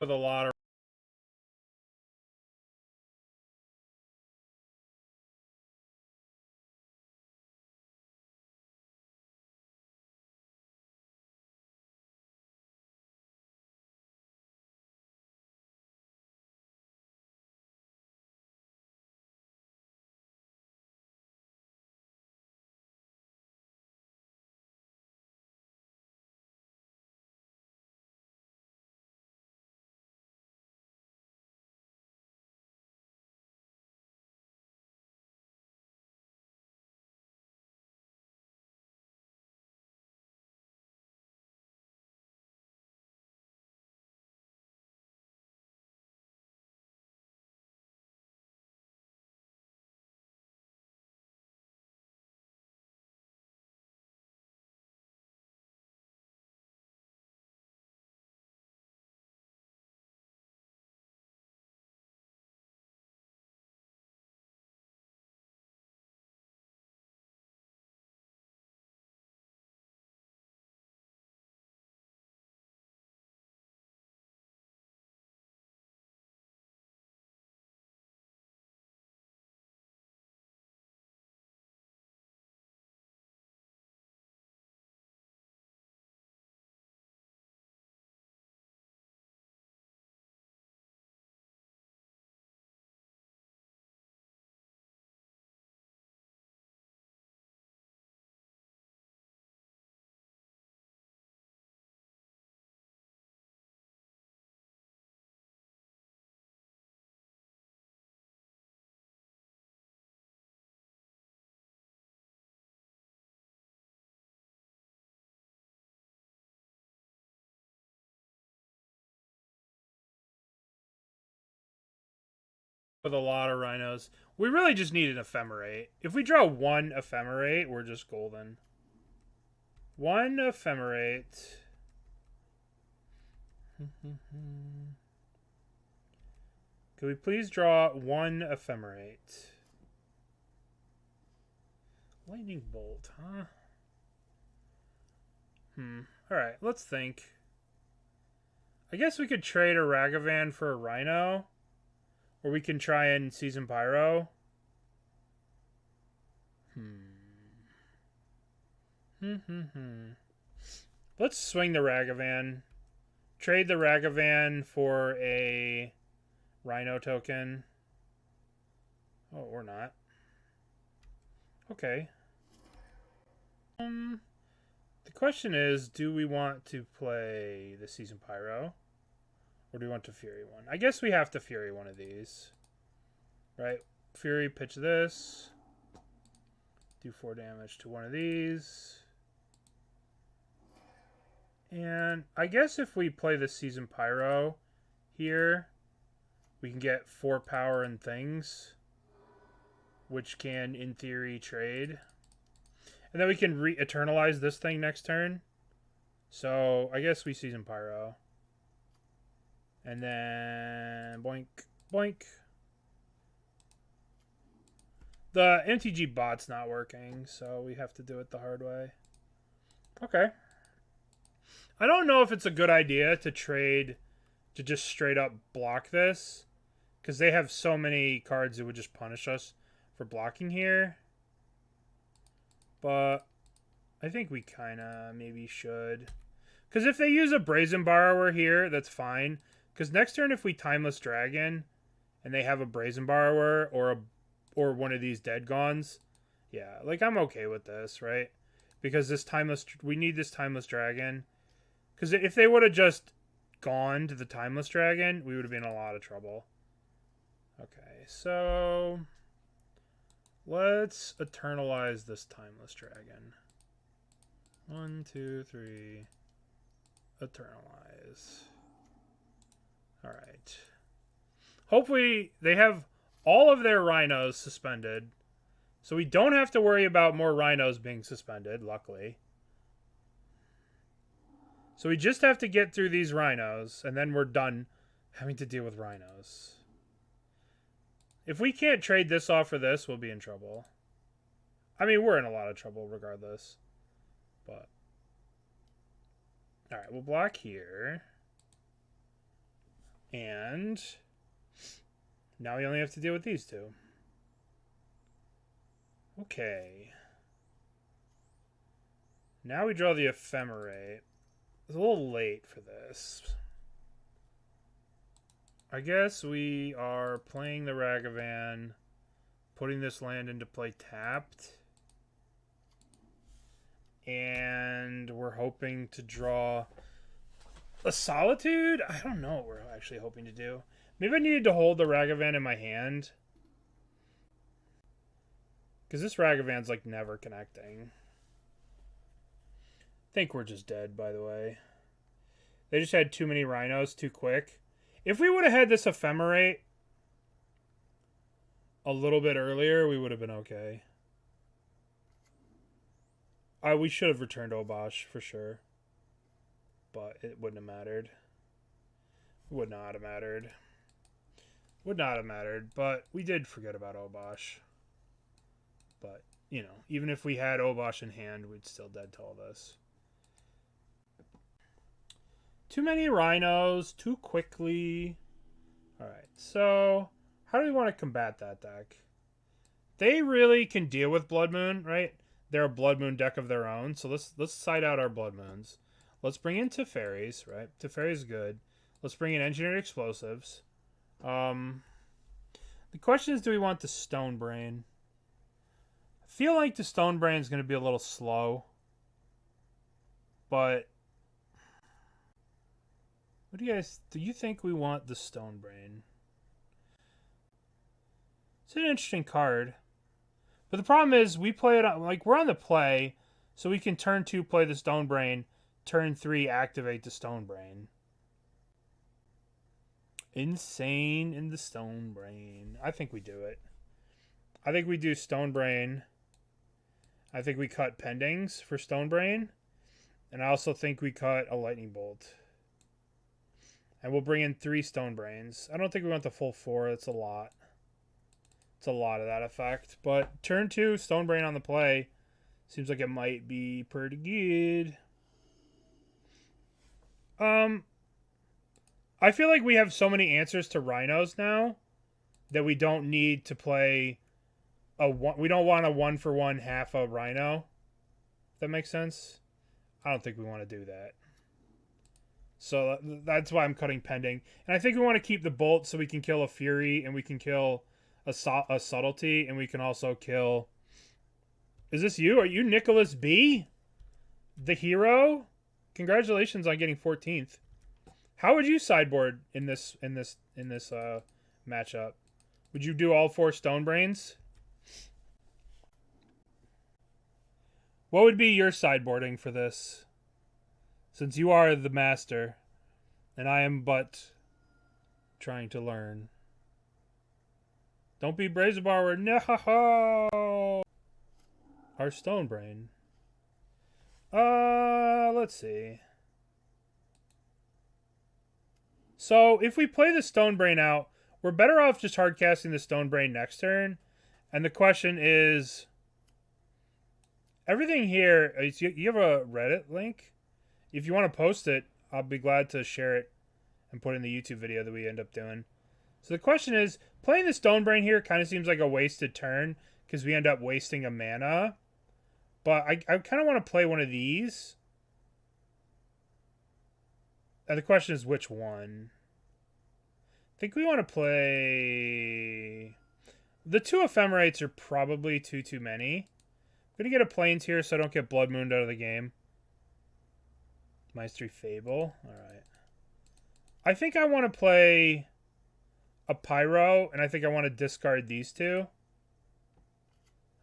with a lot of rhinos. We really just need an Ephemerate. If we draw one Ephemerate, we're just golden. One Ephemerate. Could we please draw one Ephemerate? Lightning bolt, huh? Alright, let's think. I guess we could trade a Ragavan for a Rhino. Or we can try and Seasoned Pyro. Let's swing the Ragavan. Trade the Ragavan for a Rhino token. Oh, or not. Okay. The question is, do we want to play the Seasoned Pyro? Or do we want to Fury one? I guess we have to Fury one of these. Right? Fury, pitch this. Do 4 damage to one of these. And I guess if we play the Seasoned Pyro here, we can get 4 power and things, which can, in theory, trade. And then we can re-eternalize this thing next turn. So I guess we Seasoned Pyro. And then boink, boink. The MTG bot's not working, so we have to do it the hard way. Okay. I don't know if it's a good idea to trade to just straight up block this, because they have so many cards that would just punish us for blocking here. But I think we kind of maybe should. Because if they use a Brazen Borrower here, that's fine. Because next turn, if we Timeless Dragon and they have a Brazen Borrower or one of these Dead Gons, yeah, like I'm okay with this, right? Because this we need this Timeless Dragon. Because if they would have just gone to the Timeless Dragon, we would have been in a lot of trouble. Okay, so let's eternalize this Timeless Dragon. 1, 2, 3. Eternalize. Alright. Hopefully they have all of their rhinos suspended. So we don't have to worry about more rhinos being suspended, luckily. So we just have to get through these rhinos, and then we're done having to deal with rhinos. If we can't trade this off for this, we'll be in trouble. I mean, we're in a lot of trouble regardless. But alright, we'll block here. And now we only have to deal with these two. Okay. Now we draw the Ephemerate. It's a little late for this. I guess we are playing the Ragavan, putting this land into play tapped. And we're hoping to draw a Solitude? I don't know what we're actually hoping to do. Maybe I needed to hold the Ragavan in my hand. Because this Ragavan's like never connecting. I think we're just dead, by the way. They just had too many rhinos too quick. If we would have had this Ephemerate a little bit earlier, we would have been okay. We should have returned Obosh for sure. But it wouldn't have mattered. Would not have mattered. Would not have mattered. But we did forget about Obosh. But, you know, even if we had Obosh in hand, we'd still dead to all this. Too many rhinos, too quickly. Alright, so how do we want to combat that deck? They really can deal with Blood Moon, right? They're a Blood Moon deck of their own, so let's side out our Blood Moons. Let's bring in Teferis, right? Teferi's good. Let's bring in Engineered Explosives. The question is, do we want the Stone Brain? I feel like the Stone Brain is going to be a little slow. But what do you think we want the Stone Brain? It's an interesting card. But the problem is we play it on, like, we're on the play, so we can turn 2 play the Stone Brain, turn 3 activate the Stone Brain. Insane in the Stone Brain. I think we do it. I think we do Stone Brain. I think we cut Pendings for Stone Brain. And I also think we cut a Lightning Bolt. And we'll bring in 3 Stone Brains. I don't think we want the full 4. That's a lot. It's a lot of that effect. But turn 2, Stone Brain on the play. Seems like it might be pretty good. I feel like we have so many answers to rhinos now that we don't need to play we don't want a 1-for-1 half a rhino. If that makes sense? I don't think we want to do that. So that's why I'm cutting Pending. And I think we want to keep the Bolt so we can kill a Fury and we can kill a Subtlety and we can also kill... Is this you? Are you Nicholas B? The hero? Congratulations on getting 14th. How would you sideboard in this matchup? Would you do all 4 Stone Brains? What would be your sideboarding for this? Since you are the master, and I am but trying to learn. Don't be Brazen Borrower. No! Our Stone Brain. Let's see. So, if we play the Stone Brain out, we're better off just hardcasting the Stone Brain next turn. And the question is... Everything here... You have a Reddit link? If you want to post it, I'll be glad to share it and put it in the YouTube video that we end up doing. So the question is, playing the Stone Brain here kind of seems like a wasted turn because we end up wasting a mana. But I kind of want to play one of these. And the question is which one. I think we want to play... The 2 Ephemerates are probably too many. I'm going to get a Plains here so I don't get Blood Mooned out of the game. -3 Fable. Alright. I think I want to play a Pyro, and I think I want to discard these 2.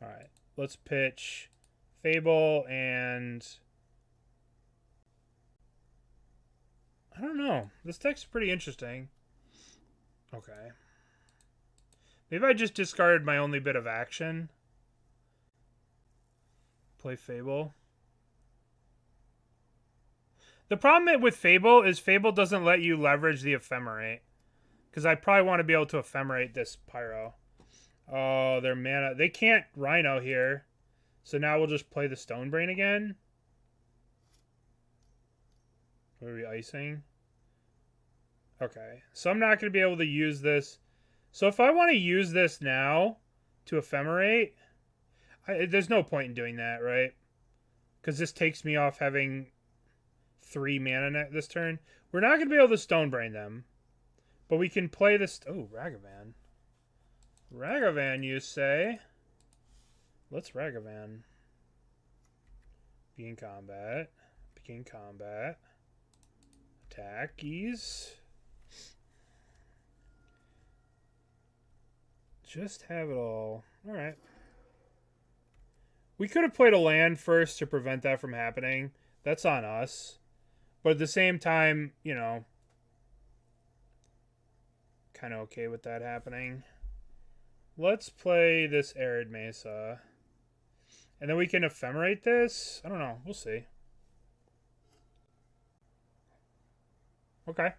Alright. Let's pitch Fable and... I don't know. This deck's pretty interesting. Okay. Maybe I just discarded my only bit of action. Play Fable. The problem with Fable is Fable doesn't let you leverage the Ephemerate. Because I probably want to be able to Ephemerate this Pyro. Oh, their mana. They can't Rhino here. So now we'll just play the Stone Brain again. What are we icing? Okay, so I'm not going to be able to use this. So if I want to use this now to Ephemerate, there's no point in doing that, right? Because this takes me off having 3 mana this turn. We're not going to be able to Stonebrain them. But we can play this... Oh, Ragavan. Ragavan, you say? Let's Ragavan. Begin combat. Begin combat. Attackies. Just have it all. Alright. We could have played a land first to prevent that from happening. That's on us. But at the same time, you know, kind of okay with that happening. Let's play this Arid Mesa. And then we can Ephemerate this? I don't know. We'll see. Okay.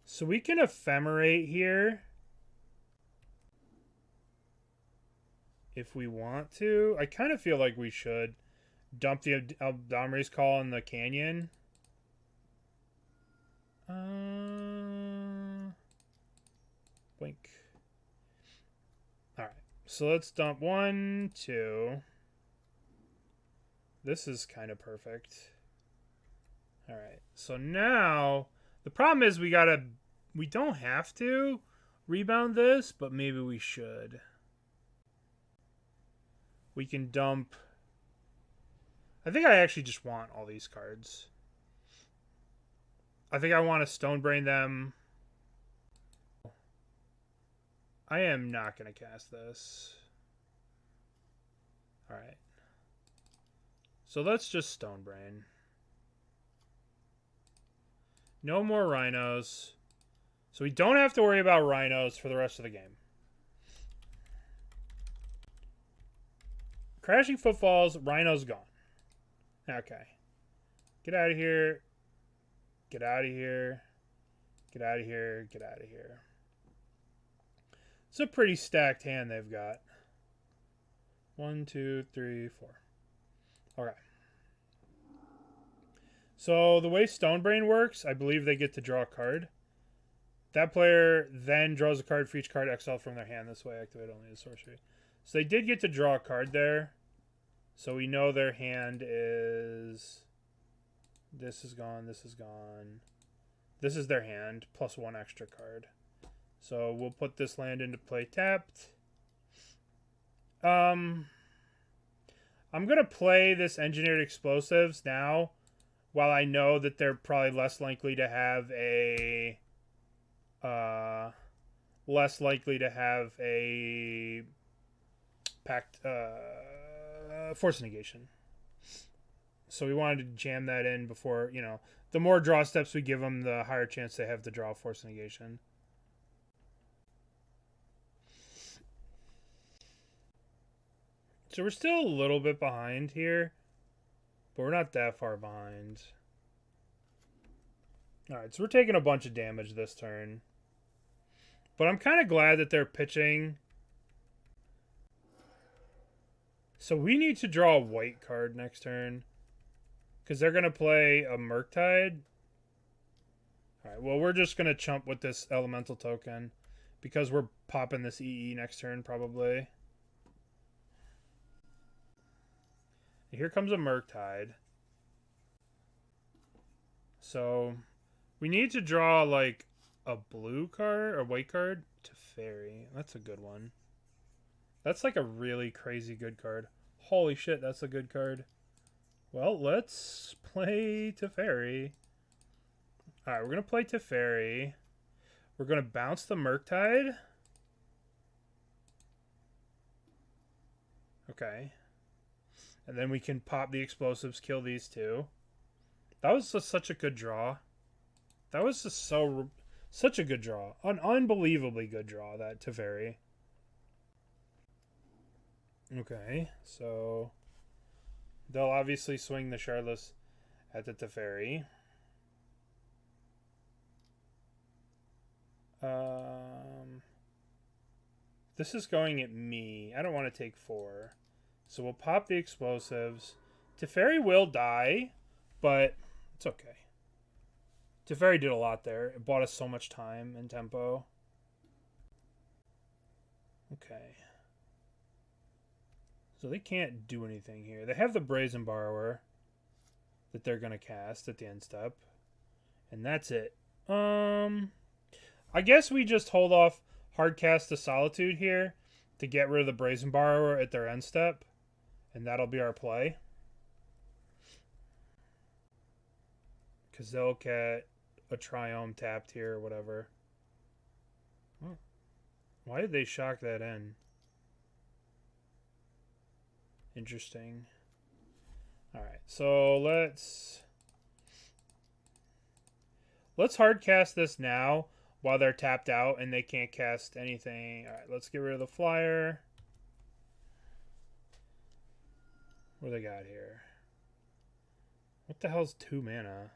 So we can Ephemerate here. If we want to. I kind of feel like we should dump the Domri's Call in the canyon. Blink. Alright. So let's dump 1, 2. This is kind of perfect. Alright. So now, the problem is we don't have to rebound this, but maybe we should. We can dump... I think I actually just want all these cards. I think I want to Stonebrain them. I am not going to cast this. Alright. So let's just Stonebrain. No more Rhinos. So we don't have to worry about Rhinos for the rest of the game. Crashing Footfalls, Rhino's gone. Okay. Get out of here. Get out of here. Get out of here. Get out of here. It's a pretty stacked hand they've got. 1, 2, 3, 4. Okay. So the way Stonebrain works, I believe they get to draw a card. That player then draws a card for each card exiled from their hand. This way activate only the sorcery. So they did get to draw a card there. So we know their hand is... This is gone, this is gone. This is their hand, plus 1 extra card. So we'll put this land into play tapped. I'm going to play this Engineered Explosives now, while I know that they're probably less likely to have a... pact, force negation. So we wanted to jam that in before, you know, the more draw steps we give them, the higher chance they have to draw force negation. So we're still a little bit behind here, but we're not that far behind. Alright, so we're taking a bunch of damage this turn. But I'm kind of glad that they're pitching. So we need to draw a white card next turn. Because they're going to play a Murktide. Alright, well, we're just going to chump with this elemental token. Because we're popping this EE next turn, probably. Here comes a Murktide. So, we need to draw, like, a blue card, or white card. Teferi. That's a good one. That's, like, a really crazy good card. Holy shit, that's a good card. Well, let's play Teferi. Alright, we're going to play Teferi. We're going to bounce the Murktide. Okay. And then we can pop the explosives, kill these two. That was just such a good draw. That was just such a good draw. An unbelievably good draw, that Teferi. Okay, so they'll obviously swing the Shardless at the Teferi. This is going at me. I don't want to take 4. So we'll pop the explosives. Teferi will die, but it's okay. Teferi did a lot there. It bought us so much time and tempo. Okay. So they can't do anything here. They have the Brazen Borrower that they're going to cast at the end step. And that's it. I guess we just hold off hard cast the Solitude here to get rid of the Brazen Borrower at their end step. And that'll be our play. Because they'll get a Triome tapped here or whatever. Oh. Why did they shock that in? Interesting. Alright, so let's hard cast this now while they're tapped out and they can't cast anything. Alright, let's get rid of the flyer. What do they got here? What the hell's 2 mana?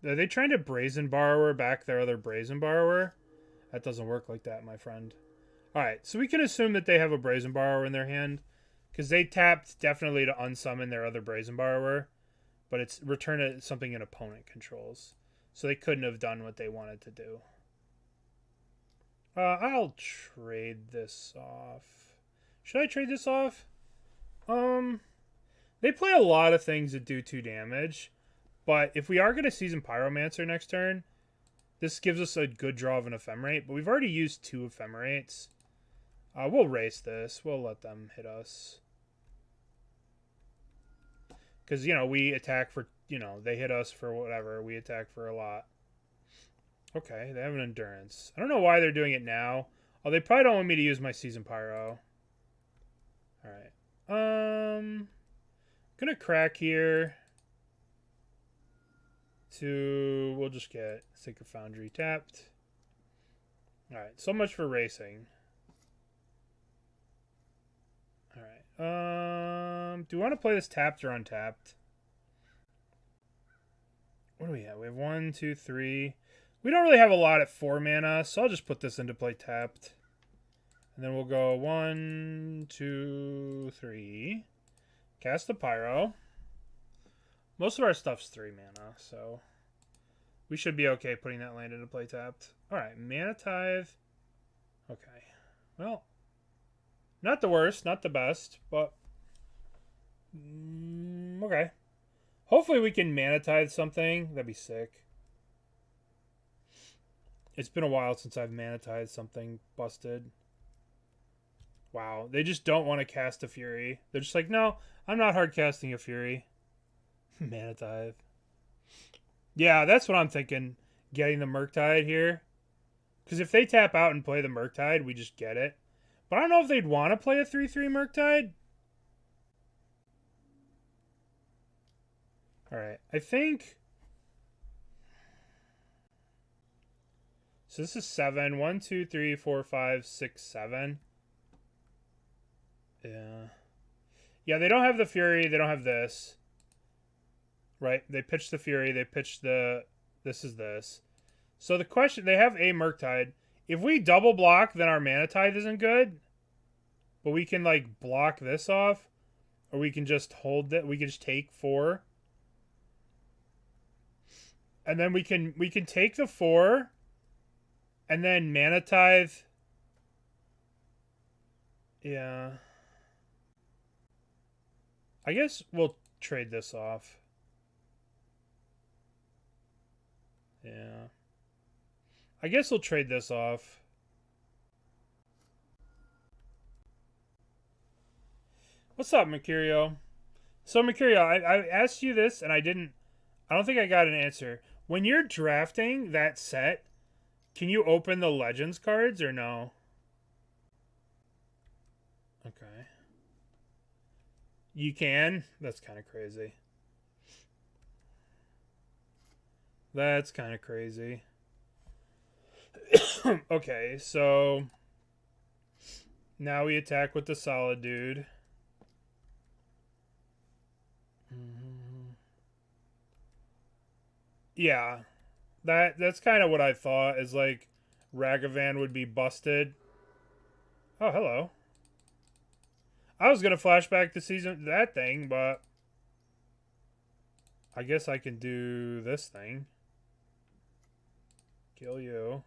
Are they trying to Brazen Borrower back their other Brazen Borrower? That doesn't work like that, my friend. Alright, so we can assume that they have a Brazen Borrower in their hand. Because they tapped definitely to unsummon their other Brazen Borrower. But it's return to something an opponent controls. So they couldn't have done what they wanted to do. I'll trade this off. Should I trade this off? They play a lot of things that do 2 damage. But if we are going to Seasoned Pyromancer next turn, this gives us a good draw of an Ephemerate. But we've already used 2 Ephemerates. We'll race this. We'll let them hit us. Because, you know, we attack for, you know, they hit us for whatever. We attack for a lot. Okay, they have an Endurance. I don't know why they're doing it now. Oh, they probably don't want me to use my Seasoned Pyro. Alright. Gonna crack here. We'll just get Sacred Foundry tapped. Alright, so much for racing. Alright. Do we want to play this tapped or untapped? What do we have? We have 1, 2, 3. We don't really have a lot at 4 mana, so I'll just put this into play tapped. And then we'll go 1, 2, 3. Cast the Pyro. Most of our stuff's 3 mana, so we should be okay putting that land into play tapped. Alright, Mana Tithe. Okay. Well, not the worst, not the best, but okay. Hopefully we can Mana Tithe something. That'd be sick. It's been a while since I've Mana Tithe something busted. Wow, they just don't want to cast a Fury. They're just like, no, I'm not hard casting a Fury. Mana Tithe. Yeah, that's what I'm thinking. Getting the Murktide here. Because if they tap out and play the Murktide, we just get it. But I don't know if they'd want to play a 3/3 Murktide. Alright, I think... So this is 7. 1, 2, 3, 4, 5, 6, 7. Yeah. Yeah, they don't have the Fury. They don't have this. Right? They pitched the Fury. They pitched the... This is this. So the question... They have a Murktide. If we double block, then our Mana Tithe isn't good. But we can, like, block this off. Or we can just hold it. We can just take 4. And then we can take the 4. And then Mana Tithe. Yeah. I guess we'll trade this off. Yeah. I guess we'll trade this off. What's up, Mercurio? So, Mercurio, I asked you this, and I don't think I got an answer. When you're drafting that set, can you open the Legends cards, or no? Okay. You can? That's kind of crazy. That's kind of crazy. Okay, so now we attack with the Solitude. Yeah, that's kind of what I thought, is like Ragavan would be busted. Oh, hello. I was gonna flashback to season that thing, but I guess I can do this thing. Kill you.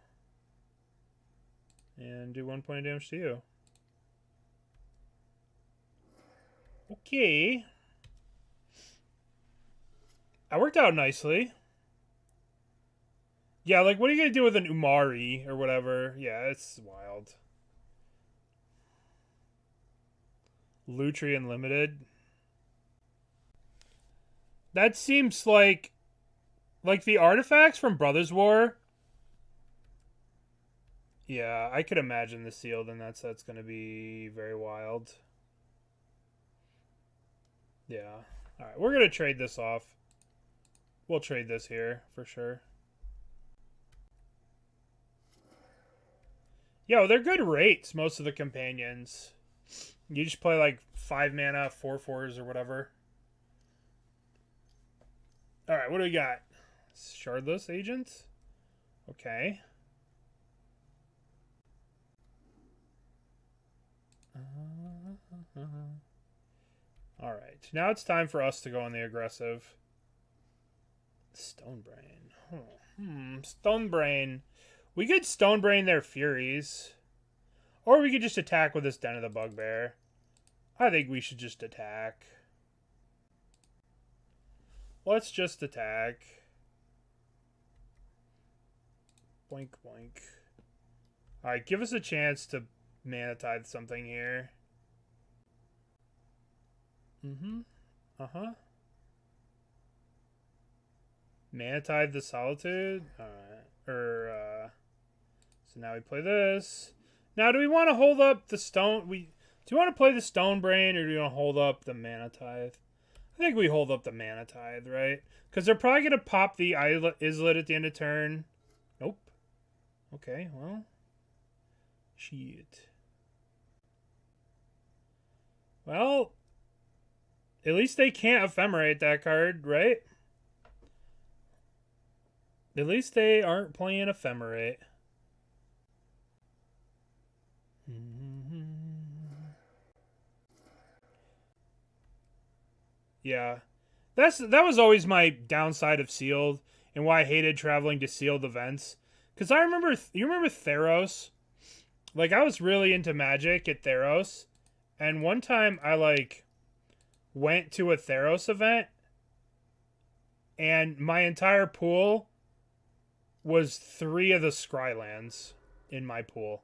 And do 1 point of damage to you. Okay. That worked out nicely. Yeah, like, what are you going to do with an Umari or whatever? Yeah, it's wild. Lutri Unlimited. That seems like the artifacts from Brothers War. Yeah, I could imagine the sealed in that set's going to be very wild. Yeah. Alright, we're going to trade this off. We'll trade this here, for sure. Yo, they're good rates, most of the companions. You just play like 5 mana, 4/4s or whatever. Alright, what do we got? Shardless Agent? Okay. Alright, now it's time for us to go on the aggressive. Stonebrain. Stonebrain. We could Stonebrain their Furies. Or we could just attack with this Den of the Bugbear. I think we should just attack. Let's just attack. Boink, boink. Alright, give us a chance to Mana Tithe something here. Mana Tithe the Solitude? Alright. So now we play this. Now, do we want to hold up the stone? Do you want to play the Stonebrain, or do you want to hold up the Mana Tithe? I think we hold up the Mana Tithe, right? Because they're probably going to pop the Islet at the end of turn. Nope. Okay, well. Shit. Well, at least they can't Ephemerate that card, right? At least they aren't playing Ephemerate. Yeah. That was always my downside of sealed and why I hated traveling to sealed events. Because I remember, you remember Theros? Like, I was really into Magic at Theros. And one time I, like, went to a Theros event. And my entire pool was 3 of the Scrylands in my pool.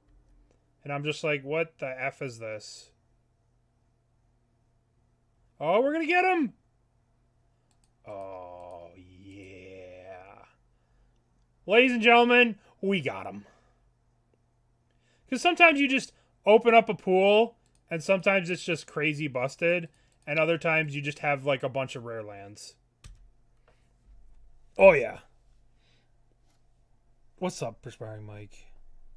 And I'm just like, what the F is this? Oh, we're going to get him! Oh, yeah. Ladies and gentlemen, we got him. Because sometimes you just open up a pool, and sometimes it's just crazy busted, and other times you just have, like, a bunch of rare lands. Oh, yeah. What's up, Perspiring Mike?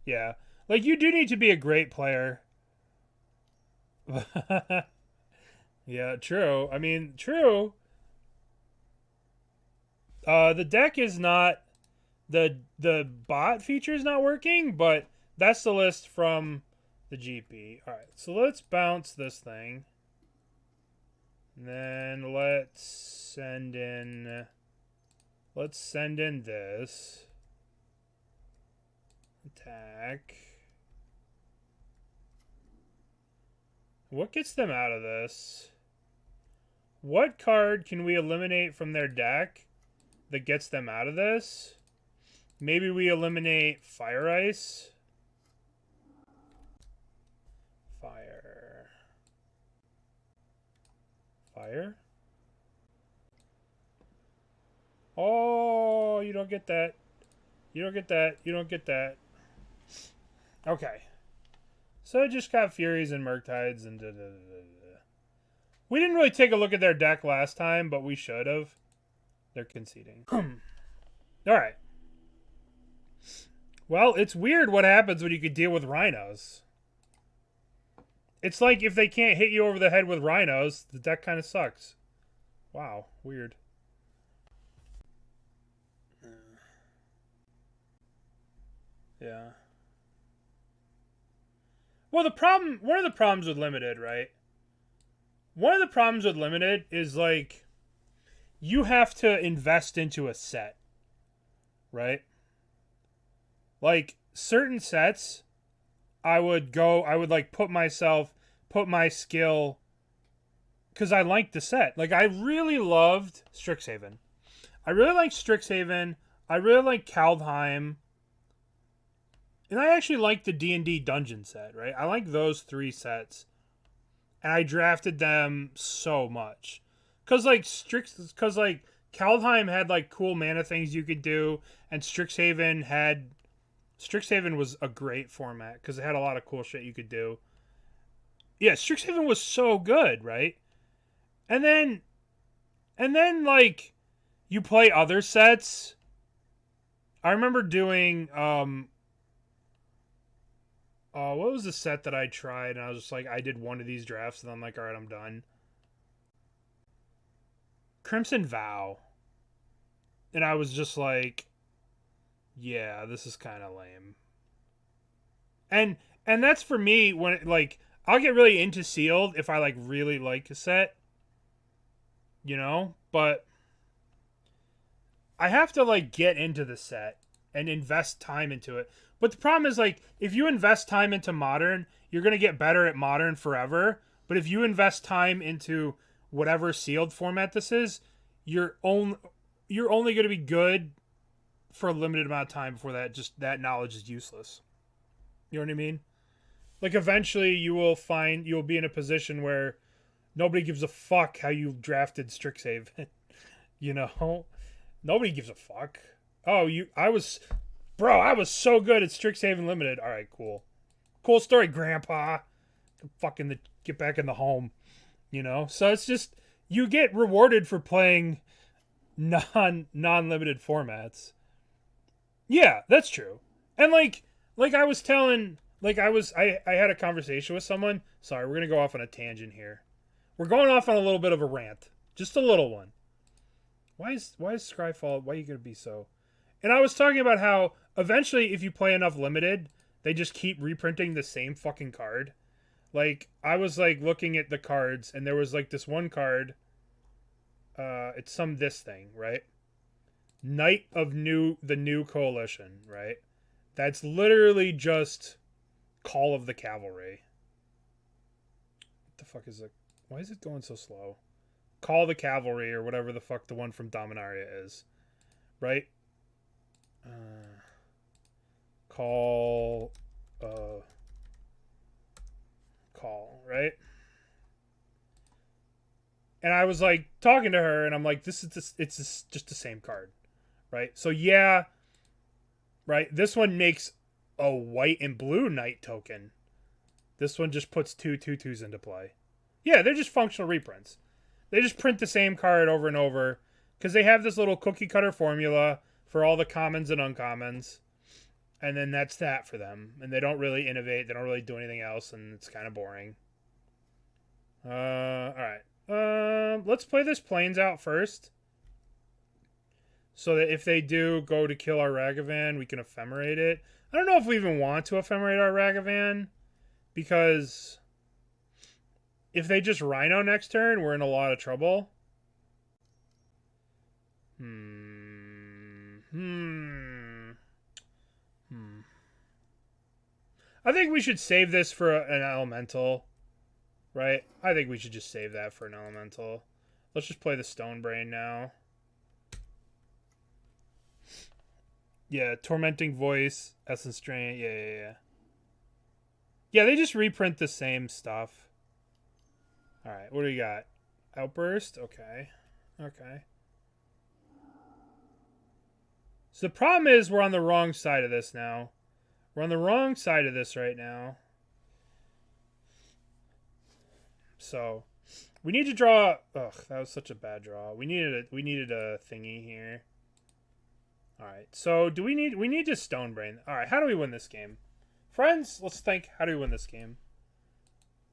Yeah. Like, you do need to be a great player. Yeah, true. I mean, true. The deck is not... The bot feature is not working, but that's the list from the GP. Alright, so let's bounce this thing. And then let's send in... Let's send in this. Attack. What gets them out of this? What card can we eliminate from their deck that gets them out of this? Maybe we eliminate Fire Ice. Fire. Fire? Oh, you don't get that. You don't get that. You don't get that. Okay. So I just got Furies and Murktides and We didn't really take a look at their deck last time, but we should have. They're conceding. Alright. Well, it's weird what happens when you could deal with rhinos. It's like if they can't hit you over the head with rhinos, the deck kind of sucks. Wow, weird. Yeah. Well, one of the problems with limited, right? one of the problems with limited is like you have to invest into a set, right? Like certain sets, I would like put my skill, because I liked the set. Like I really loved Strixhaven. I really liked Strixhaven. I really liked Kaldheim. And I actually liked the D&D dungeon set, right? I like those 3 sets. And I drafted them so much. Cause like Kaldheim had like cool mana things you could do, and Strixhaven was a great format because it had a lot of cool shit you could do. Yeah, Strixhaven was so good, right? And then like you play other sets. I remember doing what was the set that I tried, and I was just like, I did one of these drafts and I'm like, all right, I'm done. Crimson Vow. And I was just like, yeah, this is kind of lame. And that's for me when like I'll get really into sealed if I like really like a set, you know, but I have to like get into the set and invest time into it. But the problem is like if you invest time into modern, you're going to get better at modern forever, but if you invest time into whatever sealed format this is, you're only going to be good for a limited amount of time before that knowledge is useless. You know what I mean? Like eventually you'll be in a position where nobody gives a fuck how you drafted Strixhaven. You know? Nobody gives a fuck. Oh, I was so good at Strixhaven Limited. All right, cool. Cool story, Grandpa. Fucking get back in the home. You know? So it's just you get rewarded for playing non-limited formats. Yeah, that's true. And like I was telling, like I had a conversation with someone. Sorry, we're going to go off on a tangent here. We're going off on a little bit of a rant. Just a little one. Why is Scryfall, why are you going to be so? And I was talking about how eventually if you play enough limited, they just keep reprinting the same fucking card. Like I was like looking at the cards and there was like this one card, it's this thing, right? Knight of the New Coalition, right? That's literally just Call of the Cavalry. What the fuck is it? Why is it going so slow? Call the Cavalry or whatever the fuck the one from Dominaria is. Right? Call, right? And I was like talking to her and I'm like, it's just the same card. Right? So yeah, right? This one makes a white and blue knight token. This one just puts 2/2/2s into play. Yeah, they're just functional reprints. They just print the same card over and over because they have this little cookie cutter formula for all the commons and uncommons. And then that's that for them. And they don't really innovate. They don't really do anything else. And it's kind of boring. All right. Let's play this Plains out first. So that if they do go to kill our Ragavan, we can Ephemerate it. I don't know if we even want to Ephemerate our Ragavan. Because if they just Rhino next turn, we're in a lot of trouble. I think we should save this for an elemental. Right? I think we should just save that for an elemental. Let's just play the Stonebrain now. Yeah, Tormenting Voice, Essence Drain. Yeah. Yeah, they just reprint the same stuff. Alright, what do we got? Outburst? Okay. So the problem is we're on the wrong side of this now. We're on the wrong side of this right now. So we need to draw. Ugh, that was such a bad draw. We needed a thingy here. All right. So we need to Stonebrain. All right. How do we win this game, friends? Let's think. How do we win this game?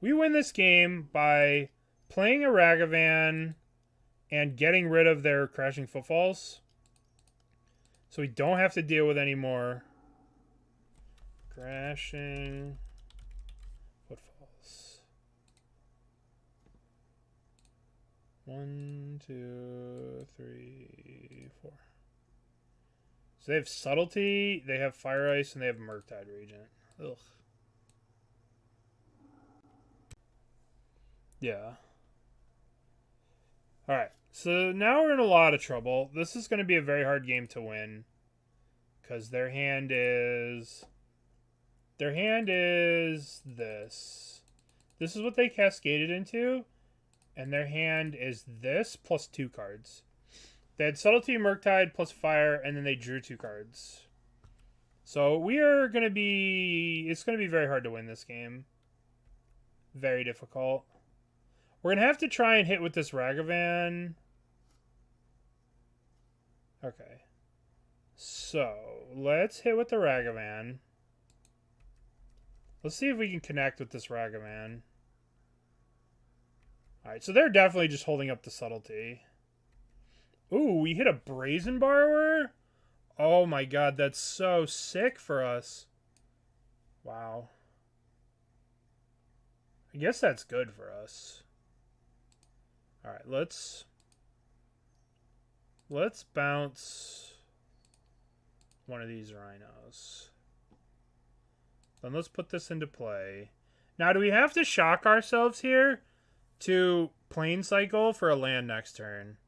We win this game by playing a Ragavan and getting rid of their Crashing Footfalls, so we don't have to deal with any more Crashing Footfalls. 1, 2, 3, 4. So they have Subtlety, they have Fire Ice, and they have Murktide Regent. Ugh. Yeah. Alright, so now we're in a lot of trouble. This is going to be a very hard game to win. Because their hand is... Their hand is this. This is what they cascaded into. And their hand is this plus 2 cards. They had Subtlety, Murktide, plus Fire, and then they drew 2 cards. So we are going to be... It's going to be very hard to win this game. Very difficult. We're going to have to try and hit with this Ragavan. Okay. So, let's hit with the Ragavan. Let's see if we can connect with this Ragavan. Alright, so they're definitely just holding up the Subtlety. Ooh, we hit a Brazen Borrower? Oh my god, that's so sick for us. Wow. I guess that's good for us. Alright, let's bounce one of these Rhinos. Then let's put this into play. Now, do we have to shock ourselves here to Plane Cycle for a land next turn?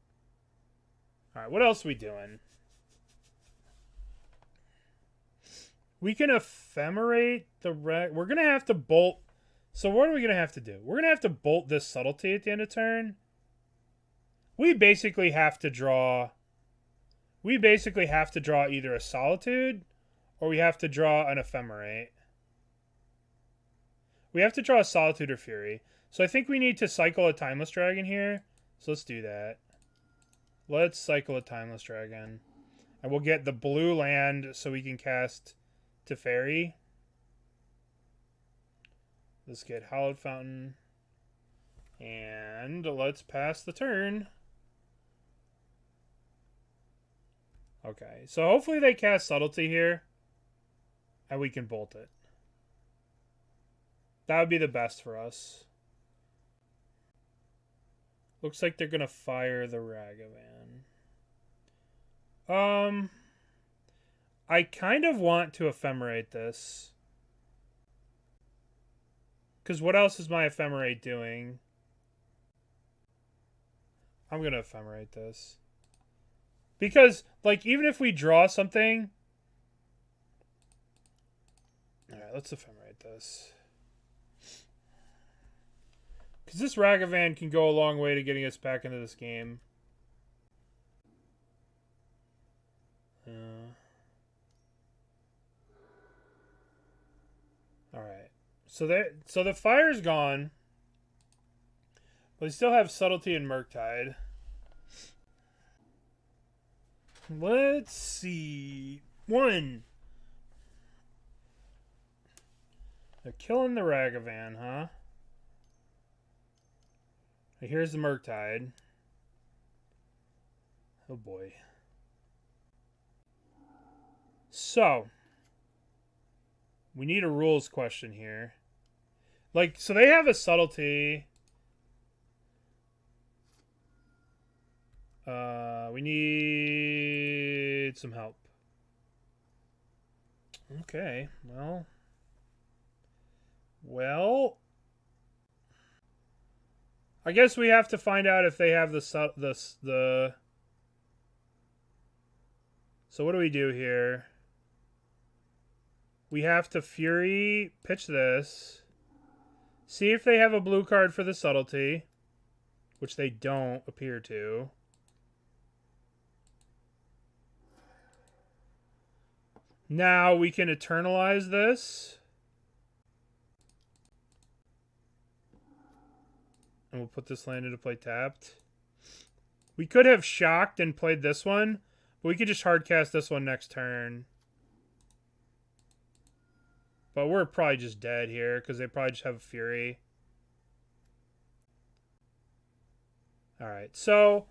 Alright, what else are we doing? We can Ephemerate the we're going to have to bolt. So what are we going to have to do? We're going to have to bolt this Subtlety at the end of turn. We basically have to draw... We basically have to draw either a Solitude or we have to draw an Ephemerate. We have to draw a Solitude or Fury. So I think we need to cycle a Timeless Dragon here. So let's do that. Let's cycle a Timeless Dragon. And we'll get the blue land so we can cast Teferi. Let's get Hallowed Fountain. And let's pass the turn. Okay, so hopefully they cast Subtlety here. And we can bolt it. That would be the best for us. Looks like they're going to fire the Ragavan. I kind of want to Ephemerate this. Because what else is my Ephemerate doing? I'm going to Ephemerate this. Because, like, even if we draw something... Alright, let's Ephemerate this. Because this Ragavan can go a long way to getting us back into this game. Alright. So the fire's gone. But we still have Subtlety and Murktide. Let's see. 1. They're killing the Ragavan, huh? Here's the Murktide. Oh boy. So, we need a rules question here. Like, so they have a Subtlety. We need some help. Okay, well, I guess we have to find out if they have the So what do we do here? We have to Fury pitch this. See if they have a blue card for the Subtlety, which they don't appear to. Now we can Eternalize this. And we'll put this land into play tapped. We could have shocked and played this one, but we could just hardcast this one next turn. But we're probably just dead here because they probably just have a Fury. Alright, so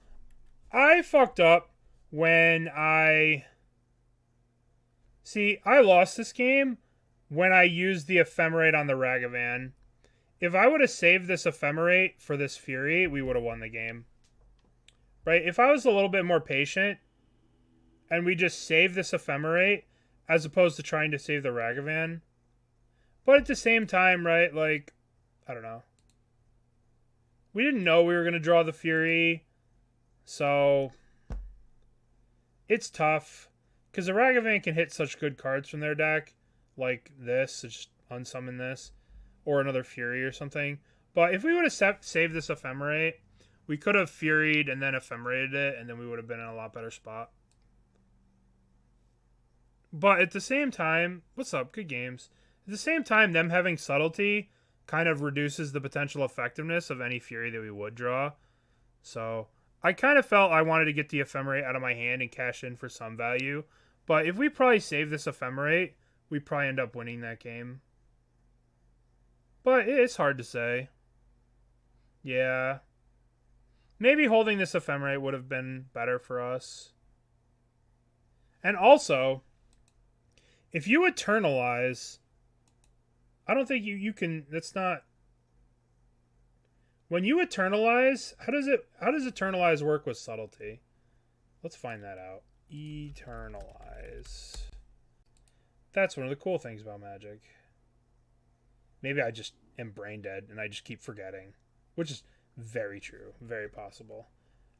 I fucked up when I... See, I lost this game when I used the Ephemerate on the Ragavan. If I would have saved this Ephemerate for this Fury, we would have won the game. right? If I was a little bit more patient and we just save this Ephemerate as opposed to trying to save the Ragavan. But at the same time, right, like, I don't know. We didn't know we were going to draw the Fury, so it's tough. Because the Ragavan can hit such good cards from their deck, like this, so just unsummon this, or another Fury or something. But if we would have saved this Ephemerate, we could have Furied and then Ephemerated it, and then we would have been in a lot better spot. But at the same time, what's up? Good games. At the same time, them having Subtlety kind of reduces the potential effectiveness of any Fury that we would draw. So I kind of felt I wanted to get the Ephemerate out of my hand and cash in for some value. But if we probably save this Ephemerate, we probably end up winning that game. But it's hard to say. Yeah. Maybe holding this Ephemerate would have been better for us. And also, if you Eternalize, I don't think you can, that's not, when you Eternalize, how does Eternalize work with Subtlety? Let's find that out. Eternalize. That's one of the cool things about Magic. Maybe I just am brain dead and I just keep forgetting, which is very true, very possible.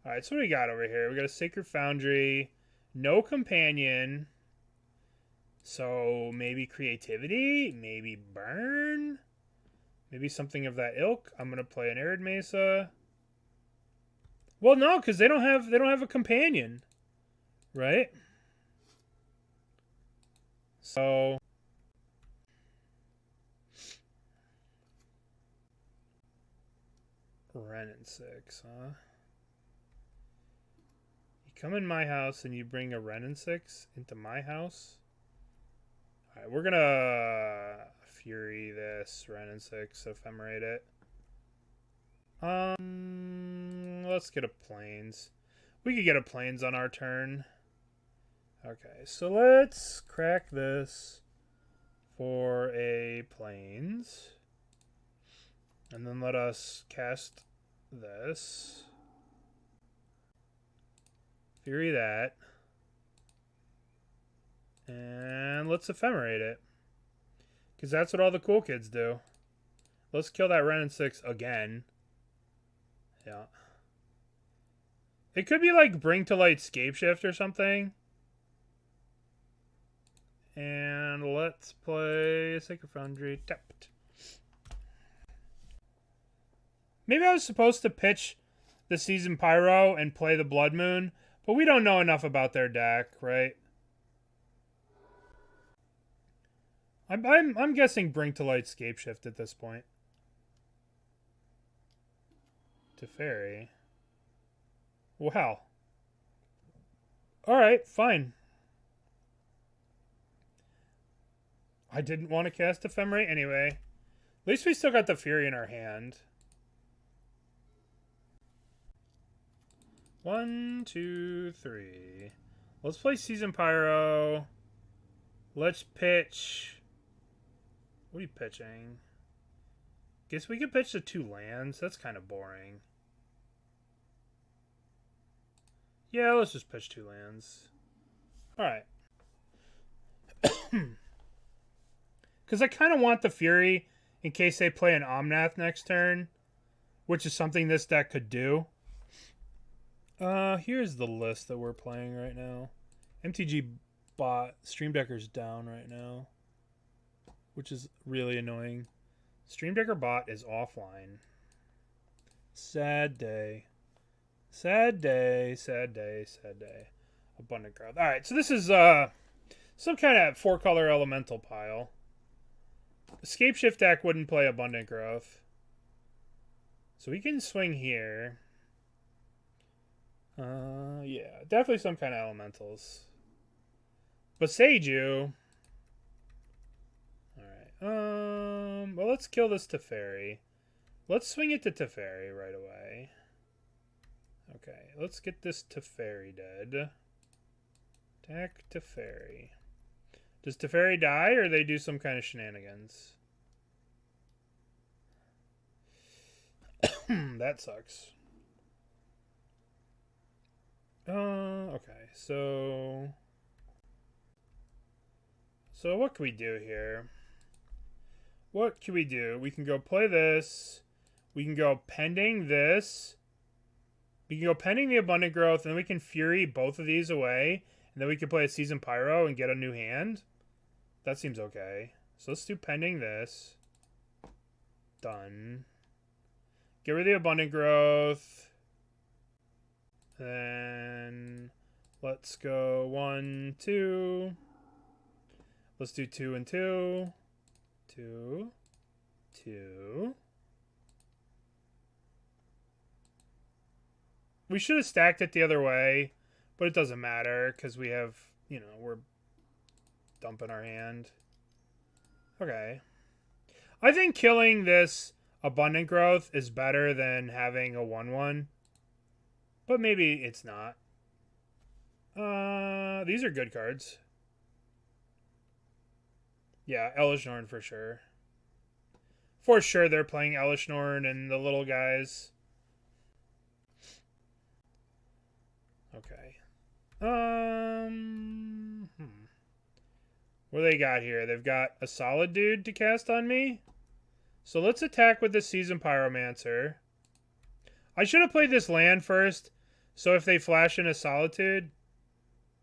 All right, so what do we got over here? We got a Sacred Foundry, no Companion. So maybe Creativity, maybe Burn, maybe something of that ilk. I'm gonna play an Arid Mesa. Well, no, because they don't have a companion, right? So Wrenn and 6, huh? You come in my house and you bring a Wrenn and 6 into my house. Alright, we're gonna Fury this Wrenn and 6, Ephemerate it. Let's get a Plains. We could get a Plains on our turn. Okay, so let's crack this for a Plains. And then let us cast this. Fury that. And let's Ephemerate it. Because that's what all the cool kids do. Let's kill that Wrenn and 6 again. Yeah. It could be like Bring to Light Scapeshift or something. And let's play Sacred Foundry tapped. Maybe I was supposed to pitch the Seasoned Pyro and play the Blood Moon, but we don't know enough about their deck, right? I'm guessing Bring to Light Scapeshift at this point. Teferi. Wow. Alright, fine. I didn't want to cast Ephemerate anyway. At least we still got the Fury in our hand. 1, 2, 3. Let's play Seasoned Pyro. Let's pitch. What are you pitching? Guess we could pitch the 2 lands. That's kind of boring. Yeah, let's just pitch 2 lands. Alright. Because I kind of want the Fury in case they play an Omnath next turn, which is something this deck could do. Here's the list that we're playing right now. MTG bot. Stream Decker's down right now, which is really annoying. Stream Decker bot is offline. Sad day. Sad day, sad day, sad day. Abundant Growth. Alright, so this is some kind of 4-color elemental pile. Escape Shift deck wouldn't play Abundant Growth. So we can swing here. Yeah, definitely some kind of elementals. But Seiju. Alright, well, let's kill this Teferi. Let's swing it to Teferi right away. Okay, let's get this Teferi dead. Attack Teferi. Does Teferi die, or they do some kind of shenanigans? That sucks. Okay, so what can we do here? What can we do? We can go play this. We can go pending this. We can go pending the Abundant Growth, and then we can Fury both of these away, and then we can play a Seasoned Pyro and get a new hand. That seems okay. So let's do pending this. Done. Get rid of the Abundant Growth. Then let's go 1, 2. Let's do 2 and 2. 2. 2. We should have stacked it the other way, but it doesn't matter because we have, you know, we're dumping our hand. Okay. I think killing this Abundant Growth is better than having a 1/1, but maybe it's not. These are good cards. Yeah, Elish Norn for sure. For sure they're playing Elish Norn and the little guys. Okay. What do they got here? They've got a Solitude to cast on me. So let's attack with the Seasoned Pyromancer. I should have played this land first. So if they flash in a Solitude...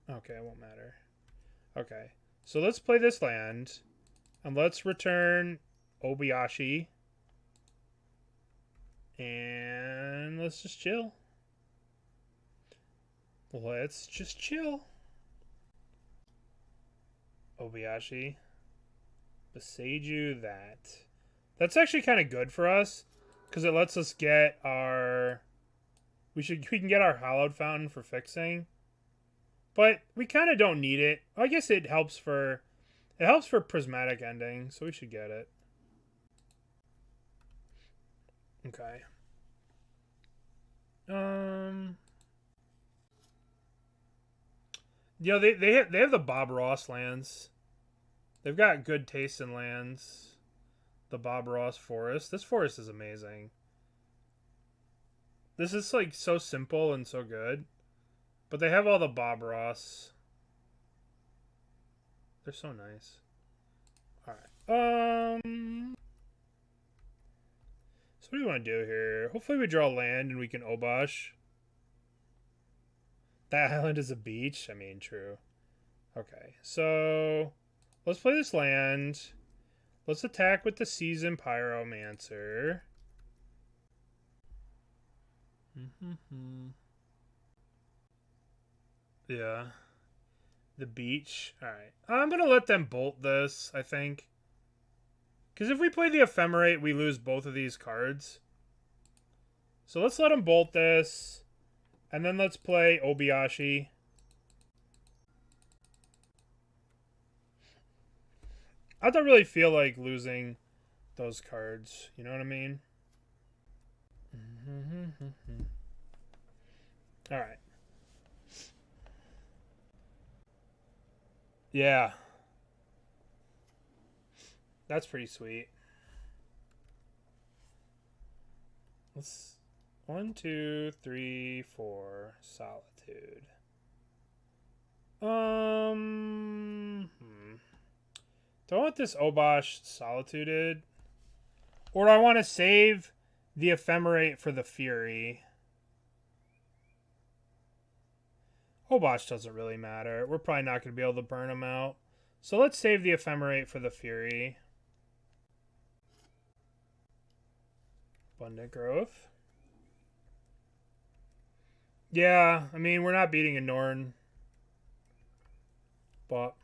Okay, it won't matter. Okay. So let's play this land. And let's return Obosh. And let's just chill. Let's just chill. Obosh. Beseiju that. That's actually kind of good for us. Because it lets us get our... We can get our Hallowed Fountain for fixing. But we kind of don't need it. I guess it helps for... It helps for Prismatic Ending. So we should get it. Okay. You know, they have the Bob Ross lands. They've got good taste in lands. The Bob Ross forest. This forest is amazing. This is like so simple and so good. But they have all the Bob Ross. They're so nice. Alright. So what do you want to do here? Hopefully we draw land and we can Obosh. That island is a beach? I mean, true. Okay, so let's play this land. Let's attack with the Seasoned Pyromancer. Yeah. The beach. Alright. I'm going to let them bolt this, I think. Because if we play the Ephemerate, we lose both of these cards. So let's let them bolt this. And then let's play Obosh. I don't really feel like losing those cards. You know what I mean? Alright. Yeah. That's pretty sweet. Let's... 1, 2, 3, 4. Solitude. Do I want this Obosh Solituded? Or do I want to save the Ephemerate for the Fury? Obosh doesn't really matter. We're probably not going to be able to burn them out. So let's save the Ephemerate for the Fury. Abundant Growth. Yeah, I mean, we're not beating a Norn. But...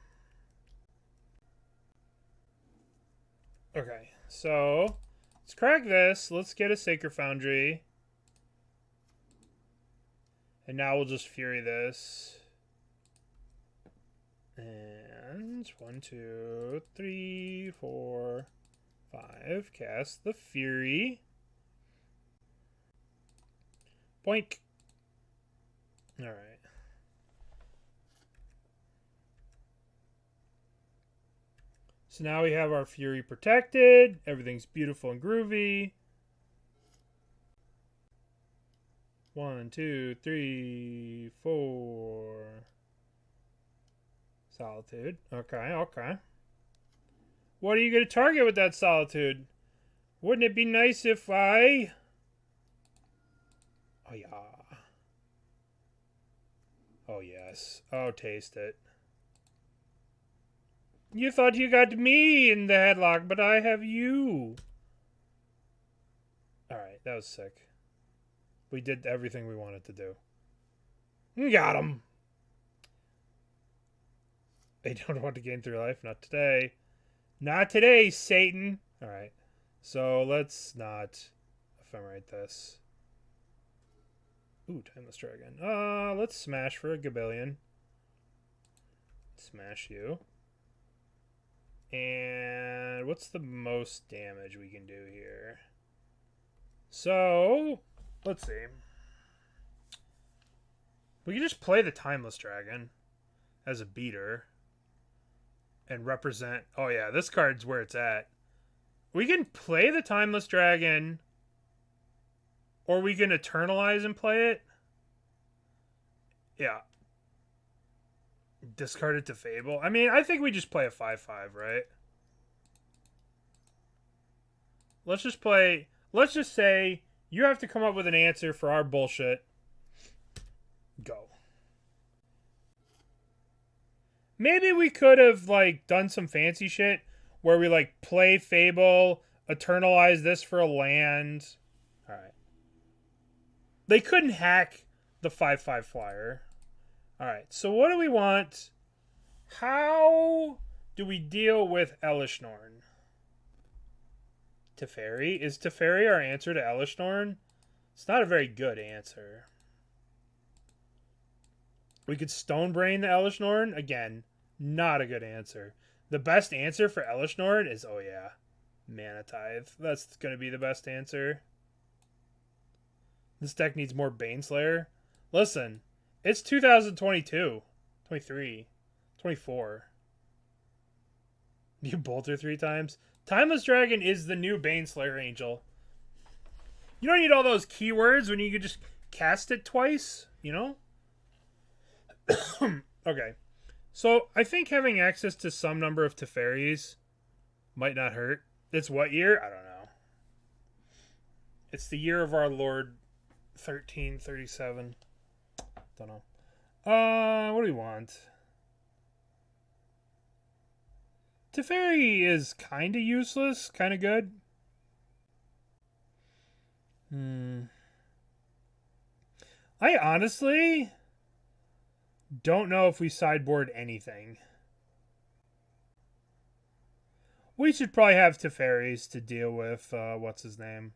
Okay, so... Let's crack this. Let's get a Sacred Foundry. And now we'll just Fury this. And 1, 2, 3, 4, 5. Cast the Fury. Boink. Alright. So now we have our Fury protected. Everything's beautiful and groovy. 1, 2, 3, 4. Solitude. Okay, okay. What are you going to target with that Solitude? Wouldn't it be nice if I... Oh, yeah. Oh, yes. Oh, taste it. You thought you got me in the headlock, but I have you. Alright, that was sick. We did everything we wanted to do. Got him. I don't want to gain 3 life. Not today. Not today, Satan. Alright. So let's not ephemerate this. Ooh, Timeless Dragon. Let's smash for a Gabillion. Smash you. And what's the most damage we can do here? So, let's see. We can just play the Timeless Dragon as a beater and represent... Oh yeah, this card's where it's at. We can play the Timeless Dragon, or we can Eternalize and play it. Yeah. Discard it to Fable. I mean, I think we just play a 5/5, right? Let's just play... Let's just say you have to come up with an answer for our bullshit. Go. Maybe we could have, like, done some fancy shit where we, like, play Fable, Eternalize this for a land. Alright. They couldn't hack the 5/5 flyer. Alright, so what do we want? How do we deal with Elishnorn? Teferi? Is Teferi our answer to Elishnorn? It's not a very good answer. We could Stonebrain the Elishnorn. Again, not a good answer. The best answer for Elishnorn is, oh yeah, Mana Tithe. That's going to be the best answer. This deck needs more Baneslayer. Listen, it's 2022, 23, 24. You Bolter 3 times. Timeless Dragon is the new Baneslayer Angel. You don't need all those keywords when you could just cast it twice, you know? Okay. So, I think having access to some number of Teferis might not hurt. It's what year? I don't know. It's the year of our Lord 1337. Don't know. What do we want? Teferi is kind of useless, kind of good. I honestly don't know if we sideboard anything. We should probably have Teferis to deal with, what's his name?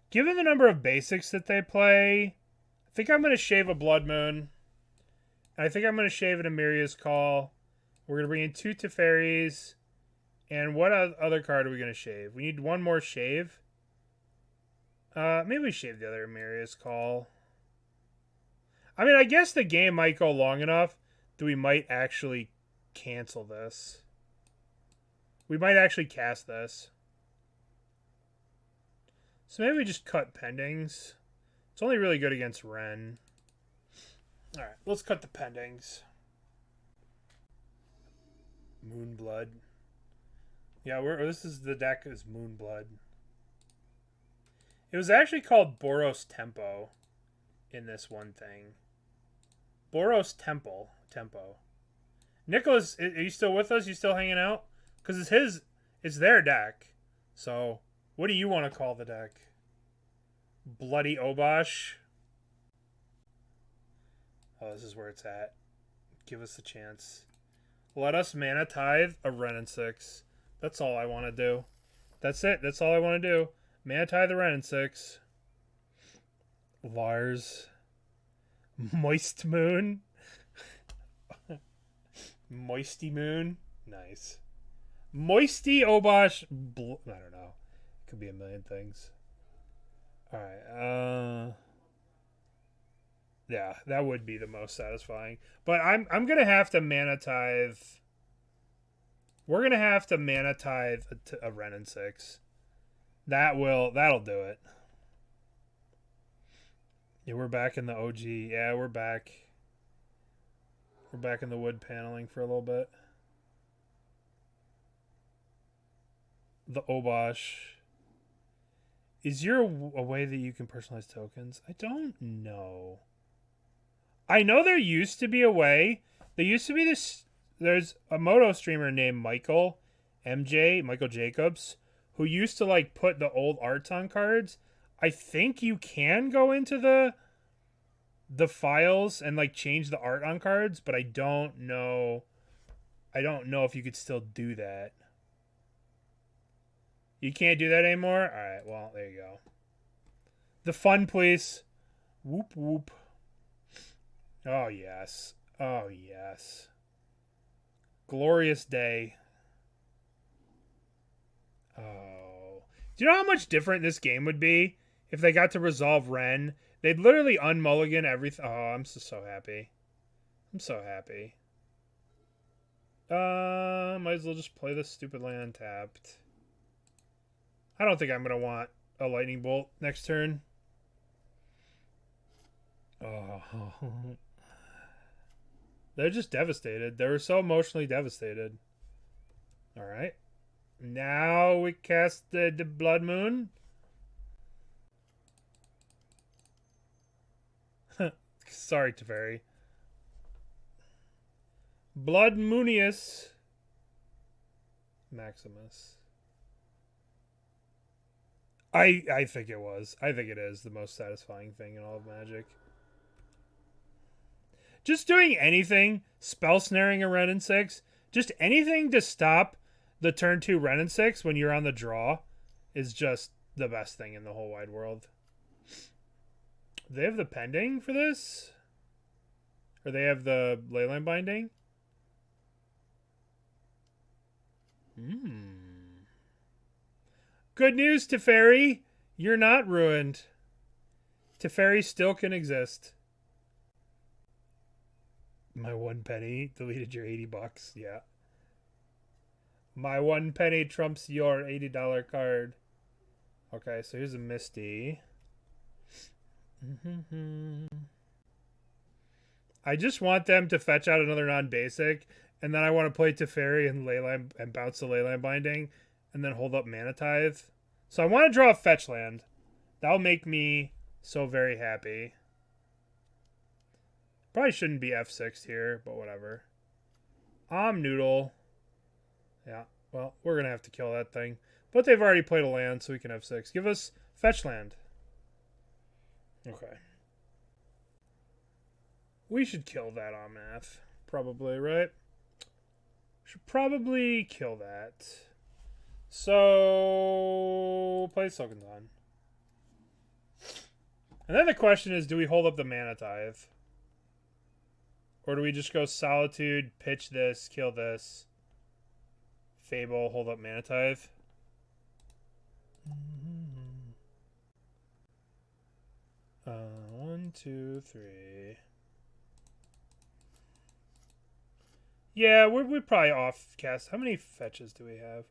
Given the number of basics that they play, I think I'm going to shave a Blood Moon. I think I'm going to shave an Emeria's Call. We're going to bring in 2 Teferis. And what other card are we going to shave? We need one more shave. Maybe we shave the other Emeria's Call. I mean, I guess the game might go long enough that we might actually cancel this. We might actually cast this. So maybe we just cut Pendings. It's only really good against Ren. Alright, let's cut the Pendings. Moonblood. Yeah, this is the deck is Moonblood. It was actually called Boros Tempo in this one thing. Boros Tempo. Nicholas, are you still with us? You still hanging out? Because it's their deck. So, what do you want to call the deck? Bloody Obosh? Oh, this is where it's at. Give us a chance. Let us Mana Tithe a Ren and 6. That's all I want to do. That's it. That's all I want to do. Mana Tithe the Ren and 6. Lars. Moist Moon. Moisty Moon. Nice. Moisty Obosh. I don't know. It could be a million things. Alright. Yeah, that would be the most satisfying. But I'm gonna have to Mana Tithe. We're gonna have to Mana Tithe a Ren and 6. That'll do it. Yeah, we're back in the OG. Yeah, we're back. We're back in the wood paneling for a little bit. The Obosh. Is there a way that you can personalize tokens? I don't know. I know there used to be a way. There used to be this. There's a Moto streamer named Michael Jacobs, who used to like put the old arts on cards. I think you can go into the files and like change the art on cards, but I don't know. I don't know if you could still do that. You can't do that anymore? Alright, well, there you go. The fun police. Whoop whoop. Oh yes. Oh yes. Glorious day. Oh. Do you know how much different this game would be if they got to resolve Ren? They'd literally unmulligan everything. Oh, I'm just so happy. I'm so happy. Might as well just play this stupid land tapped. I don't think I'm going to want a lightning bolt next turn. Oh. They're just devastated. They were so emotionally devastated. Alright. Now we cast the Blood Moon. Sorry, Teferi. Blood Moonius. Maximus. I think it was. I think it is the most satisfying thing in all of Magic. Just doing anything, spell snaring a Ren and 6, just anything to stop the turn 2 Ren and 6 when you're on the draw is just the best thing in the whole wide world. They have the pending for this? Or they have the Leyline Binding? Good news, Teferi. You're not ruined. Teferi still can exist. My 1 penny deleted your $80. Yeah. My 1 penny trumps your $80 card. Okay, so here's a Misty. I just want them to fetch out another non-basic, and then I want to play Teferi and Leyline and bounce the Leyline Binding, and then hold up Mana Tithe. So I want to draw a fetch land. That'll make me so very happy. Probably shouldn't be F6 here, but whatever. Noodle. Yeah, well, we're going to have to kill that thing. But they've already played a land, so we can F6. Give us fetch land. Okay. We should kill that Omnath. Probably, right? Should probably kill that. So, play Sokenzan. And then the question is, do we hold up the Mana Tithe? Or do we just go Solitude, pitch this, kill this, Fable, hold up Mana Tithe? 1, 2, 3. Yeah, we're probably off cast. How many fetches do we have?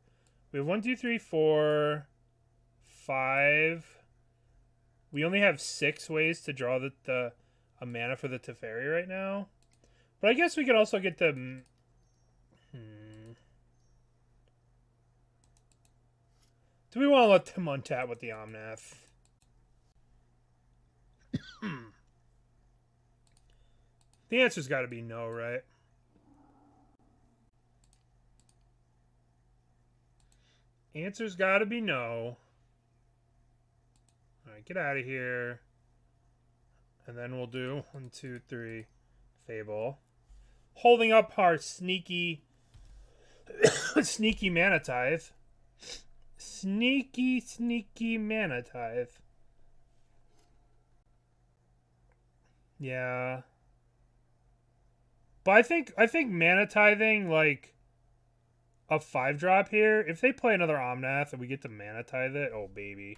We have 1, 2, 3, 4, 5. We only have 6 ways to draw a mana for the Teferi right now. But I guess we could also get the... Do we want to let them untap with the Omnath? The answer's got to be no, right? Answer's got to be no. Alright, get out of here. And then we'll do 1, 2, 3, Fable. Holding up our sneaky sneaky Mana Tithe. Sneaky Mana Tithe. Yeah. But I think Mana Tithing, like a 5-drop here, if they play another Omnath and we get to Mana Tithe it, oh baby.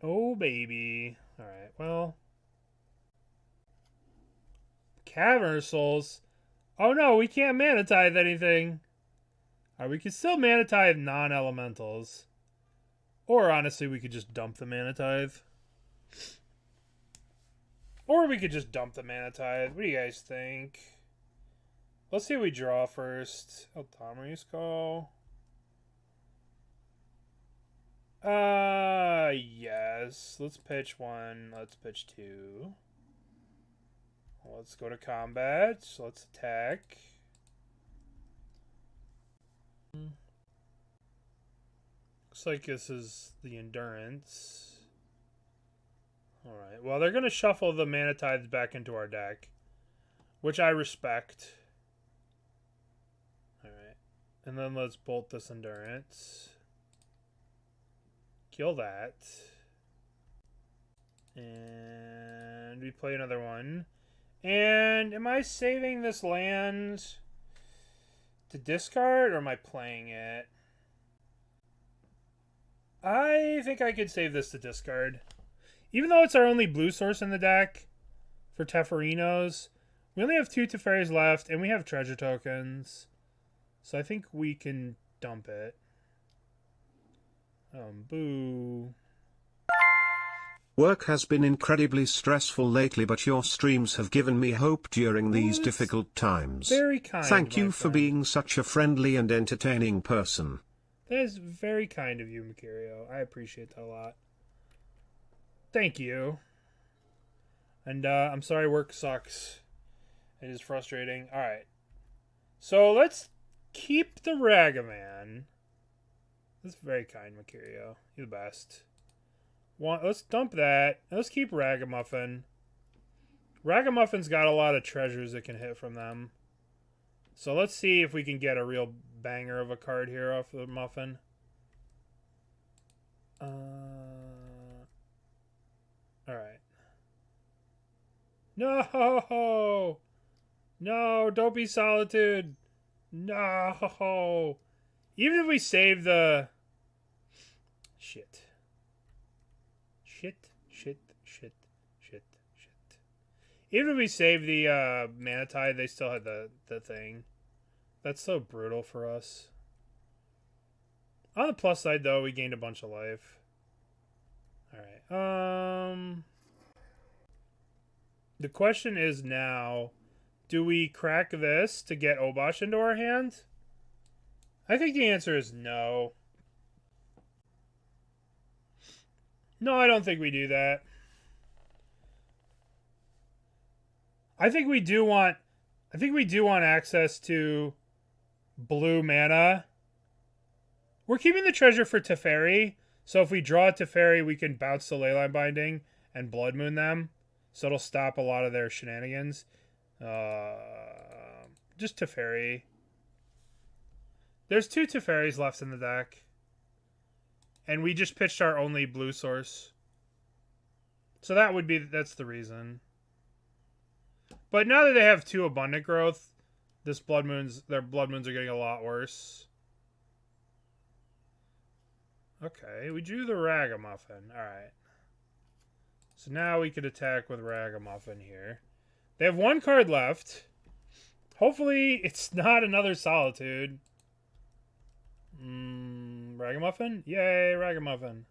Oh baby. Alright, well. Cavern Souls. Oh no, we can't Mana Tithe anything. Alright, we can still Mana Tithe non-elementals. Or honestly, we could just dump the Mana Tithe. Or we could just dump the Mana Tithe. What do you guys think? Let's see what we draw first. Eltamrius go. Yes. Let's pitch 1. Let's pitch 2. Let's go to combat. So let's attack. Looks like this is the endurance. Alright, well, they're going to shuffle the Mana Tithes back into our deck, which I respect. Alright, and then let's bolt this endurance. Kill that. And we play another one. And am I saving this land to discard, or am I playing it? I think I could save this to discard. Even though it's our only blue source in the deck for Teferinos, we only have 2 Teferis left, and we have treasure tokens. So I think we can dump it. Boo. Work has been incredibly stressful lately, but your streams have given me hope during these difficult times. Very kind. Thank you for friend. being such a friendly and entertaining person. That is very kind of you, Macario. I appreciate that a lot. Thank you. And I'm sorry work sucks. It is frustrating. Alright. So let's keep the Ragavan. That's very kind, Macario. You're the best. Let's dump that. Let's keep Ragamuffin. Ragamuffin's got a lot of treasures that can hit from them. So let's see if we can get a real banger of a card here off the Muffin. Alright. No! No, don't be Solitude! No! Even if we save the... Shit. Even if we save the Mana Tithe, they still had the thing. That's so brutal for us. On the plus side, though, we gained a bunch of life. Alright. The question is now, do we crack this to get Obosh into our hand? I think the answer is no. No, I don't think we do that. I think we do want access to blue mana. We're keeping the treasure for Teferi, so if we draw a Teferi, we can bounce the Leyline Binding and Blood Moon them, so it'll stop a lot of their shenanigans. Just Teferi. There's 2 Teferis left in the deck. And we just pitched our only blue source. So that's the reason. But now that they have 2 abundant growth, their blood moons are getting a lot worse. Okay, we drew the Ragamuffin. Alright. So now we could attack with Ragamuffin here. They have 1 card left. Hopefully it's not another Solitude. Ragamuffin? Yay, Ragamuffin.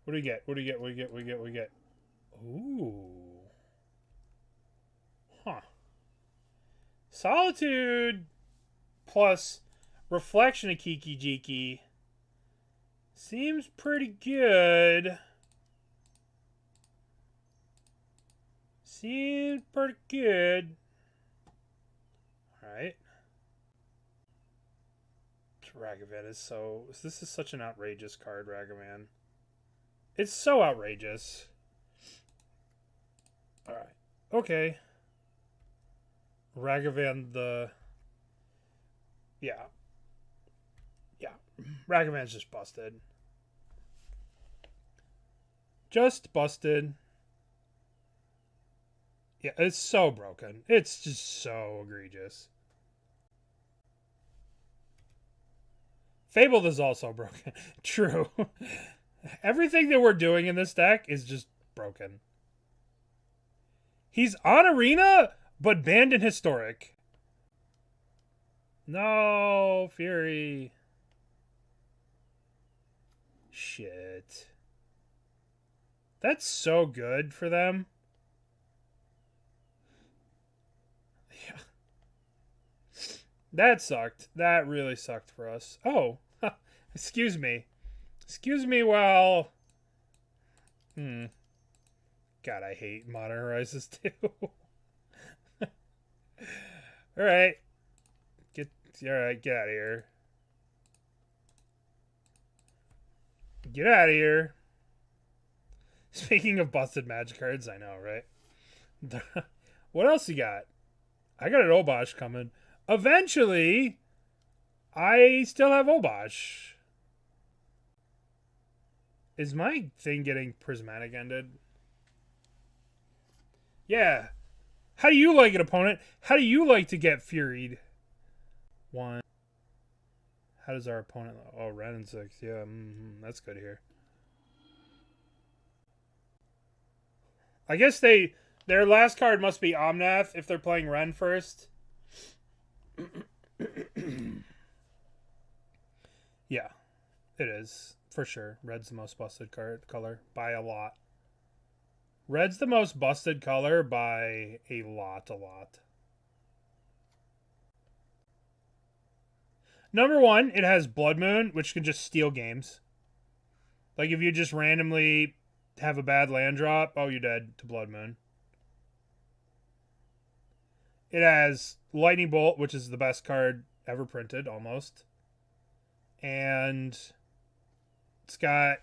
What do we get? What do we get? Ooh. Huh. Solitude plus Reflection of Kiki Jiki seems pretty good. Alright. Ragavan is so... This is such an outrageous card, Ragavan. It's so outrageous. Alright. Okay. Ragavan the... Yeah. Ragavan's just busted. Just busted. Yeah, it's so broken. It's just so egregious. Fable is also broken. True. Everything that we're doing in this deck is just broken. He's on Arena, but banned in Historic. No, Fury. Shit. That's so good for them. Yeah. That sucked. That really sucked for us. Oh, excuse me. Excuse me while... God, I hate Modern Horizons 2. Alright. Get out of here. Get out of here. Speaking of busted magic cards, I know, right? What else you got? I got an Obosh coming. Eventually, I still have Obosh. Is my thing getting prismatic ended? Yeah. How do you like it, opponent? How do you like to get furied? 1. How does our opponent... Oh, red and 6. Yeah, that's good here. I guess their last card must be Omnath if they're playing Ren first. Yeah, it is. For sure. Red's the most busted color by a lot. Red's the most busted color by a lot. Number 1, it has Blood Moon, which can just steal games. Like if you just randomly have a bad land drop, oh, you're dead to Blood Moon. It has Lightning Bolt, which is the best card ever printed, almost. And it's got...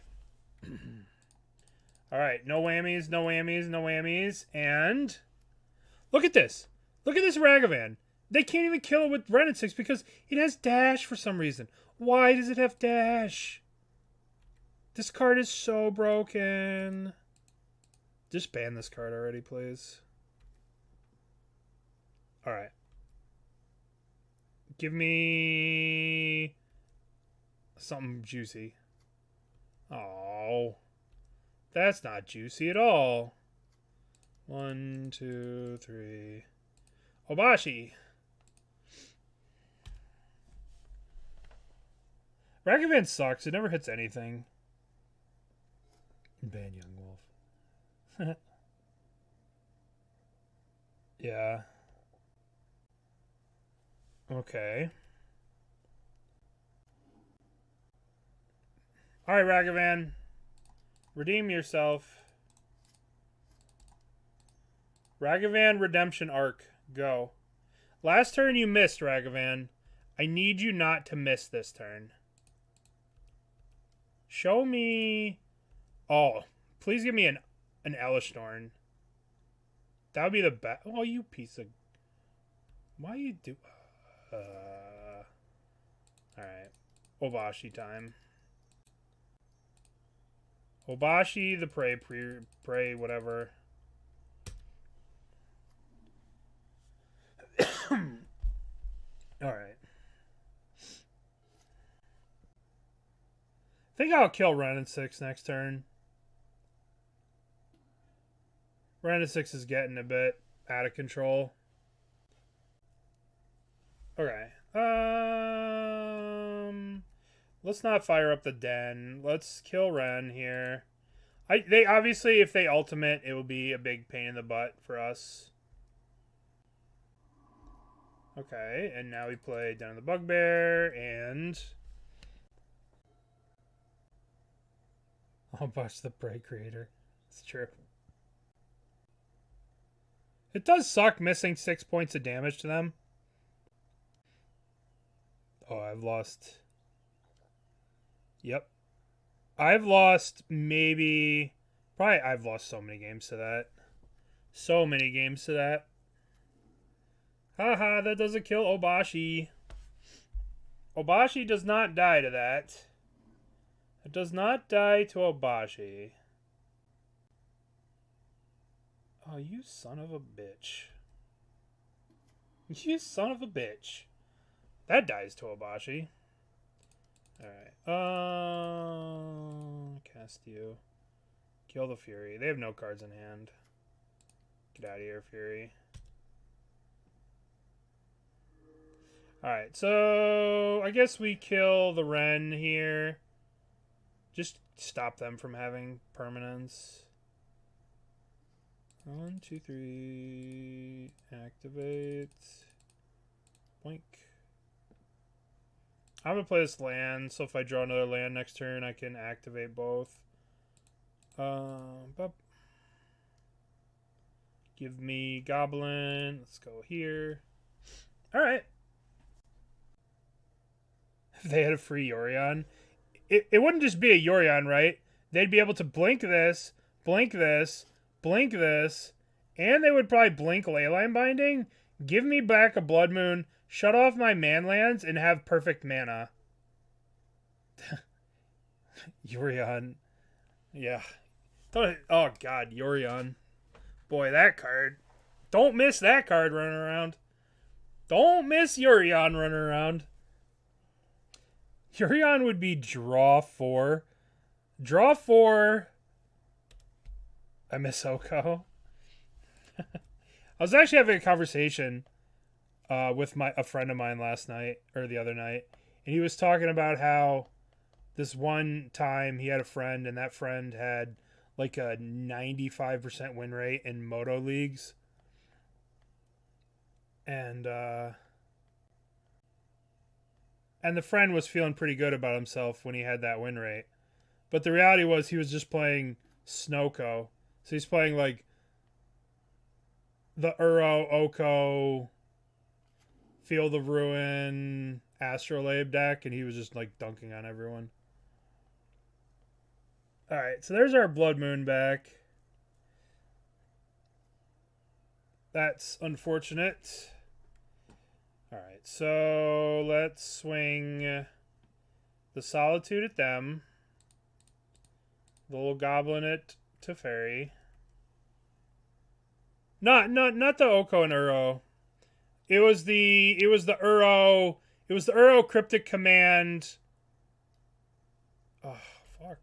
Alright, no whammies, no whammies, no whammies. And look at this. Look at this Ragavan. They can't even kill it with Ren and 6 because it has dash for some reason. Why does it have dash? This card is so broken. Just ban this card already, please. Alright. Give me something juicy. Oh. That's not juicy at all. 1, 2, 3. Oboshi. Ragavan sucks. It never hits anything. Ban Young Wolf. Yeah. Okay. Alright, Ragavan. Redeem yourself. Ragavan Redemption Arc. Go. Last turn you missed, Ragavan. I need you not to miss this turn. Show me... Oh, please give me an Elishnorn. That would be the best. Oh, you piece of... Why you do... Alright. Oboshi time. Oboshi, the Prey, whatever. Alright. I think I'll kill Ren and 6 next turn. Ren and 6 is getting a bit out of control. Okay. Let's not fire up the den. Let's kill Ren here. They obviously, if they ultimate, it will be a big pain in the butt for us. Okay, and now we play Den of the Bugbear, and... Obosh the Prey Creator. It's true. It does suck missing 6 points of damage to them. Oh, I've lost... Yep. I've lost maybe... Probably I've lost so many games to that. So many games to that. Haha, that doesn't kill Oboshi. Oboshi does not die to that. It does not die to Oboshi. Oh, you son of a bitch. You son of a bitch. That dies to Oboshi. Alright. Cast you. Kill the Fury. They have no cards in hand. Get out of here, Fury. Alright, so I guess we kill the Ren here. Just stop them from having permanence. 1, 2, 3. Activate. Blink. I'm gonna play this land, so if I draw another land next turn, I can activate both. Give me Goblin. Let's go here. Alright. If they had a free Yorion, it wouldn't just be a Yorion, right? They'd be able to blink this, blink this, blink this, and they would probably blink Leyline Binding, give me back a Blood Moon, shut off my manlands, and have perfect mana. Yorion. Yeah. Oh, God, Yorion. Boy, that card. Don't miss that card running around. Don't miss Yorion running around. Yorion would be draw 4. Draw 4. I miss Oko. I was actually having a conversation with a friend of mine last night, or the other night, and he was talking about how this one time he had a friend, and that friend had like a 95% win rate in Moto leagues. And the friend was feeling pretty good about himself when he had that win rate. But the reality was he was just playing Snowco. So he's playing like the Uro, Oko, Field of Ruin, Astrolabe deck, and he was just like dunking on everyone. Alright, so there's our Blood Moon back. That's unfortunate. Alright, so let's swing the Solitude at them. The little Goblin at Teferi. Not the Oko and Uro. It was the Uro. It was the Uro Cryptic Command. Oh, fuck.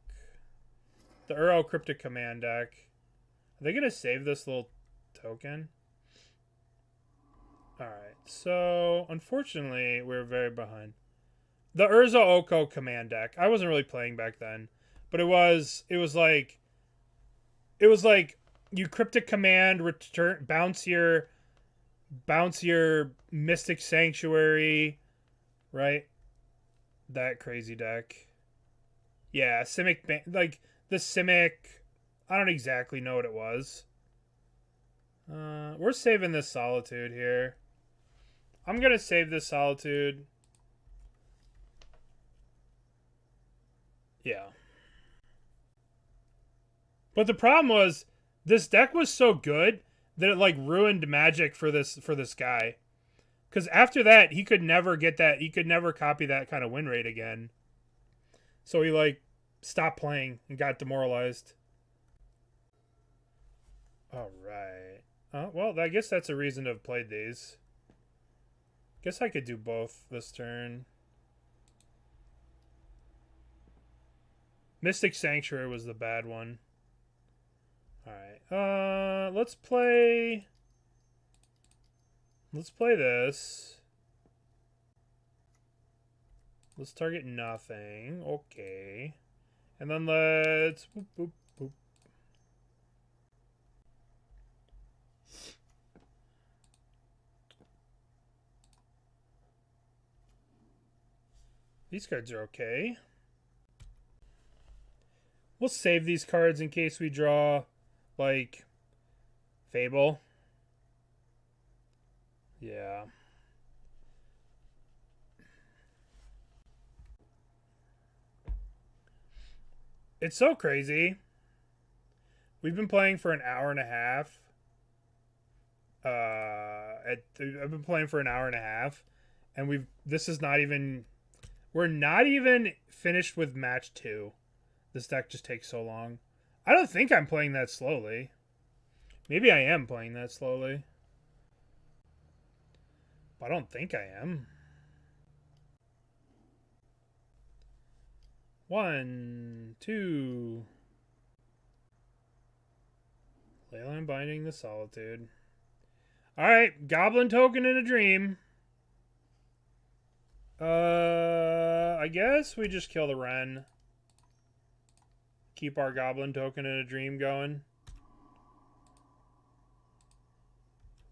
The Uro Cryptic Command deck. Are they gonna save this little token? Alright, so unfortunately we're very behind. The Urza Oko command deck. I wasn't really playing back then. But it was like you Cryptic Command, return bounce your Mystic Sanctuary, right? That crazy deck. Yeah, Simic, like the Simic. I don't exactly know what it was. We're saving this Solitude here. I'm gonna save this Solitude. Yeah. But the problem was this deck was so good that it like ruined Magic for this guy. Because after that, he could never get that. He could never copy that kind of win rate again. So he like stopped playing and got demoralized. All right. Well, I guess that's a reason to have played these. Guess I could do both this turn. Mystic Sanctuary was the bad one. Alright. Let's play this. Let's target nothing. Okay. And then let's boop, boop, boop. These cards are okay. We'll save these cards in case we draw, like, Fable. Yeah. It's so crazy. We've been playing for an hour and a half. I've been playing for an hour and a half, and we're not even finished with match 2. This deck just takes so long. I don't think I'm playing that slowly. Maybe I am playing that slowly. But I don't think I am. 1, 2. Leyline Binding the Solitude. Alright, Goblin Token in a Dream. I guess we just kill the Wren. Keep our Goblin Token in a Dream going.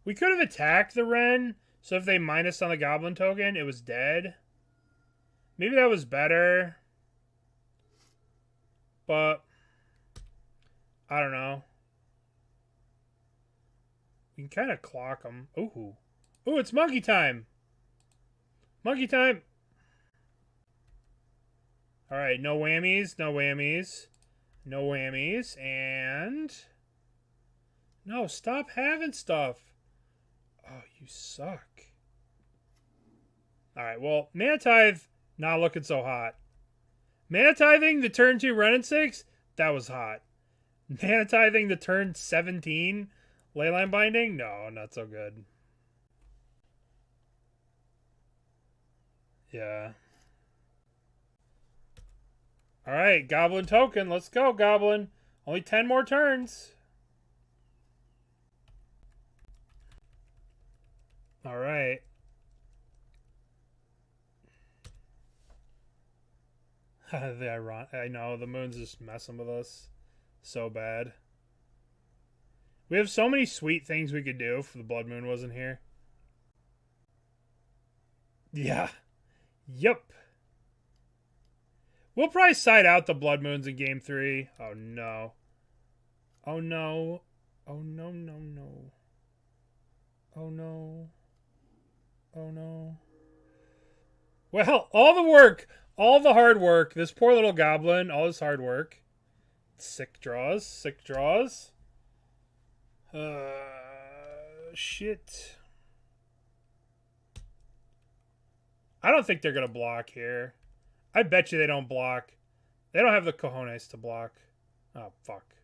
We could have attacked the Wren, so if they minus on the Goblin token, it was dead. Maybe that was better. But I don't know. We can kind of clock them. Ooh. Ooh, it's monkey time. Monkey time. All right, no whammies, no whammies. No whammies, and... No, stop having stuff. Oh, you suck. All right, well, Mana Tithe, not looking so hot. Mana Tithing the turn 2 Run and 6, that was hot. Mana Tithing the turn 17 Leyline Binding, no, not so good. Yeah. All right, Goblin token. Let's go, Goblin. Only 10 more turns. All right. I know, the moon's just messing with us so bad. We have so many sweet things we could do if the blood moon wasn't here. Yeah. Yep. We'll probably side out the blood moons in game 3. Oh no. Oh no. Oh no, no, no. Oh no. Oh no. Well, all the work, all the hard work, this poor little goblin, all his hard work. Sick draws, sick draws. Shit. I don't think they're going to block here. I bet you they don't block. They don't have the cojones to block. Oh, fuck.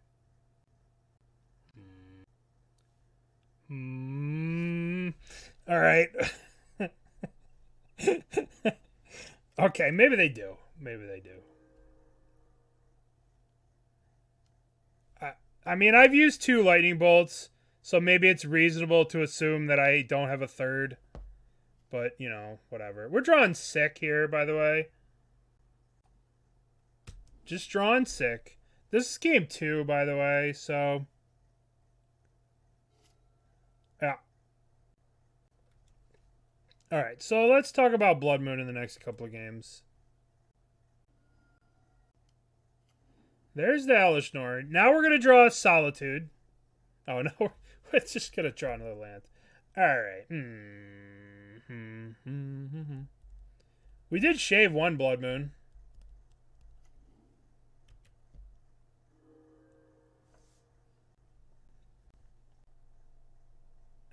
All right. Okay, maybe they do. Maybe they do. I mean, I've used 2 lightning bolts, so maybe it's reasonable to assume that I don't have a third. But, you know, whatever. We're drawing sick here, by the way. Just drawing sick. This is game 2, by the way, so... Yeah. Alright, so let's talk about Blood Moon in the next couple of games. There's the Elishnorn. Now we're going to draw Solitude. Oh, no. We're just going to draw another land. Alright. We did shave 1 Blood Moon.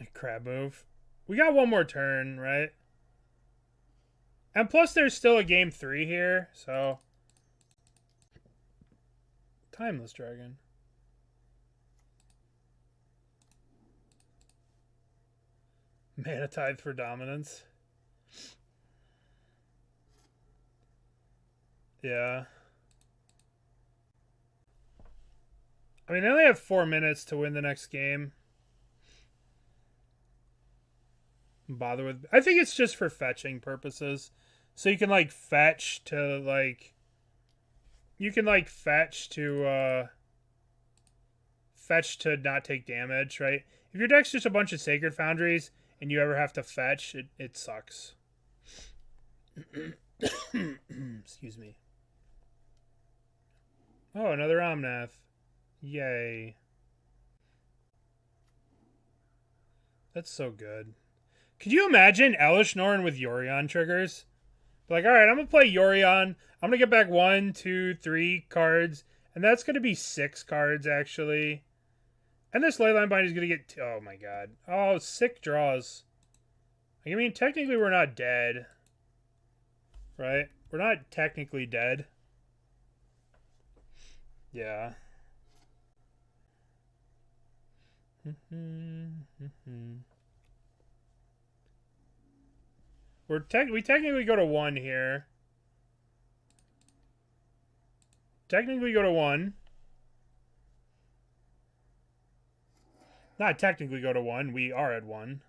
A crab move. We got 1 more turn, right? And plus there's still a game 3 here, so... Timeless Dragon. Mana Tithe for dominance. Yeah. I mean, they only have 4 minutes to win the next game. Bother with... I think it's just for fetching purposes. So you can, like, fetch to, like... You can, like, fetch to not take damage, right? If your deck's just a bunch of Sacred Foundries and you ever have to fetch, it sucks. Excuse me. Oh, another Omnath. Yay. That's so good. Could you imagine Elishnorn with Yorion triggers? Like, alright, I'm going to play Yorion. I'm going to get back 1, 2, 3 cards. And that's going to be 6 cards, actually. And this Leyline Bind is going to get... Oh, my God. Oh, sick draws. I mean, technically, we're not dead. Right? We're not technically dead. Yeah. We technically go to 1 here. Technically go to 1. Not technically go to 1. We are at 1.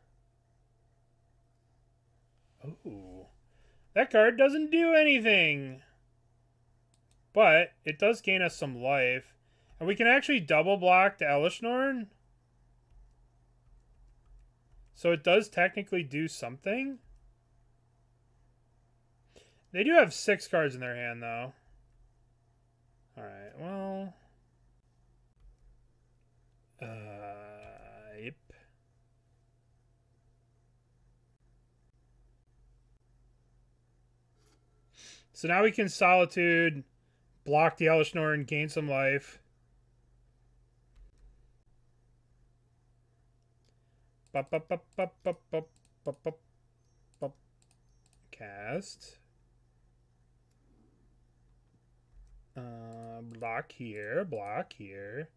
Ooh. That card doesn't do anything. But it does gain us some life. And we can actually double block the Elishnorn. So it does technically do something. They do have 6 cards in their hand, though. Alright, well... Yep. So now we can Solitude, block the Elesh Norn, gain some life. Cast. Block here, block here.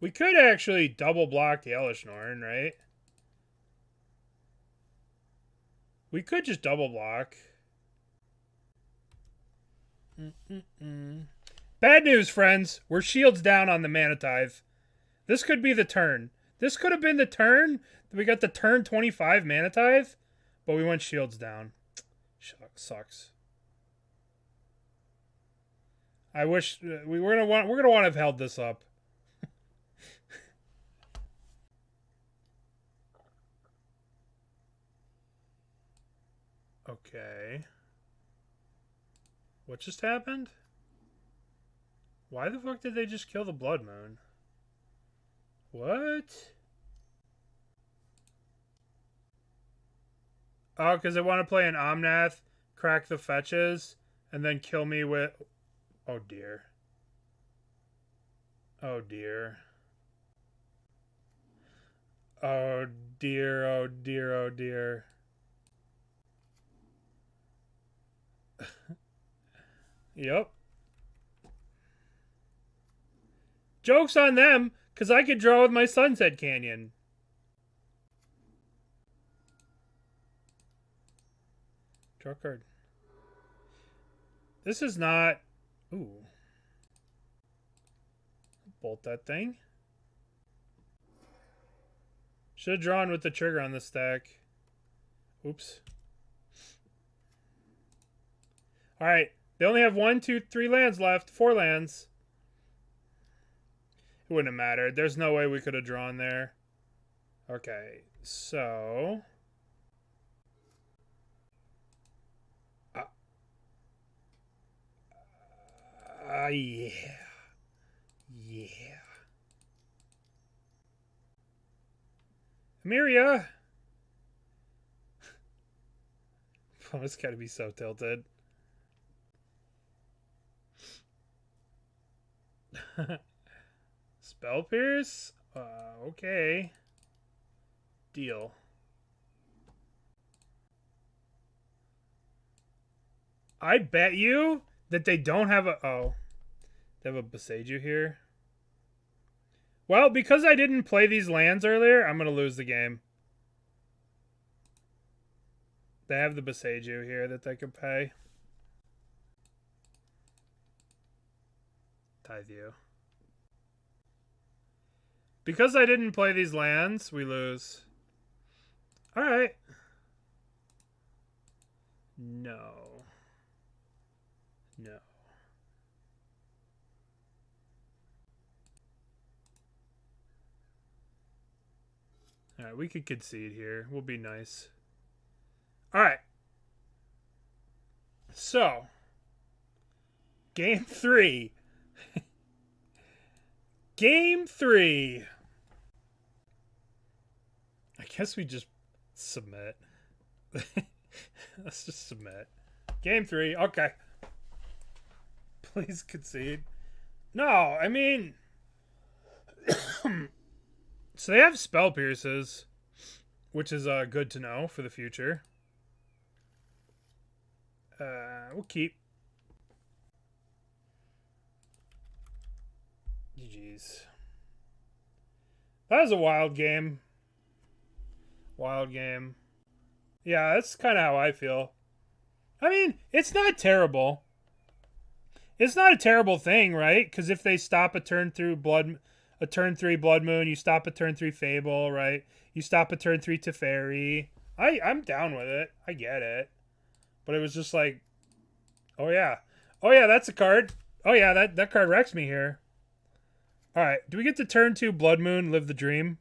We could actually double block the Elesh Norn, right? We could just double block. Bad news, friends. We're shields down on the Mana Tithe. This could be the turn. This could have been the turn. We got the turn 25 Mana Tithe, but we went shields down. Sucks. I wish we're gonna want to have held this up. Okay. What just happened? Why the fuck did they just kill the Blood Moon? What? Oh, because they want to play an Omnath, crack the fetches, and then kill me with... Oh, dear. Oh, dear. Oh, dear, oh, dear, oh, dear. Yep. Joke's on them, because I could draw with my Sunset Canyon. Draw a card. This is not... Ooh. Bolt that thing. Should have drawn with the trigger on the stack. Oops. Alright. They only have 1, 2, 3 lands left. 4 lands. It wouldn't have mattered. There's no way we could have drawn there. Okay. So... yeah. Yeah. Emeria! Oh, it's gotta be so tilted. Spell Pierce? Okay. Deal. I bet you that they don't have a... Oh. They have a Boseiju here. Well, because I didn't play these lands earlier, I'm going to lose the game. They have the Boseiju here that they could pay. Tithe you. Because I didn't play these lands, we lose. Alright. No. No. Alright, we could concede here. We'll be nice. Alright. So. Game 3. Game 3. I guess we just submit. Let's just submit. Game 3. Okay. Please concede. No, I mean... So they have Spell Pierces, which is good to know for the future. We'll keep. GG's. That was a wild game. Wild game. Yeah, that's kind of how I feel. I mean, it's not terrible. It's not a terrible thing, right? Because if they stop a turn 3 Blood Moon, you stop a turn 3 Fable, right? You stop a turn 3 Teferi. I'm down with it. I get it. But it was just like, oh yeah. Oh yeah, that's a card. Oh yeah, that card wrecks me here. Alright, do we get to turn 2 Blood Moon, live the dream?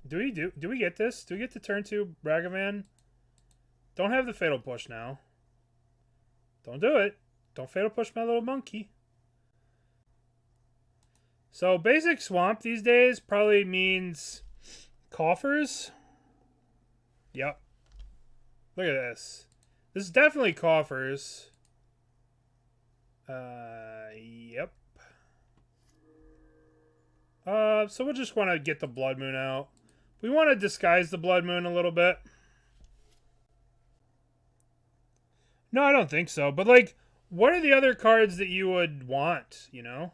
Do we get this? Do we get to turn 2 Ragavan? Don't have the Fatal Push now. Don't do it. Don't Fatal Push my little monkey. So basic swamp these days probably means coffers. Yep. Look at this. This is definitely coffers. Yep. So we'll just want to get the Blood Moon out. We want to disguise the Blood Moon a little bit. No, I don't think so. But, like, what are the other cards that you would want, you know?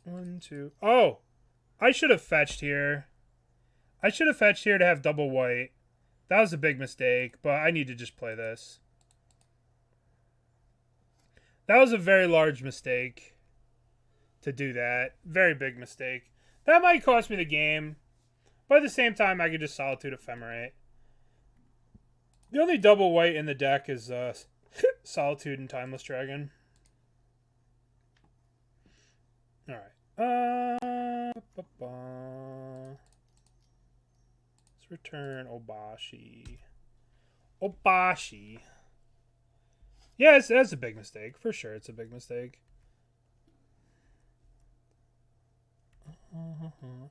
1, 2... Oh! I should have fetched here. I should have fetched here to have double white. That was a big mistake, but I need to just play this. That was a very large mistake to do that. Very big mistake. That might cost me the game, but at the same time, I could just Solitude Ephemerate. The only double white in the deck is Solitude and Timeless Dragon. Alright. Let's return Oboshi. Oboshi. Yes, that's a big mistake. For sure, it's a big mistake.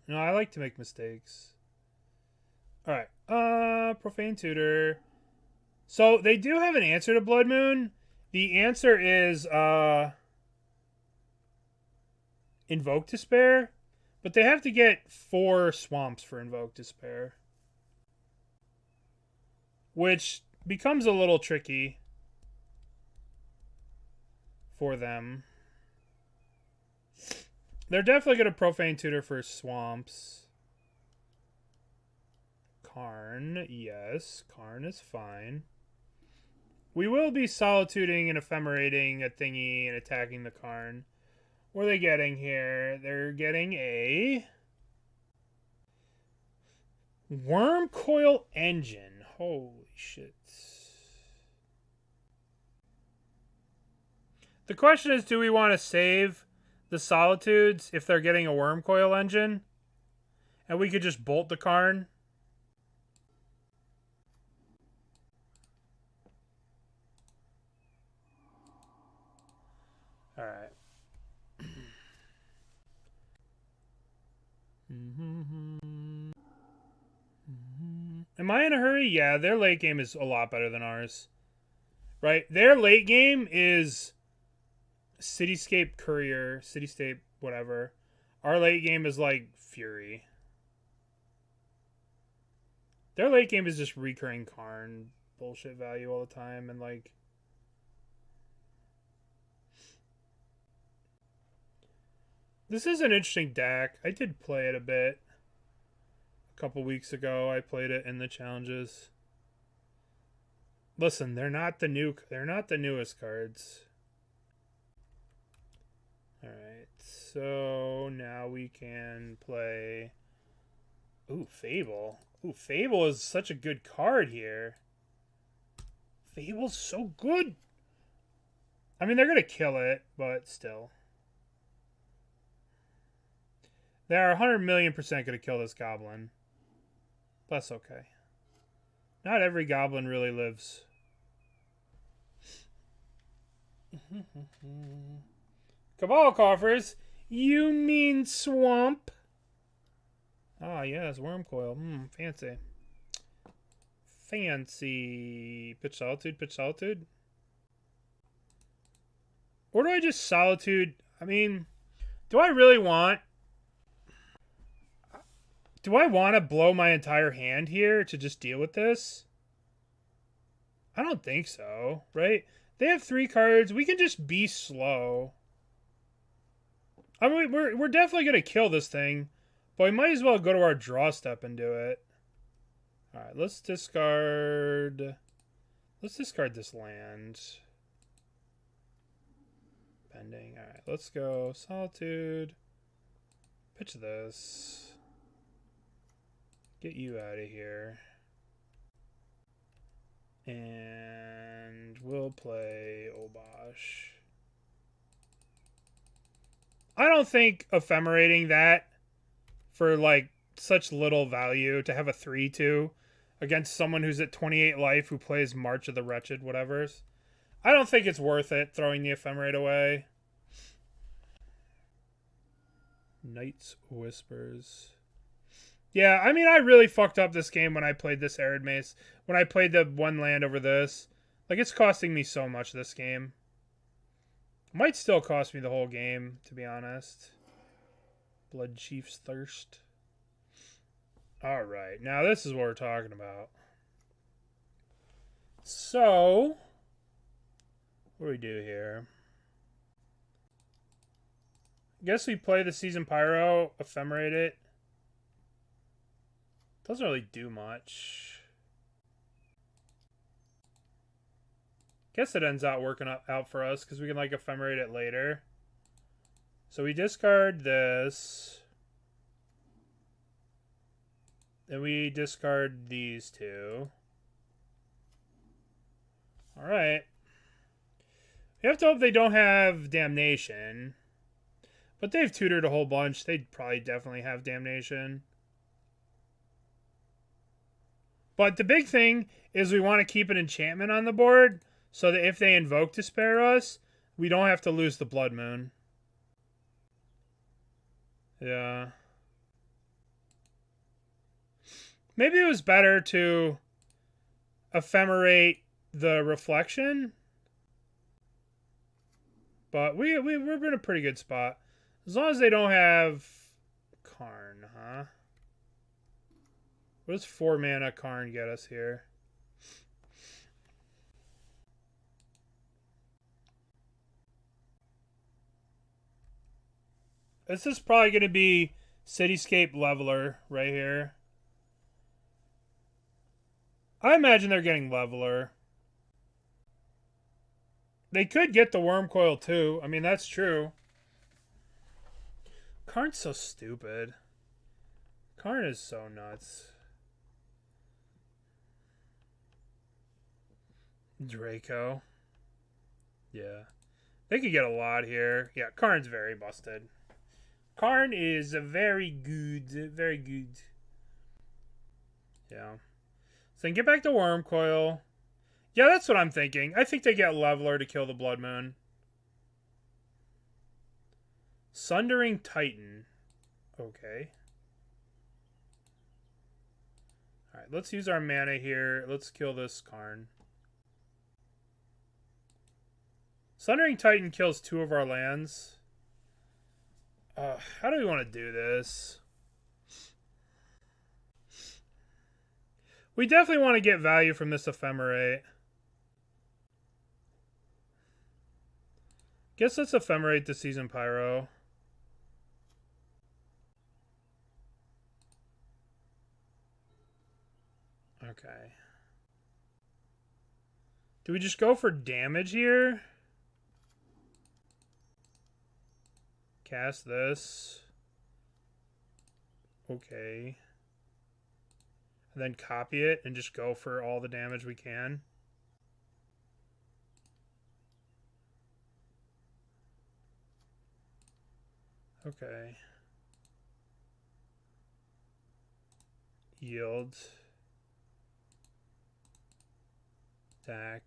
No, I like to make mistakes. Alright. Profane Tutor. So, they do have an answer to Blood Moon. The answer is, Invoke Despair. But they have to get 4 swamps for Invoke Despair. Which becomes a little tricky for them. They're definitely going to Profane Tutor for swamps. Karn, yes. Karn is fine. We will be Solituding and Ephemerating a thingy and attacking the Karn. What are they getting here? They're getting a Worm Coil Engine. Holy shit. The question is, do we want to save the Solitudes if they're getting a Worm Coil Engine? And we could just bolt the Karn? Alright. Am I in a hurry? Yeah, their late game is a lot better than ours. Right? Their late game is Cityscape Courier, Cityscape whatever. Our late game is like Fury. Their late game is just recurring Karn bullshit value all the time and like this is an interesting deck. I did play it a bit. A couple weeks ago I played it in the challenges. Listen, they're not the newest cards. Alright, so now we can play Fable. Fable is such a good card here. Fable's so good. I mean, they're gonna kill it, but still. They're 100,000,000% gonna kill this goblin. That's okay. Not every goblin really lives. Cabal Coffers? You mean swamp? Ah, yes, Worm Coil. Fancy. Fancy. Pitch Solitude, Pitch Solitude? Or do I just Solitude? I mean, do I really want... Do I want to blow my entire hand here to just deal with this? I don't think so, right? They have 3 cards. We can just be slow. I mean, we're definitely going to kill this thing. But we might as well go to our draw step and do it. Alright, let's discard... Let's discard this land. Pending. Alright, let's go Solitude. Pitch this. Get you out of here. And we'll play Obosh. I don't think ephemerating that for like such little value to have a 3/2 against someone who's at 28 life who plays March of the Wretched, whatever's. I don't think it's worth it throwing the Ephemerate away. Night's Whispers. Yeah, I mean, I really fucked up this game when I played this Arid Mesa. When I played the one land over this. Like, it's costing me so much this game. Might still cost me the whole game, to be honest. Blood Chief's Thirst. Alright, now this is what we're talking about. So, what do we do here? I guess we play the Seasoned Pyro, Ephemerate it. Doesn't really do much. Guess it ends out working out for us because we can like Ephemerate it later. So we discard this. Then we discard these two. Alright. We have to hope they don't have Damnation. But they've tutored a whole bunch. They'd probably definitely have Damnation. But the big thing is we want to keep an enchantment on the board so that if they invoke to spare us, we don't have to lose the Blood Moon. Yeah. Maybe it was better to Ephemerate the Reflection. But we're in a pretty good spot. As long as they don't have Karn, huh? What does 4 mana Karn get us here? This is probably going to be Cityscape Leveler right here. I imagine they're getting Leveler. They could get the Wormcoil too. I mean, that's true. Karn's so stupid. Karn is so nuts. Draco. Yeah. They could get a lot here. Yeah, Karn's very busted. Karn is very good. Very good. Yeah. So then get back to Wormcoil. Yeah, that's what I'm thinking. I think they get Leveler to kill the Blood Moon. Sundering Titan. Okay. Alright, let's use our mana here. Let's kill this Karn. Sundering Titan kills 2 of our lands. How do we want to do this? We definitely want to get value from this Ephemerate. Guess let's Ephemerate the Seasoned Pyro. Okay. Do we just go for damage here? Cast this. Okay. And then copy it and just go for all the damage we can. Okay. Yield. Attack.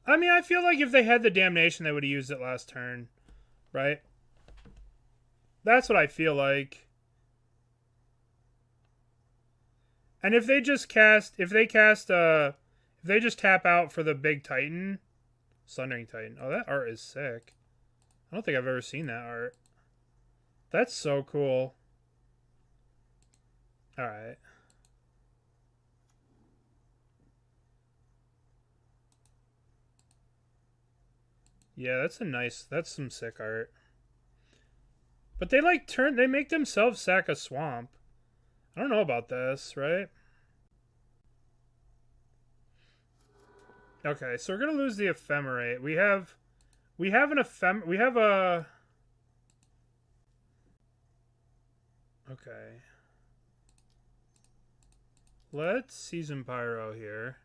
I mean, I feel like if they had the Damnation, they would have used it last turn. Right? That's what I feel like. And if they just if they just tap out for the big Titan, Sundering Titan. Oh, that art is sick. I don't think I've ever seen that art. That's so cool. Alright. Yeah, that's some sick art. But they they make themselves sack a swamp. I don't know about this, right? Okay, so we're gonna lose the Ephemerate. We have a... Okay. Let's Seasoned Pyro here.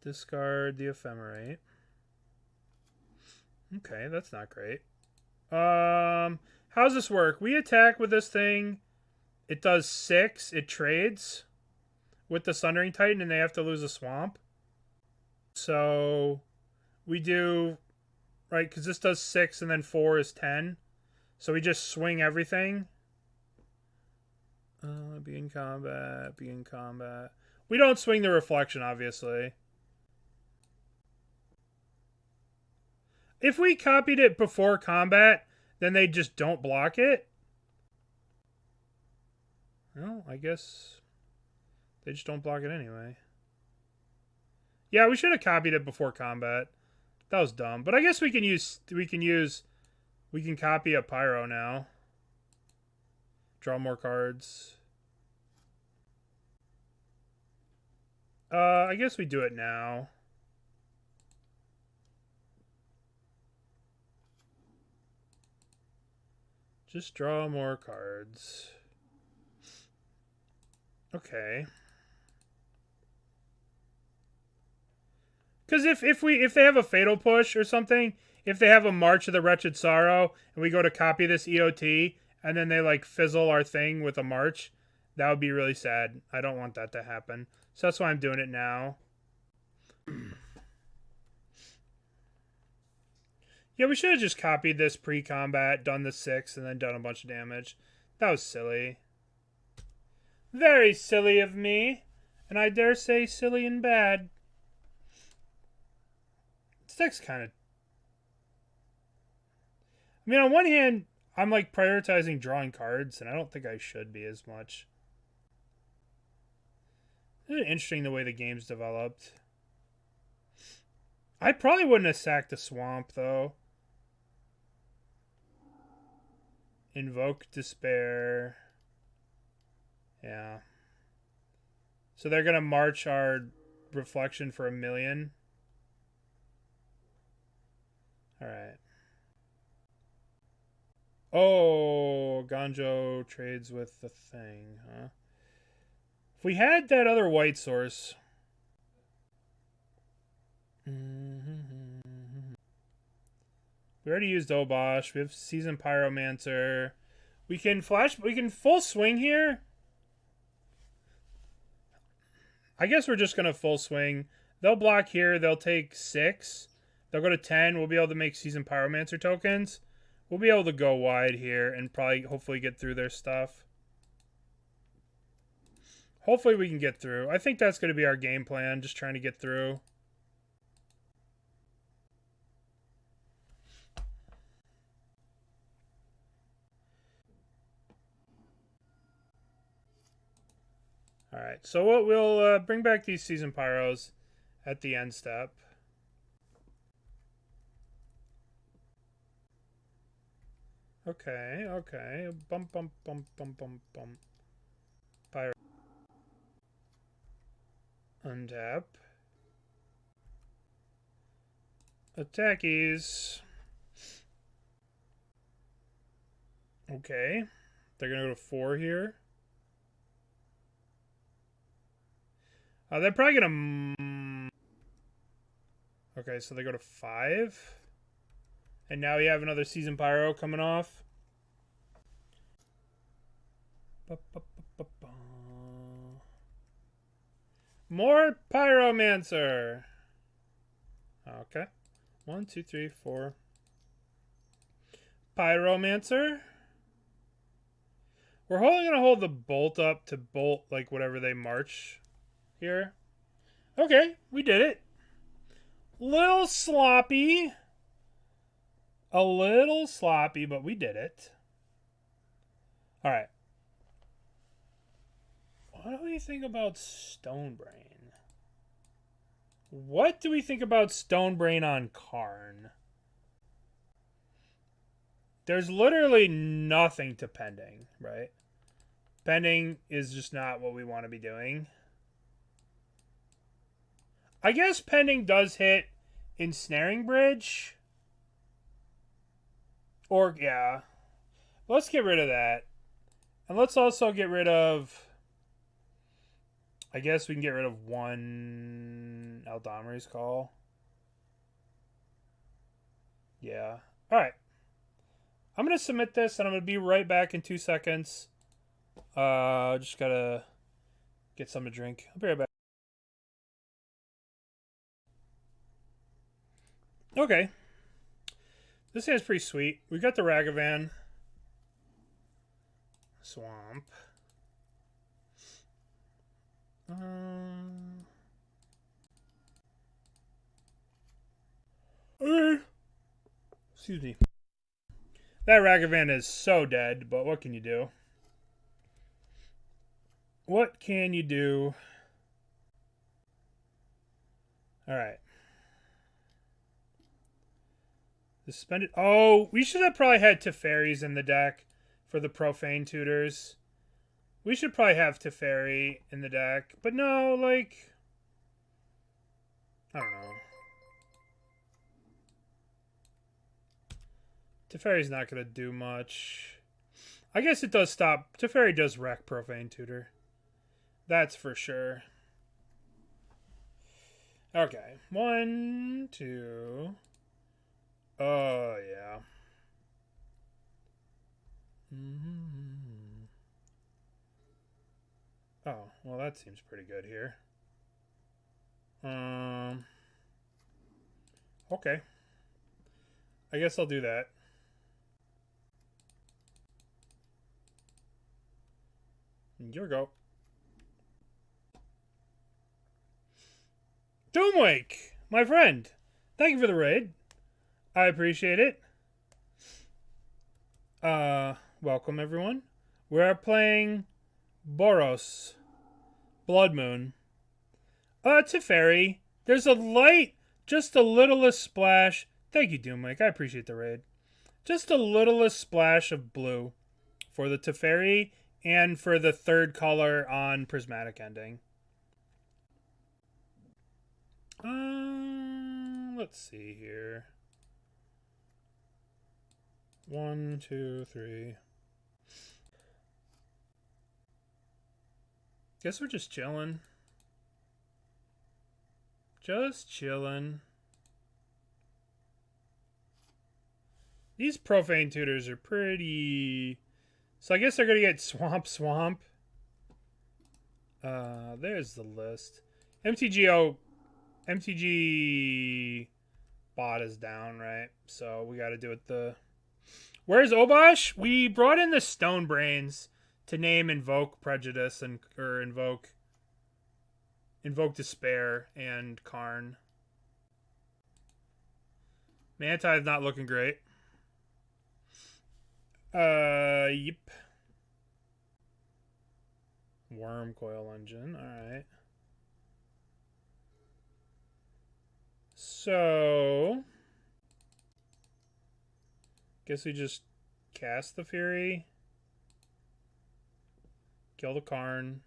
Discard the Ephemerate. Okay, that's not great. How's this work? We attack with this thing. It does 6. It trades with the Sundering Titan, and they have to lose a swamp. So we do, right, because this does 6, and then 4 is 10. So we just swing everything. Begin combat, begin combat. We don't swing the reflection, obviously. If we copied it before combat, then they just don't block it. Well, I guess they just don't block it anyway. Yeah, we should have copied it before combat. That was dumb. But I guess we can copy a Pyro now. Draw more cards. I guess we do it now. Just draw more cards. Okay. Because if they have a Fatal Push or something, if they have a March of the Wretched Sorrow, and we go to copy this EOT, and then they like fizzle our thing with a March, that would be really sad. I don't want that to happen. So that's why I'm doing it now. Yeah, we should have just copied this pre-combat, done the 6, and then done a bunch of damage. That was silly. Very silly of me. And I dare say silly and bad. This deck's kind of... I mean, on one hand, I'm like prioritizing drawing cards, and I don't think I should be as much. It's interesting the way the game's developed. I probably wouldn't have sacked the swamp, though. Invoke Despair. Yeah. So they're going to march our reflection for 1,000,000. Alright. Oh, Eiganjo trades with the thing, huh? If we had that other white source... We already used Obosh. We have Seasoned Pyromancer. We can full swing here. I guess we're just going to full swing. They'll block here. They'll take 6. They'll go to 10. We'll be able to make Seasoned Pyromancer tokens. We'll be able to go wide here and probably hopefully get through their stuff. Hopefully we can get through. I think that's going to be our game plan. Just trying to get through. Alright, so we'll bring back these Seasoned Pyros at the end step. Okay, okay. Bump, bump, bump, bump, bump, bump. Pyro. Untap. Attackies. Okay. They're going to go to 4 here. They're probably going to... Okay, so they go to 5. And now we have another Seasoned Pyro coming off. More Pyromancer. Okay. 1, 2, 3, 4. Pyromancer. We're only going to hold the bolt up to bolt like whatever they march here. Okay, we did it. Little sloppy. A little sloppy, but we did it. Alright. What do we think about Stonebrain? What do we think about Stonebrain on Karn? There's literally nothing to pending, right? Pending is just not what we want to be doing. I guess pending does hit Ensnaring Bridge. Or, yeah. Let's get rid of that. And let's also get rid of... I guess we can get rid of one Eldamri's Call. Yeah. Alright. I'm going to submit this, and I'm going to be right back in 2 seconds. Just got to get something to drink. I'll be right back. Okay. This hand's pretty sweet. We got the Ragavan. Swamp. Excuse me. That Ragavan is so dead, but what can you do? What can you do? Alright. Suspended. Oh, we should have probably had Teferis in the deck for the Profane Tutors. We should probably have Teferi in the deck. But no, like... I don't know. Teferi's not going to do much. I guess it does stop. Teferi does wreck Profane Tutor. That's for sure. Okay. 1, 2... Oh, yeah. Oh, well, that seems pretty good here. Okay. I guess I'll do that. Here we go. Doomwake, my friend. Thank you for the raid. I appreciate it. Welcome everyone. We're playing Boros, Blood Moon. Teferi. There's a light, just a littlest splash. Thank you, Doomwake. I appreciate the raid. Just a littlest splash of blue for the Teferi and for the third color on Prismatic Ending. Let's see here. 1, 2, 3. Guess we're just chilling. Just chilling. These Profane Tutors are pretty... So I guess they're going to get Swamp. There's the list. MTG bot is down, right? So we got to do it the... Where's Obosh? We brought in the Stone Brains to name Invoke Prejudice or Invoke Despair and Karn. Mana Tithe is not looking great. Yep. Worm Coil Engine, alright. So... Guess we just cast the Fury. Kill the Karn.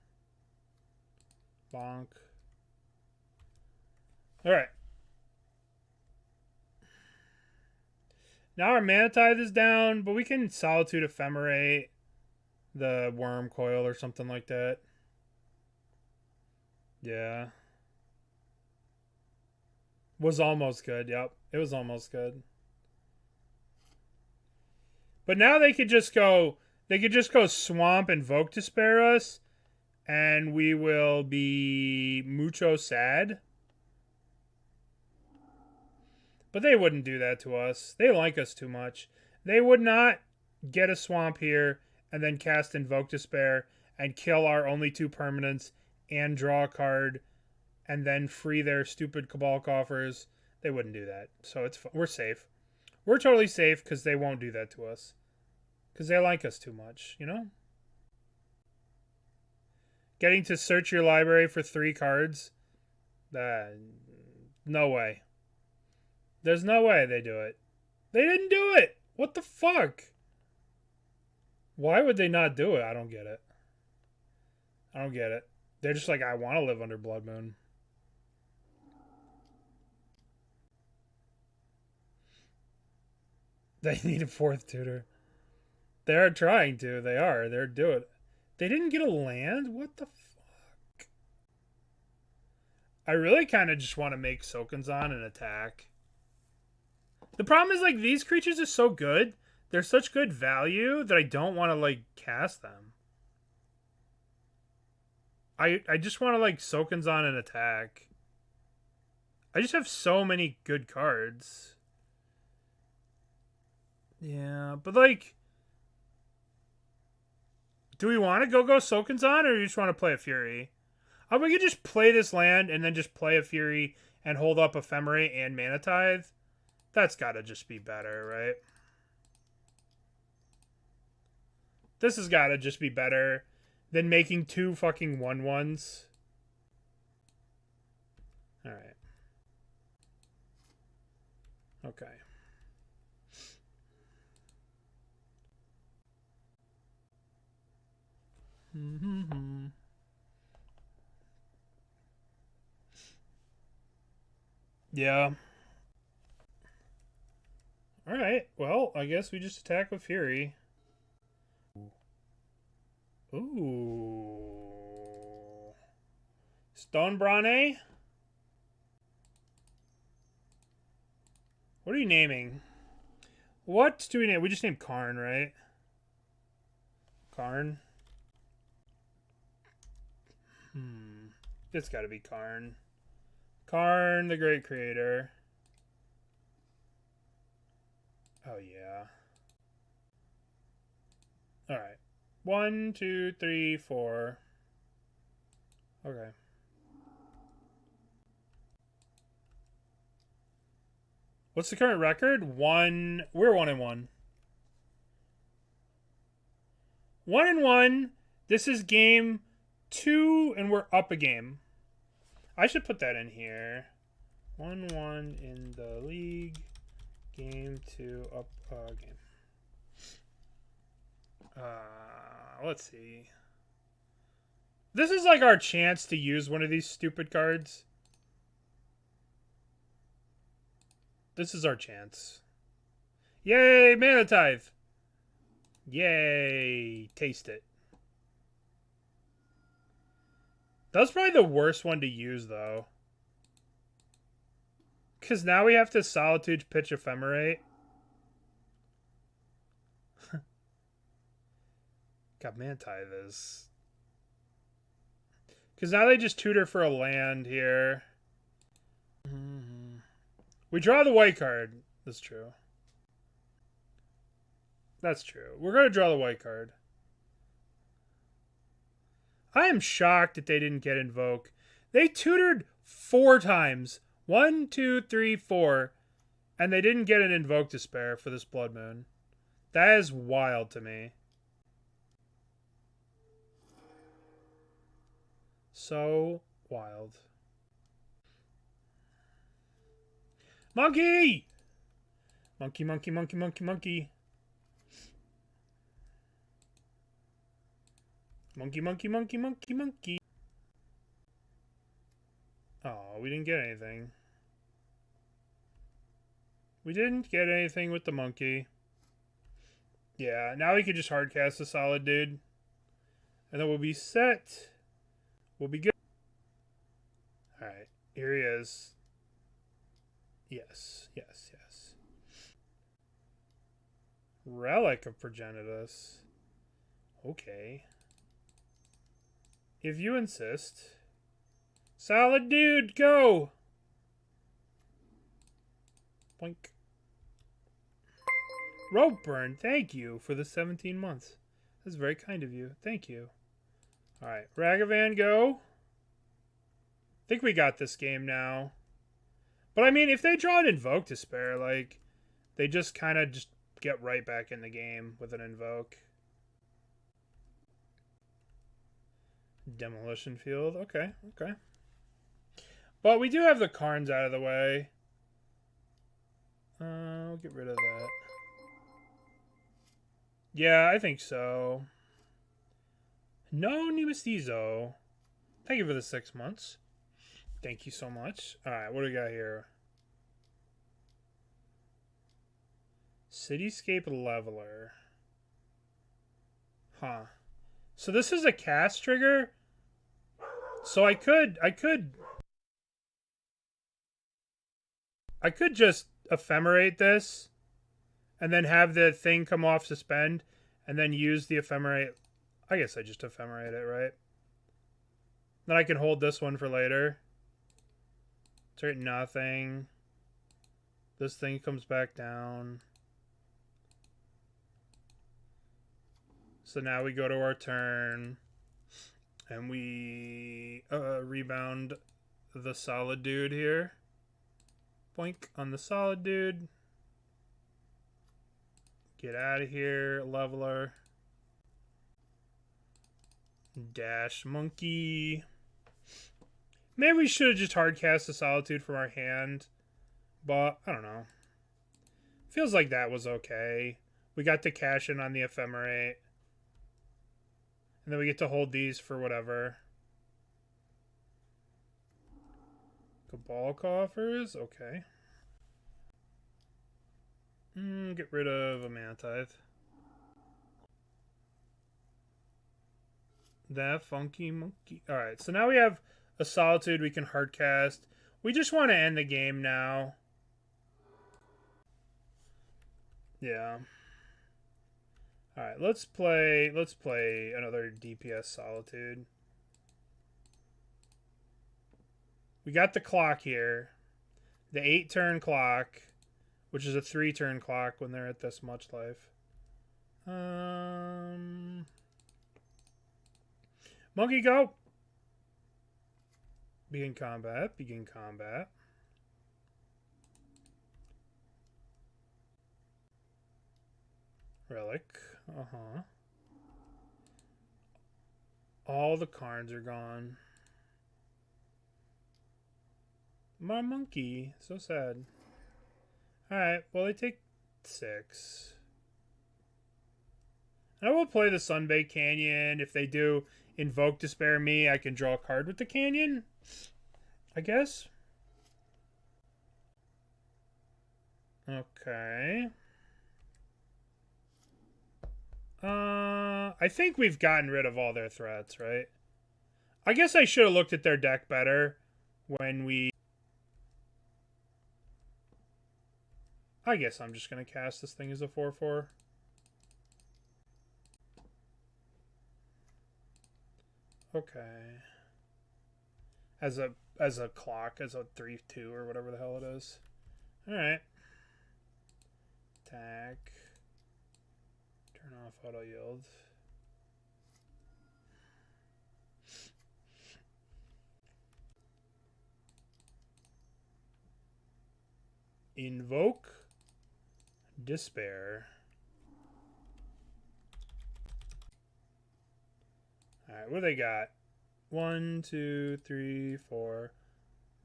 Bonk. Alright. Now our Mana Tithe is down, but we can Solitude Ephemerate the Worm Coil or something like that. Yeah. Was almost good, yep. It was almost good. But now they could just go Swamp and Invoke Despair us, and we will be mucho sad. But they wouldn't do that to us. They like us too much. They would not get a Swamp here and then cast Invoke Despair and kill our only 2 permanents and draw a card and then free their stupid Cabal coffers. They wouldn't do that. So we're safe. We're totally safe because they won't do that to us. Because they like us too much, you know? Getting to search your library for 3 cards? No way. There's no way they do it. They didn't do it! What the fuck? Why would they not do it? I don't get it. I don't get it. They're just like, I want to live under Blood Moon. They need a 4th tutor. They're trying to. They are. They're doing it. They didn't get a land? What the fuck? I really kind of just want to make Sokenzan an attack. The problem is, like, these creatures are so good. They're such good value that I don't want to, like, cast them. I just want to, like, Sokenzan an attack. I just have so many good cards. Yeah, but, like, do we want to go Sokenzan, or do you just want to play a Fury? We could just play this land and then just play a Fury and hold up Ephemerate and Mana Tithe. That's gotta just be better, right? This has gotta just be better than making 2 fucking 1/1s. Alright. Okay. Yeah. Alright, well, I guess we just attack with Fury. Ooh. Stonebrane? What are you naming? What do we name? We just named Karn, right? Karn? It's gotta be Karn. Karn, the Great Creator. Oh, yeah. Alright. 1, 2, 3, 4. Okay. What's the current record? 1. We're 1-1. 1-1. This is game 2, and we're up a game. I should put that in here. 1-1 in the league. Game 2 up a game. Let's see. This is like our chance to use one of these stupid cards. This is our chance. Yay, Mana Tithe. Yay, taste it. That was probably the worst one to use, though. Because now we have to Solitude pitch Ephemerate. God, Mana Tithe is... Because now they just tutor for a land here. We draw the white card. That's true. That's true. We're going to draw the white card. I am shocked that they didn't get Invoke. They tutored 4 times. 1, 2, 3, 4. And they didn't get an Invoke to spare for this Blood Moon. That is wild to me. So wild. Monkey! Monkey, monkey, monkey, monkey, monkey. Monkey, monkey, monkey, monkey, monkey. Oh, we didn't get anything. We didn't get anything with the monkey. Yeah, now we could just hardcast a solid dude. And then we'll be set. We'll be good. Alright, here he is. Yes, yes, yes. Relic of Progenitus. Okay. If you insist. Solid dude, go! Boink. Rope burn, thank you for the 17 months. That's very kind of you. Thank you. Alright, Ragavan, go. I think we got this game now. But I mean, if they draw an Invoke to spare, like, they just kind of just get right back in the game with an Invoke. Demolition Field, okay, okay. But we do have the Karns out of the way. I'll get rid of that. Yeah, I think so. No Nemestizo. Thank you for the 6 months. Thank you so much. Alright, what do we got here? Cityscape Leveler. Huh. So this is a cast trigger? So I could I could just Ephemerate this and then have the thing come off suspend and then use the Ephemerate. I guess I just Ephemerate it, right? Then I can hold this one for later. It's nothing. This thing comes back down. So now we go to our turn. And we rebound the solid dude here. Boink on the solid dude. Get out of here, leveler. Dash monkey. Maybe we should have just hardcast the Solitude from our hand. But, I don't know. Feels like that was okay. We got to cash in on the Ephemerate. And then we get to hold these for whatever. Cabal coffers? Okay. Get rid of a Mana Tithe. That funky monkey. Alright, so now we have a Solitude we can hardcast. We just want to end the game now. Yeah. Alright, let's play another DPS Solitude. We got the clock here. The 8-turn clock, which is a 3-turn clock when they're at this much life. Monkey, go! Begin combat. Begin combat. Relic. All the cards are gone. My monkey. So sad. Alright, well they take 6. I will play the Sunbaked Canyon. If they do Invoke Despair me, I can draw a card with the Canyon. I guess. Okay. I think we've gotten rid of all their threats, right? I guess I should have looked at their deck better when we... I guess I'm just going to cast this thing as a 4/4. Okay. As a clock, as a 3/2 or whatever the hell it is. Alright. Attack. Turn off auto yield. Invoke Despair. Alright, what do they got? 1, 2, 3, 4.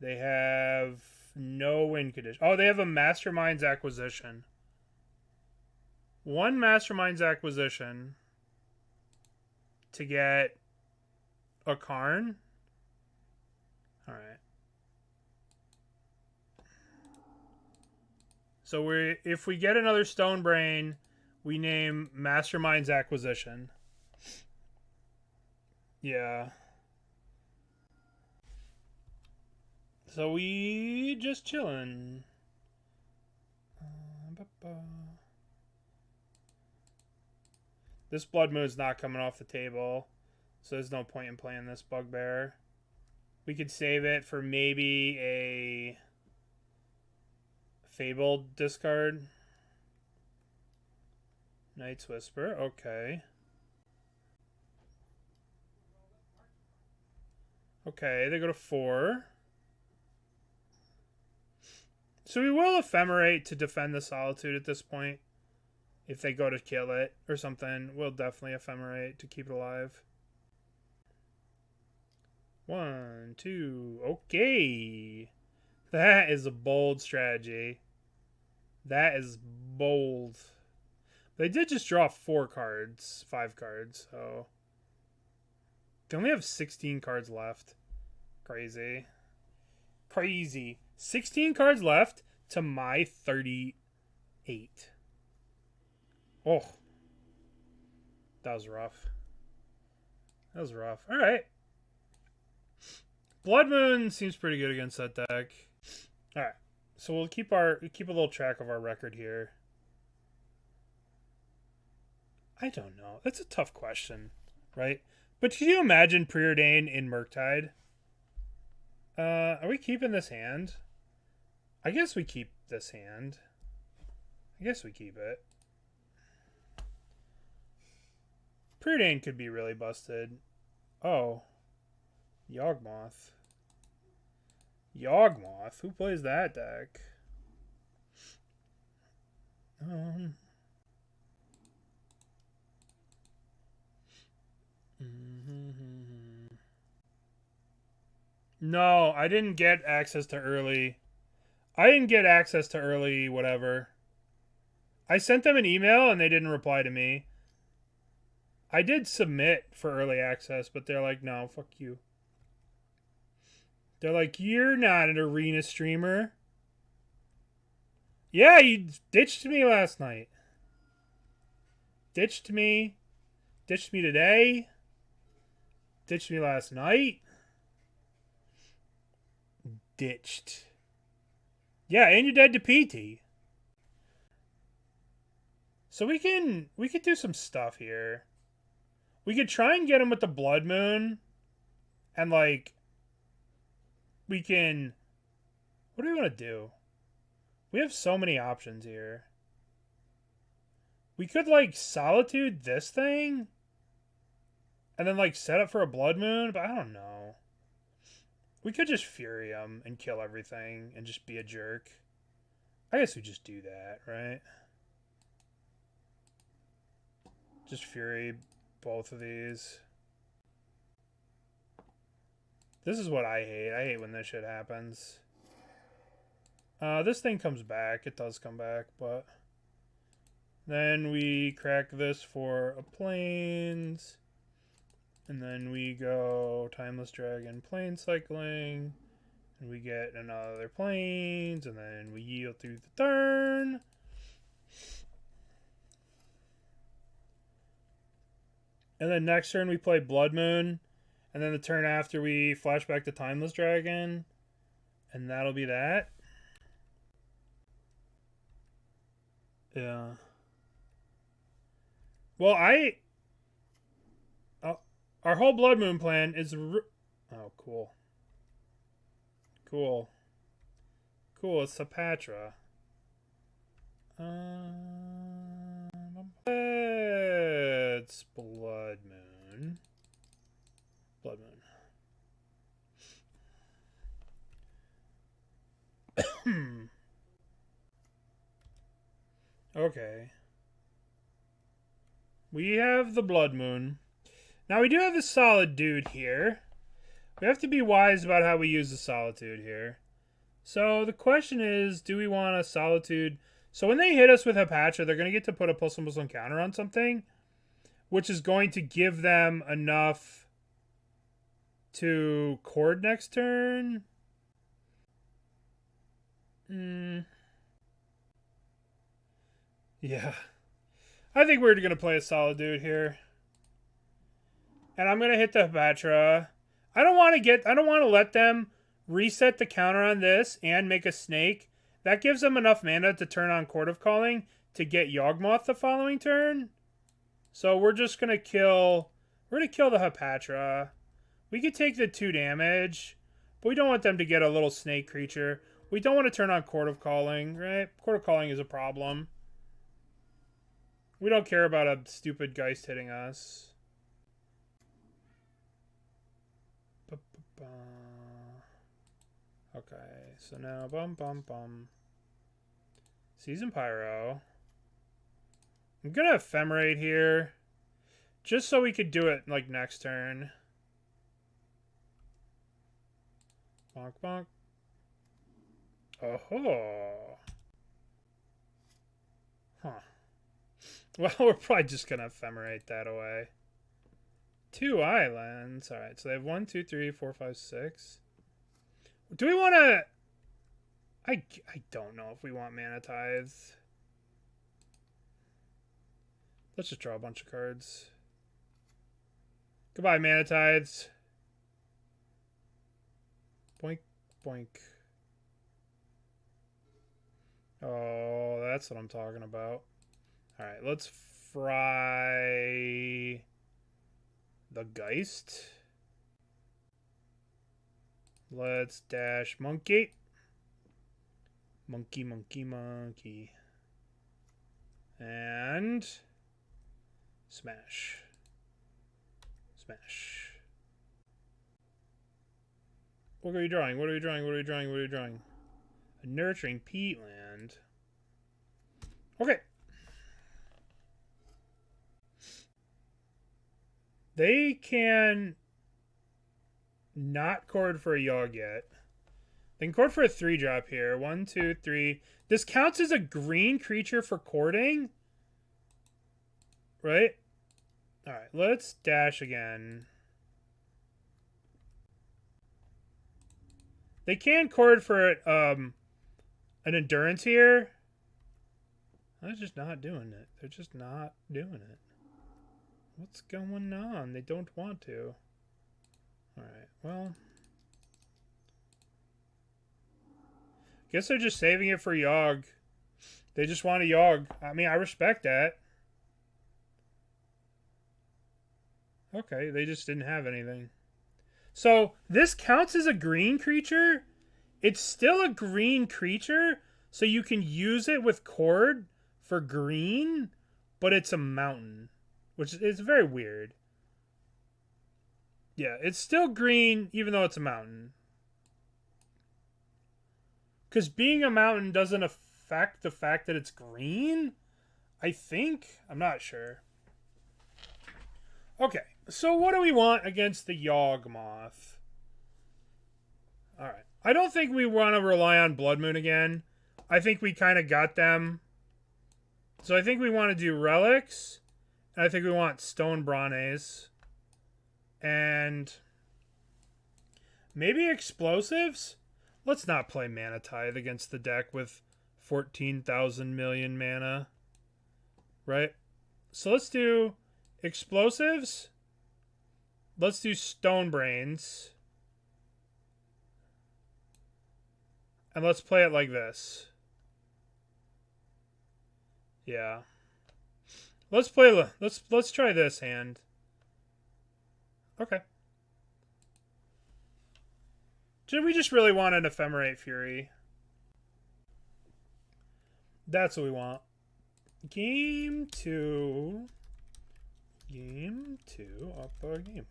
They have no win condition. Oh, they have a Mastermind's Acquisition. 1 Mastermind's Acquisition to get a Karn. Alright. So if we get another Stone Brain, we name Mastermind's Acquisition. Yeah. So we just chillin'. This Blood Moon's not coming off the table, so there's no point in playing this Bugbear. We could save it for maybe a Fable discard. Night's Whisper, okay. Okay, they go to 4. So we will Ephemerate to defend the Solitude at this point. If they go to kill it or something, we'll definitely Ephemerate to keep it alive. 1, 2, okay. That is a bold strategy. That is bold. They did just draw 4 cards, 5 cards, so... They only have 16 cards left. Crazy. Crazy. 16 cards left to my 38. Oh. That was rough. That was rough. Alright. Blood Moon seems pretty good against that deck. Alright. So we'll keep a little track of our record here. I don't know. That's a tough question, right? But can you imagine Preordain in Murktide? Are we keeping this hand? I guess we keep this hand. I guess we keep it. Preordain could be really busted. Oh. Yawgmoth. Yawgmoth? Who plays that deck? No, I didn't get access to early. I didn't get access to early whatever. I sent them an email and they didn't reply to me. I did submit for early access, but they're like, no, fuck you. They're like, you're not an arena streamer. Yeah, you ditched me last night. Ditched me. Ditched me today. Ditched me last night. Ditched. Yeah, and you're dead to PT. So we could do some stuff here. We could try and get him with the Blood Moon. And like we can, what do we want to do? We have so many options here. We could like Solitude this thing and then like set up for a Blood Moon, but I don't know. We could just Fury him and kill everything and just be a jerk. I guess we just do that, right? Just Fury both of these. This is what I hate. I hate when this shit happens. This thing comes back. It does come back, but then we crack this for a Plains. And then we go Timeless Dragon Plane Cycling. And we get another Plains. And then we yield through the turn. And then next turn we play Blood Moon. And then the turn after we flashback to Timeless Dragon. And that'll be that. Yeah. Well, our whole Blood Moon plan is... Oh, cool. Cool. Cool, it's Sapatra. It's Blood Moon. Blood Moon. Okay. We have the Blood Moon. Now we do have the Solitude here. We have to be wise about how we use the Solitude here. So the question is, do we want a Solitude? So when they hit us with Hapatra, they're going to get to put a +1/+1 counter on something, which is going to give them enough to cord next turn. Yeah. I think we're going to play a Solitude here. And I'm going to hit the Hapatra. I don't want to let them reset the counter on this and make a snake. That gives them enough mana to turn on Court of Calling to get Yawgmoth the following turn. So we're just going to kill... We're going to kill the Hapatra. We could take the 2 damage, but we don't want them to get a little snake creature. We don't want to turn on Court of Calling, right? Court of Calling is a problem. We don't care about a stupid Geist hitting us. Okay, so now Seasoned Pyro. I'm gonna Ephemerate here, just so we could do it like next turn. Bonk bonk. Oh. Huh. Well, we're probably just gonna Ephemerate that away. 2 islands. All right, so they have 1, 2, 3, 4, 5, 6. Do we want to... I don't know if we want Mana Tithe. Let's just draw a bunch of cards. Goodbye, Mana Tithes. Boink, boink. Oh, that's what I'm talking about. Alright, let's fry the Geist. Let's dash Monkey. Monkey, monkey, monkey. And smash. Smash. What are you drawing? What are you drawing? What are you drawing? What are you drawing? A nurturing peatland. Okay. They can not chord for a Yogg yet. They can chord for a 3-drop here. 1, 2, 3. This counts as a green creature for chording. Right? Alright, let's dash again. They can chord for an endurance here. They're just not doing it. They're just not doing it. What's going on? They don't want to. Alright, well. Guess they're just saving it for Yogg. They just want a Yogg. I mean, I respect that. Okay, they just didn't have anything. So, this counts as a green creature. It's still a green creature, so you can use it with chord for green, but it's a mountain, which is very weird. Yeah, it's still green, even though it's a mountain. Because being a mountain doesn't affect the fact that it's green, I think. I'm not sure. Okay, so what do we want against the Yawgmoth? Alright. I don't think we want to rely on Blood Moon again. I think we kind of got them. So I think we want to do Relics. And I think we want Stone Bronze. And maybe Explosives? Let's not play Mana Tithe against the deck with 14,000 million mana. Right? So let's do Explosives. Let's do Stone Brains. And let's play it like this. Yeah. Let's play. Let's try this hand. Okay. We just really want an Ephemerate Fury. That's what we want. Game 2. Game 2 up a game.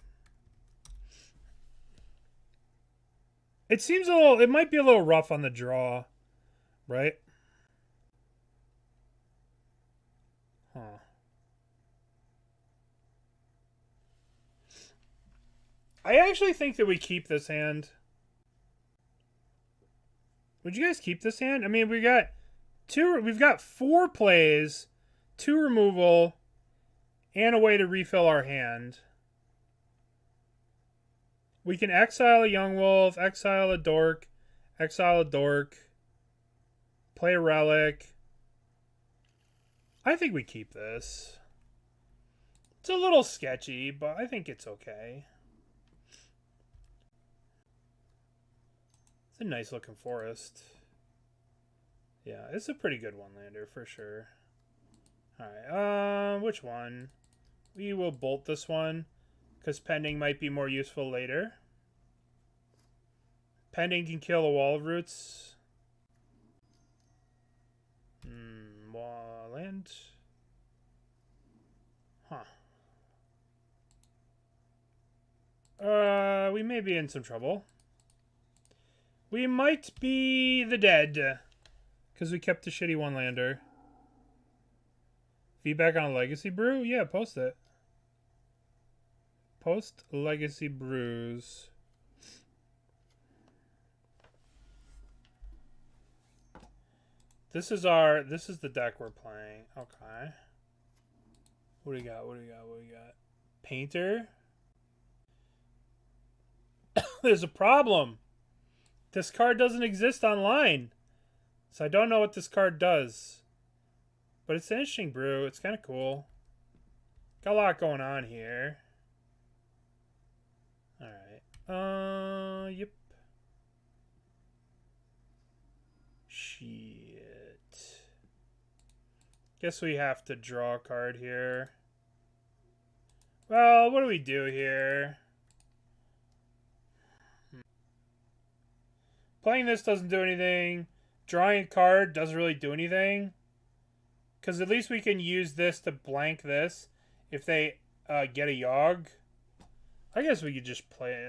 It seems a little. It might be a little rough on the draw, right? Huh. I actually think that we keep this hand. Would you guys keep this hand? I mean, we've got 4 plays, 2 removal, and a way to refill our hand. We can exile a Young Wolf, exile a Dork, play a Relic. I think we keep this. It's a little sketchy, but I think it's okay. It's a nice looking forest. Yeah, it's a pretty good one-lander for sure. Alright, which one? We will bolt this one, because Pending might be more useful later. Pending can kill a Wall of Roots. Land. Huh. We may be in some trouble. We might be the dead. Because we kept the shitty one-lander. Feedback on a Legacy Brew? Yeah, post it. Post Legacy Brews. This is the deck we're playing. Okay. What do you got? Painter? There's a problem. This card doesn't exist online. So I don't know what this card does. But it's an interesting brew. It's kind of cool. Got a lot going on here. Alright. Yep. Shit. Guess we have to draw a card here. Well, what do we do here? Playing this doesn't do anything. Drawing a card doesn't really do anything. Because at least we can use this to blank this if they get a Yogg. I guess we could just play...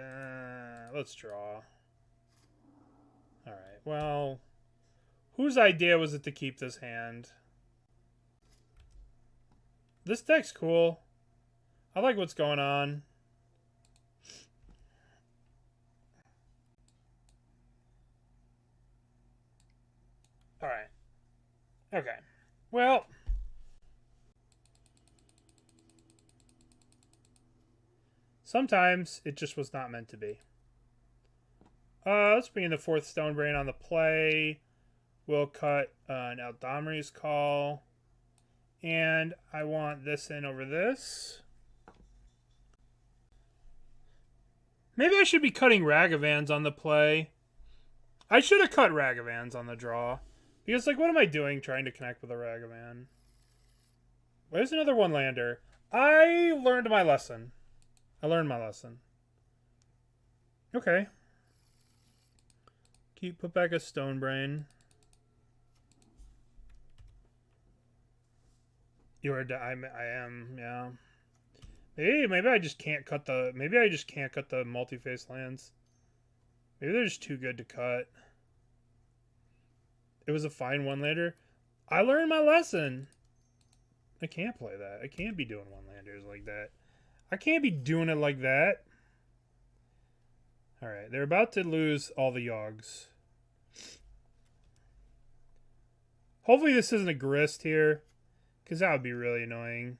let's draw. Alright, well... Whose idea was it to keep this hand? This deck's cool. I like what's going on. Alright. Okay. Well... sometimes it just was not meant to be. Let's bring in the 4th Stonebrain on the play. We'll cut an Eldamri's Call. And I want this in over this. Maybe I should be cutting Ragavans on the play. I should have cut Ragavans on the draw. Because, like, what am I doing trying to connect with a Ragavan? Where's another one-lander? I learned my lesson. Okay. Put back a Stonebrain. I am, yeah. Maybe I just can't cut the... Maybe I just can't cut the multi-face lands. Maybe they're just too good to cut. It was a fine one-lander. I learned my lesson. I can't play that. I can't be doing one-landers like that. I can't be doing it like that. Alright, they're about to lose all the Yoggs. Hopefully this isn't a Grist here. Because that would be really annoying.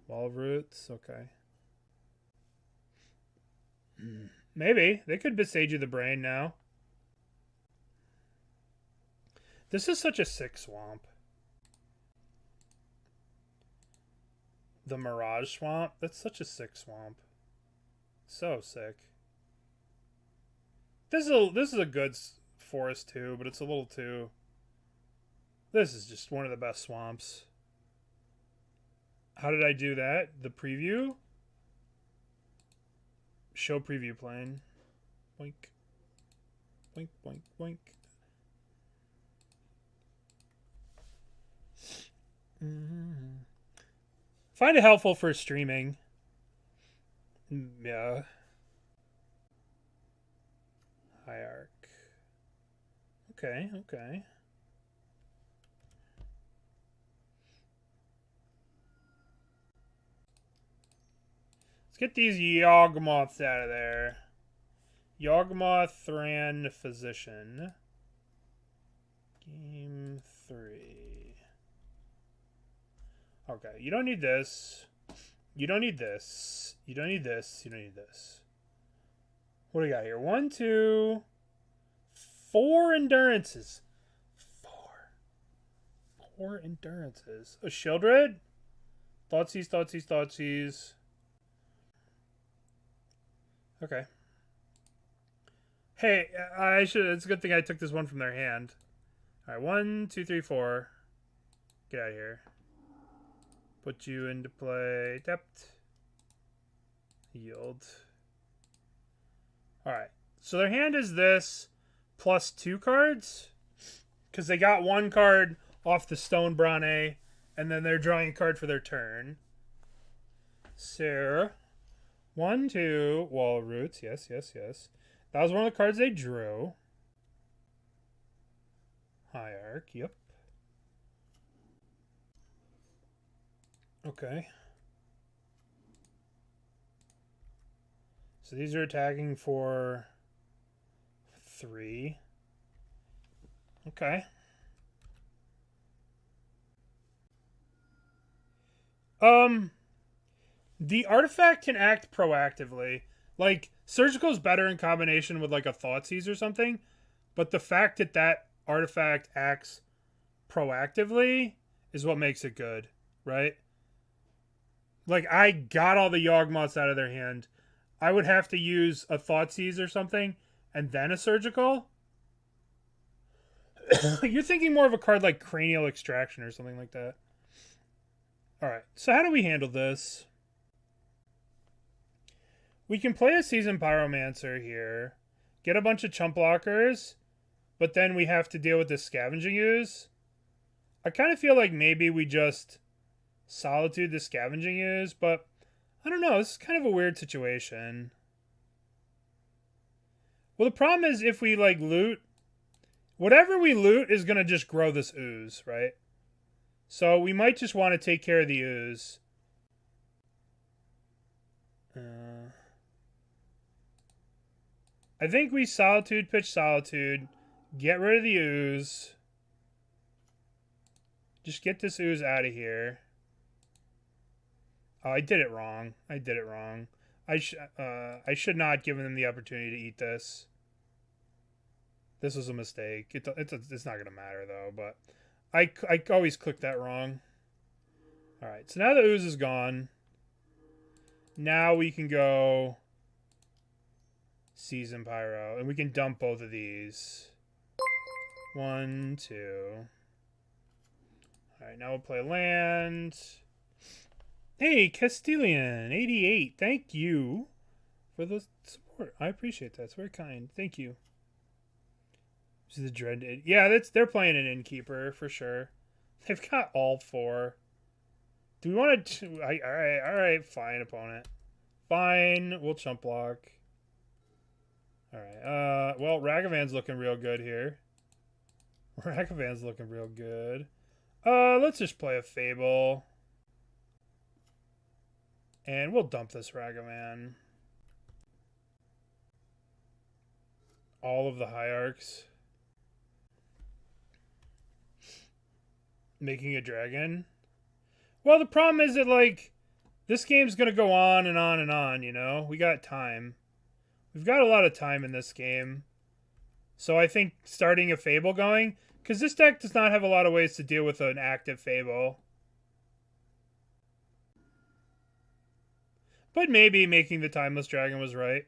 Wall of Roots, okay. Maybe. They could Besage the Brain now. This is such a sick swamp. The Mirage Swamp? That's such a sick swamp. So sick. This is a good forest too, but it's a little too... This is just one of the best swamps. How did I do that? The preview? Show preview plane. Boink. Boink, boink, boink. Find it helpful for streaming. Yeah. Hierarch. Okay, okay. Let's get these Yawgmoths out of there. Yawgmoth, Thran, Physician. Game 3. Okay, you don't need this. You don't need this. You don't need this. You don't need this. What do we got here? 1, 2, 4 endurances. 4 endurances. A Shieldred? Thoughtseize, Thoughtseize, Thoughtseize. Okay. Hey, I should. It's a good thing I took this one from their hand. Alright, 1, 2, 3, 4. Get out of here. Put you into play. Depth. Yield. Alright. So their hand is this plus 2 cards. Because they got 1 card off the Stone Brane. And then they're drawing a card for their turn. So 1, 2. Wall of Roots. Yes, yes, yes. That was one of the cards they drew. Hierarch. Yep. Okay. So these are attacking for 3. Okay. The artifact can act proactively. Like, Surgical is better in combination with, like, a Thoughtseize or something. But the fact that that artifact acts proactively is what makes it good, right? Like, I got all the Yawgmoths out of their hand. I would have to use a Thoughtseize or something, and then a Surgical. You're thinking more of a card like Cranial Extraction or something like that. Alright, so how do we handle this? We can play a Seasoned Pyromancer here, get a bunch of chump blockers, but then we have to deal with this Scavenging Ooze. I kind of feel like maybe we just Solitude the Scavenging Ooze, but I don't know, this is kind of a weird situation. Well, the problem is if we, like, loot, whatever we loot is going to just grow this ooze, right? So we might just want to take care of the ooze. I think we Solitude, pitch Solitude, get rid of the ooze. Just get this ooze out of here. Oh, I did it wrong. I did it wrong. I should not have given them the opportunity to eat this. This was a mistake. It's not going to matter, though, but I always click that wrong. Alright, so now the ooze is gone. Now we can go Seasoned Pyro, and we can dump both of these. 1, 2. Alright, now we'll play land. Hey, Castilian, 88. Thank you for the support. I appreciate that. It's very kind. Thank you. This is the Dreaded. Yeah, they're playing an Innkeeper for sure. They've got all 4. Do we want to... All right, fine, opponent. Fine, we'll chump block. All right, well, Ragavan's looking real good here. Ragavan's looking real good. Let's just play a Fable. And we'll dump this Ragavan. All of the Hierarchs. Making a dragon. Well, the problem is that, like, this game's going to go on and on and on, you know? We got time. We've got a lot of time in this game. So I think starting a Fable going, because this deck does not have a lot of ways to deal with an active Fable. But maybe making the Timeless Dragon was right.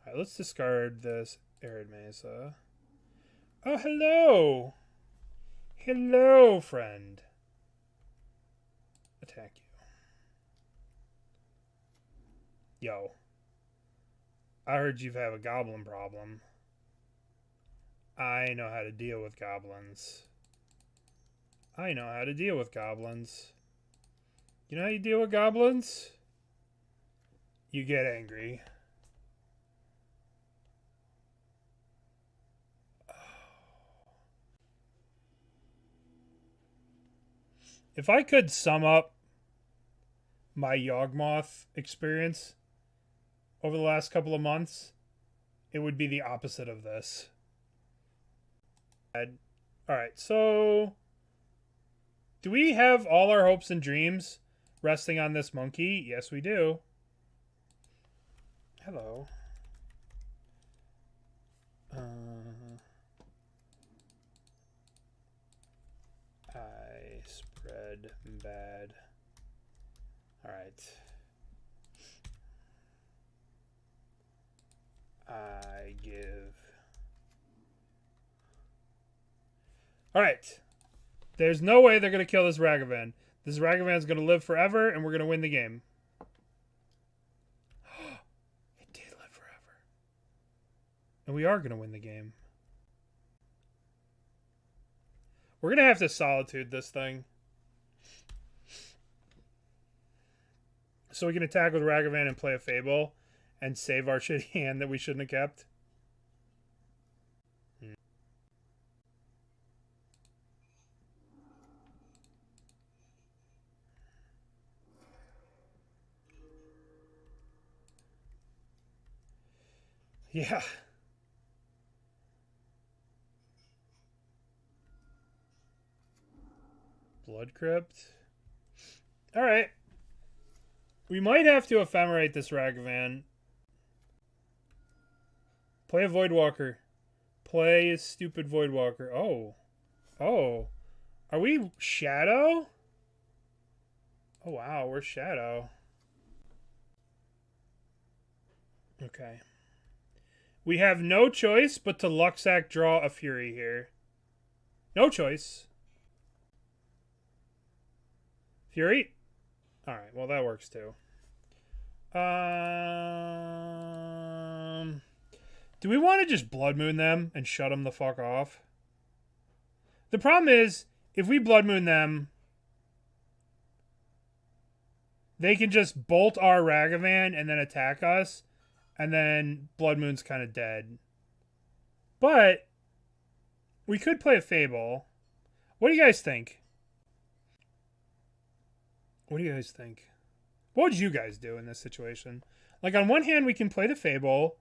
Alright, let's discard this Arid Mesa. Oh, hello! Hello, friend. Attack you. Yo. I heard you have a goblin problem. I know how to deal with goblins. I know how to deal with goblins. You know how you deal with goblins? You get angry. If I could sum up my Yawgmoth experience over the last couple of months, it would be the opposite of this. Alright, so do we have all our hopes and dreams resting on this monkey? Yes, we do. Hello. I spread bad. Alright. I give. Alright. There's no way they're going to kill this Ragavan. This Ragavan's going to live forever, and we're going to win the game. It did live forever. And we are going to win the game. We're going to have to Solitude this thing. So we can attack with Ragavan and play a Fable and save our shitty hand that we shouldn't have kept. Yeah. Blood Crypt. Alright. We might have to Ephemerate this Ragavan. Play a Voidwalker. Play a stupid Voidwalker. Oh. Oh. Are we Shadow? Oh, wow. We're Shadow. Okay. We have no choice but to Luxac draw a Fury here. No choice. Fury? Alright, well that works too. Do we want to just Blood Moon them and shut them the fuck off? The problem is, if we Blood Moon them, they can just bolt our Ragavan and then attack us, and then Blood Moon's kind of dead. But we could play a Fable. What do you guys think? What do you guys think? What would you guys do in this situation? Like, on one hand, we can play the Fable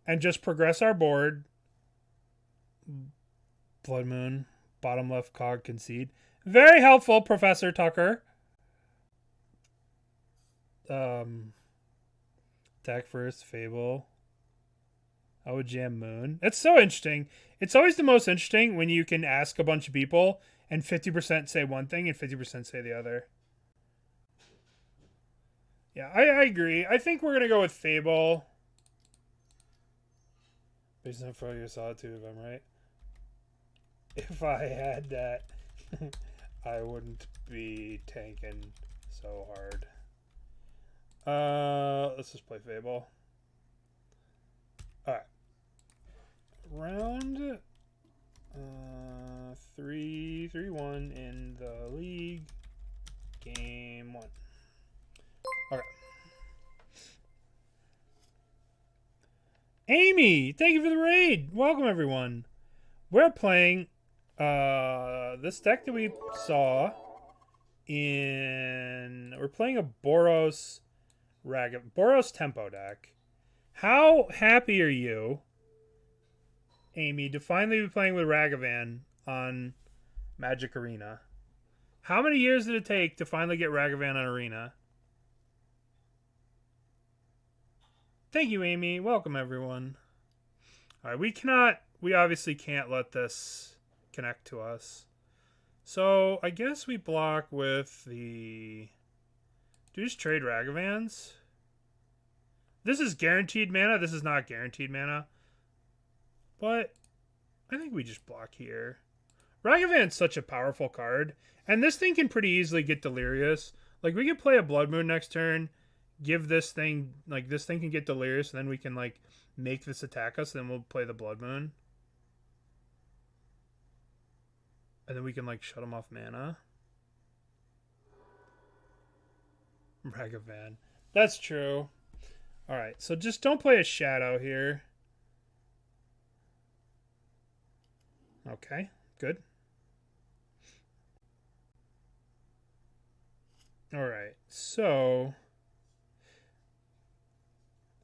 and just progress our board. Blood Moon, bottom left cog, concede. Very helpful, Professor Tucker. Attack first, Fable. I would jam Moon. It's so interesting. It's always the most interesting when you can ask a bunch of people and 50% say one thing and 50% say the other. Yeah, I agree. I think we're going to go with Fable. Based on your Solitude, if I'm right. If I had that, I wouldn't be tanking so hard. Let's just play Fable. Alright. Round 3-1 in the league. Game 1. Okay. Amy, thank you for the raid. Welcome everyone. We're playing this deck that we saw in. We're playing a Boros tempo deck. How happy are you, Amy, to finally be playing with Ragavan on Magic Arena? How many years did it take to finally get Ragavan on Arena? Thank you, Amy. Welcome, everyone. All right, we obviously can't let this connect to us. So I guess we block with the... Do we just trade Ragavans? This is guaranteed mana. This is not guaranteed mana. But I think we just block here. Ragavan's such a powerful card. And this thing can pretty easily get Delirious. Like, we could play a Blood Moon next turn. Give this thing... Like, this thing can get Delirious. And then we can, like, make this attack us. Then we'll play the Blood Moon. And then we can, like, shut him off mana. Ragavan. That's true. Alright, so just don't play a Shadow here. Okay, good. Alright, so...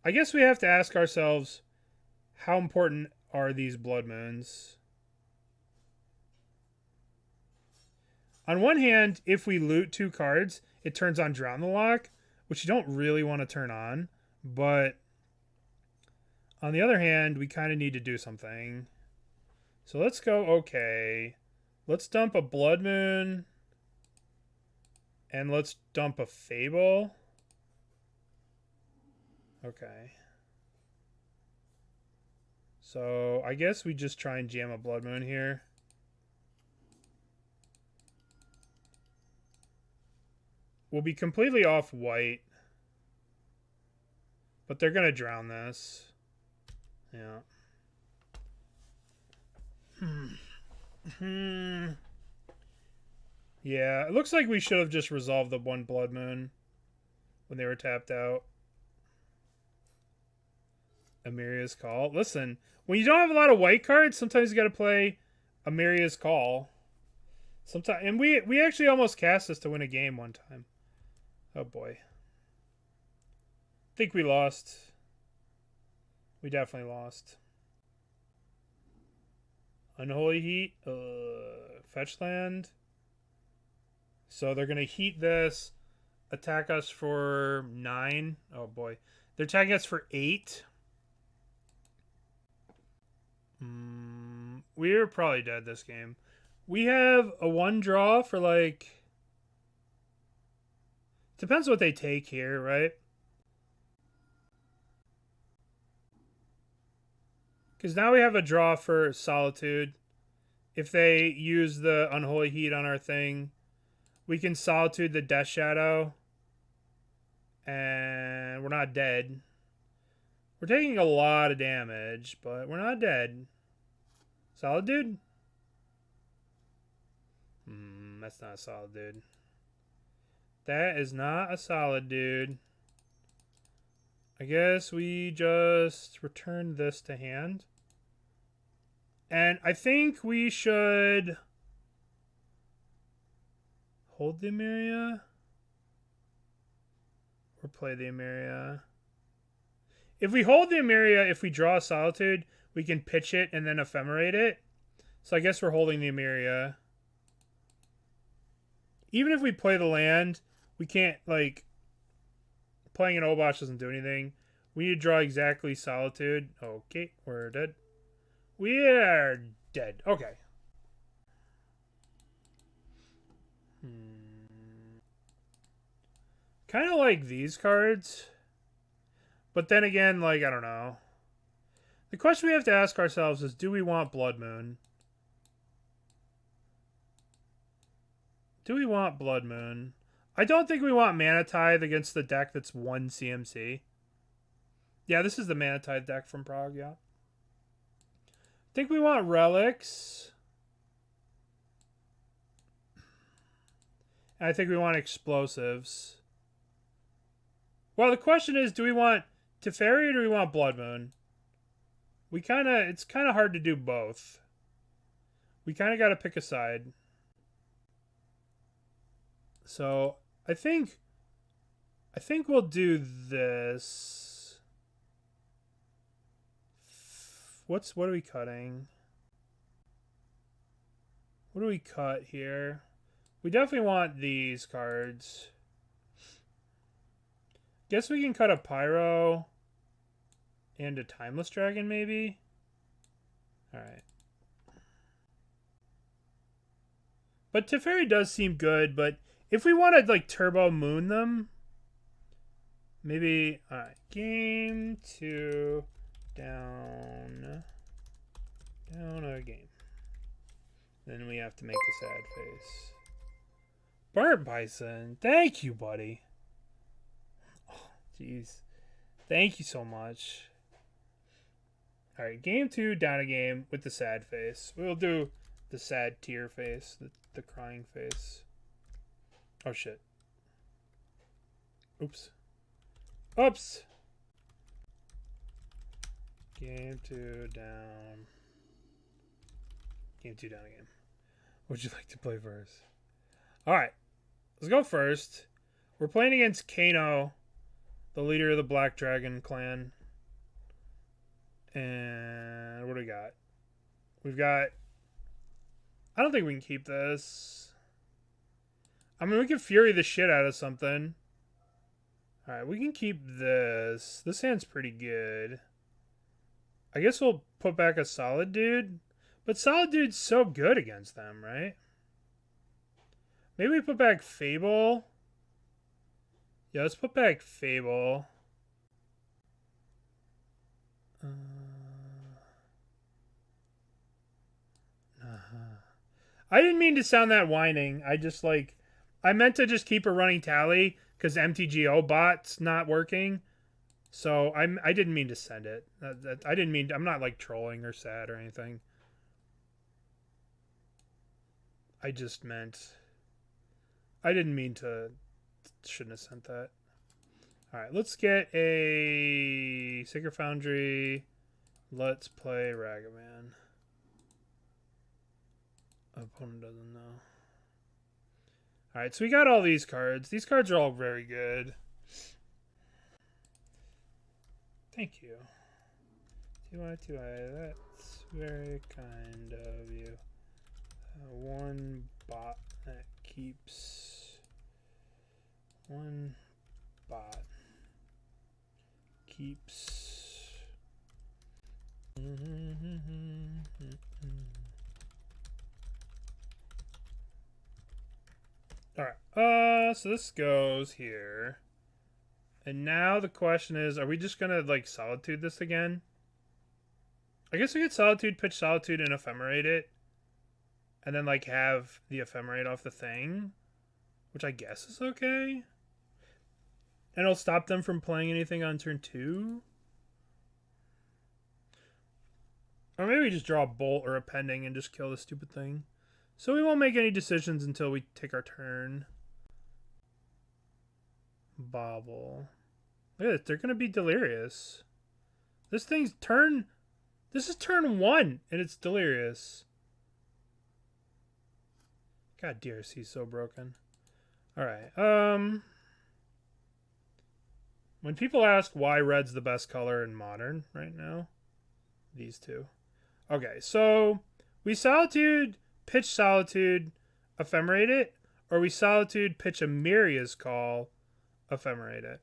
I guess we have to ask ourselves, how important are these Blood Moons? On one hand, if we loot 2 cards, it turns on Drown the Lock, which you don't really want to turn on. But on the other hand, we kind of need to do something. So let's go, okay. Let's dump a Blood Moon. And let's dump a Fable. Okay. So I guess we just try and jam a Blood Moon here. We'll be completely off white. But they're going to drown this. Yeah. Yeah, it looks like we should have just resolved the 1 Blood Moon when they were tapped out. Emeria's Call. Listen, when you don't have a lot of white cards, sometimes you got to play Emeria's Call. Sometimes, and we actually almost cast this to win a game one time. Oh boy. I think we lost. We definitely lost. Unholy Heat. Fetch land. So they're going to heat this. Attack us for 9. Oh boy. They're attacking us for 8. We're probably dead this game. We have a 1 draw for like... Depends what they take here, right? Because now we have a draw for Solitude. If they use the Unholy Heat on our thing, We can Solitude the Death Shadow. And we're not dead. We're taking a lot of damage, but we're not dead. Solid dude? That's not a solid dude. That is not a solid dude. I guess we just return this to hand. And I think we should hold the Emeria or play the Emeria. If we hold the Emeria, if we draw a Solitude, we can pitch it and then Ephemerate it. So I guess we're holding the Emeria. Even if we play the land, we can't, like, playing an Obosh doesn't do anything. We need to draw exactly Solitude. Okay, we're dead. We are dead. Okay. Kind of like these cards. But then again, like, I don't know. The question we have to ask ourselves is, do we want Blood Moon? Do we want Blood Moon? I don't think we want Mana Tithe against the deck that's 1 CMC. Yeah, this is the Mana Tithe deck from Prague, yeah. I think we want Relics. And I think we want Explosives. Well, the question is, do we want Teferi or do we want Blood Moon? It's kind of hard to do both. We kind of got to pick a side. So, I think we'll do this. What are we cutting? What do we cut here? We definitely want these cards. Guess we can cut a Pyro and a Timeless Dragon, maybe? Alright. But Teferi does seem good, but if we want to, like, Turbo Moon them, maybe... Alright, game 2, down a game. Then we have to make a sad face. Burnt Bison, thank you, buddy. Jeez. Thank you so much. Alright, game 2, down a game with the sad face. We'll do the sad tear face, the crying face. Oh, shit. Oops. Oops! Game 2, down. Game 2, down a game. What would you like to play first? Alright. Let's go first. We're playing against Kano, the leader of the Black Dragon clan. And what do we got? We've got... I don't think we can keep this. I mean, we can Fury the shit out of something. Alright, we can keep this. This hand's pretty good. I guess we'll put back a Solid Dude. But Solid Dude's so good against them, right? Maybe we put back Fable. Yeah, let's put back Fable. I didn't mean to sound that whining. I meant to just keep a running tally because MTGO bot's not working. So I didn't mean to send it. I didn't mean. I'm not like trolling or sad or anything. I just meant. I didn't mean to. Shouldn't have sent that. All right, let's get a Sacred Foundry. Let's play Ragavan. Opponent doesn't know. All right, so we got all these cards. These cards are all very good. Thank you. That's very kind of you. One bot that keeps... One bot keeps... Alright, so this goes here. And now the question is, are we just gonna, like, Solitude this again? I guess we could Solitude, pitch Solitude, and Ephemerate it. And then, like, have the Ephemerate off the thing. which I guess is okay. And it'll stop them from playing anything on turn 2. Or maybe we just draw a bolt or a pending and just kill the stupid thing. So we won't make any decisions until we take our turn. Bobble. Look at it. They're going to be delirious. This thing's turn... This is turn 1, and it's delirious. God, DRC's so broken. Alright, when people ask why red's the best color in Modern right now, these two. Okay, so we Solitude, pitch Solitude, Ephemerate it, or we Solitude, pitch Emeria's Call, Ephemerate it.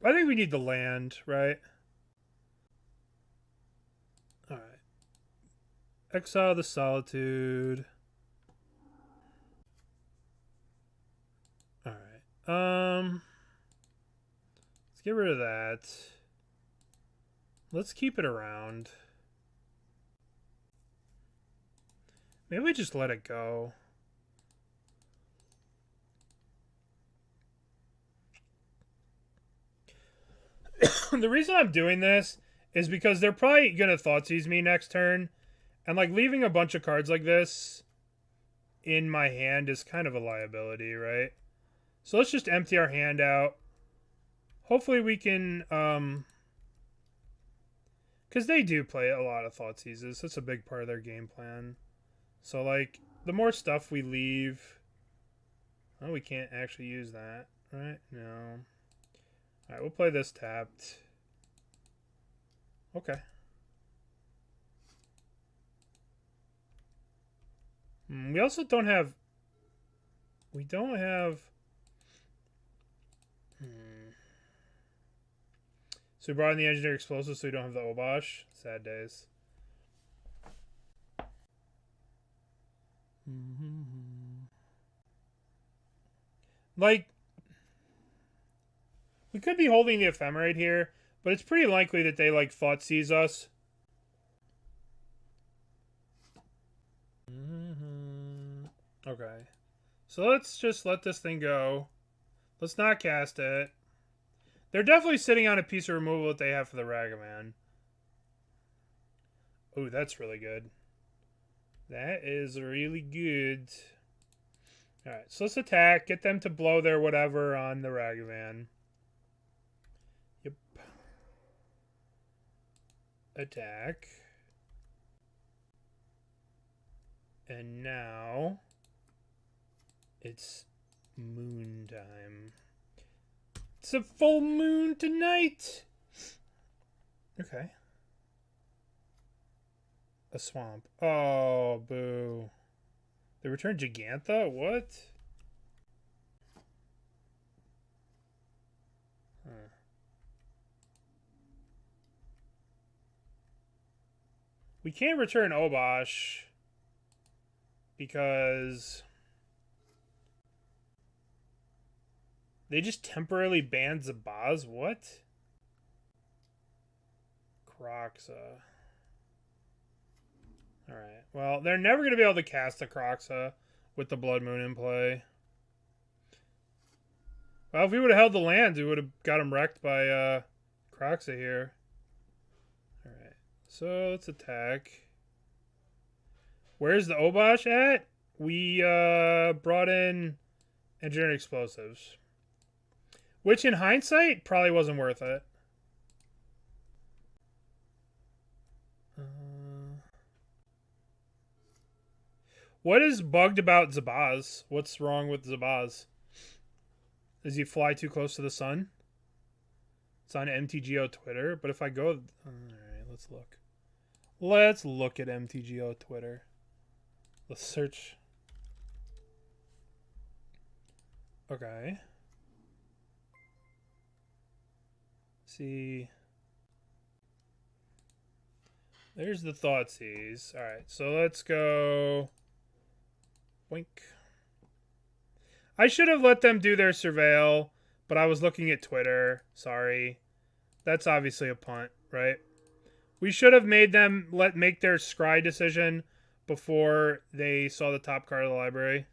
I think we need the land, right? Alright. Exile the Solitude. Alright. Let's get rid of that. Let's keep it around. Maybe we just let it go. The reason I'm doing this is because they're probably going to Thoughtseize me next turn. And like leaving a bunch of cards like this in my hand is kind of a liability, right? So let's just empty our hand out. Hopefully we can, because they do play a lot of Thoughtseizes. That's a big part of their game plan. So like, the more stuff we leave, oh, we can't actually use that, right? No. Alright, we'll play this tapped. Okay. We also don't have... We don't have... So we brought in the Engineered Explosives so we don't have the Obosh. Sad days. Like... We could be holding the Ephemerate here, but it's pretty likely that they, like, Thoughtseize us. Okay. So let's just let this thing go. Let's not cast it. They're definitely sitting on a piece of removal that they have for the Ragavan. Ooh, that's really good. That is really good. Alright, so let's attack. Get them to blow their whatever on the Ragavan. Yep. Attack. And now... It's moon time. It's a full moon tonight! Okay. A swamp. Oh, boo. They returned Gigantha? What? Huh. We can't return Obosh because they just temporarily banned Zabaz. What? Croxa. Alright. Well, they're never going to be able to cast a Croxa with the Blood Moon in play. Well, if we would have held the lands, we would have got them wrecked by Croxa here. Alright. So, let's attack. Where's the Obosh at? We brought in Engineered Explosives. Which, in hindsight, probably wasn't worth it. What is bugged about Zabaz? What's wrong with Zabaz? Does he fly too close to the sun? It's on MTGO Twitter, but if I go... Alright, let's look. Let's look at MTGO Twitter. Let's search. Okay. See. There's the Thoughtseize. Alright, so let's go... Boink. I should have let them do their surveil, but I was looking at Twitter. Sorry. That's obviously a punt, right? We should have made them make their scry decision before they saw the top card of the library.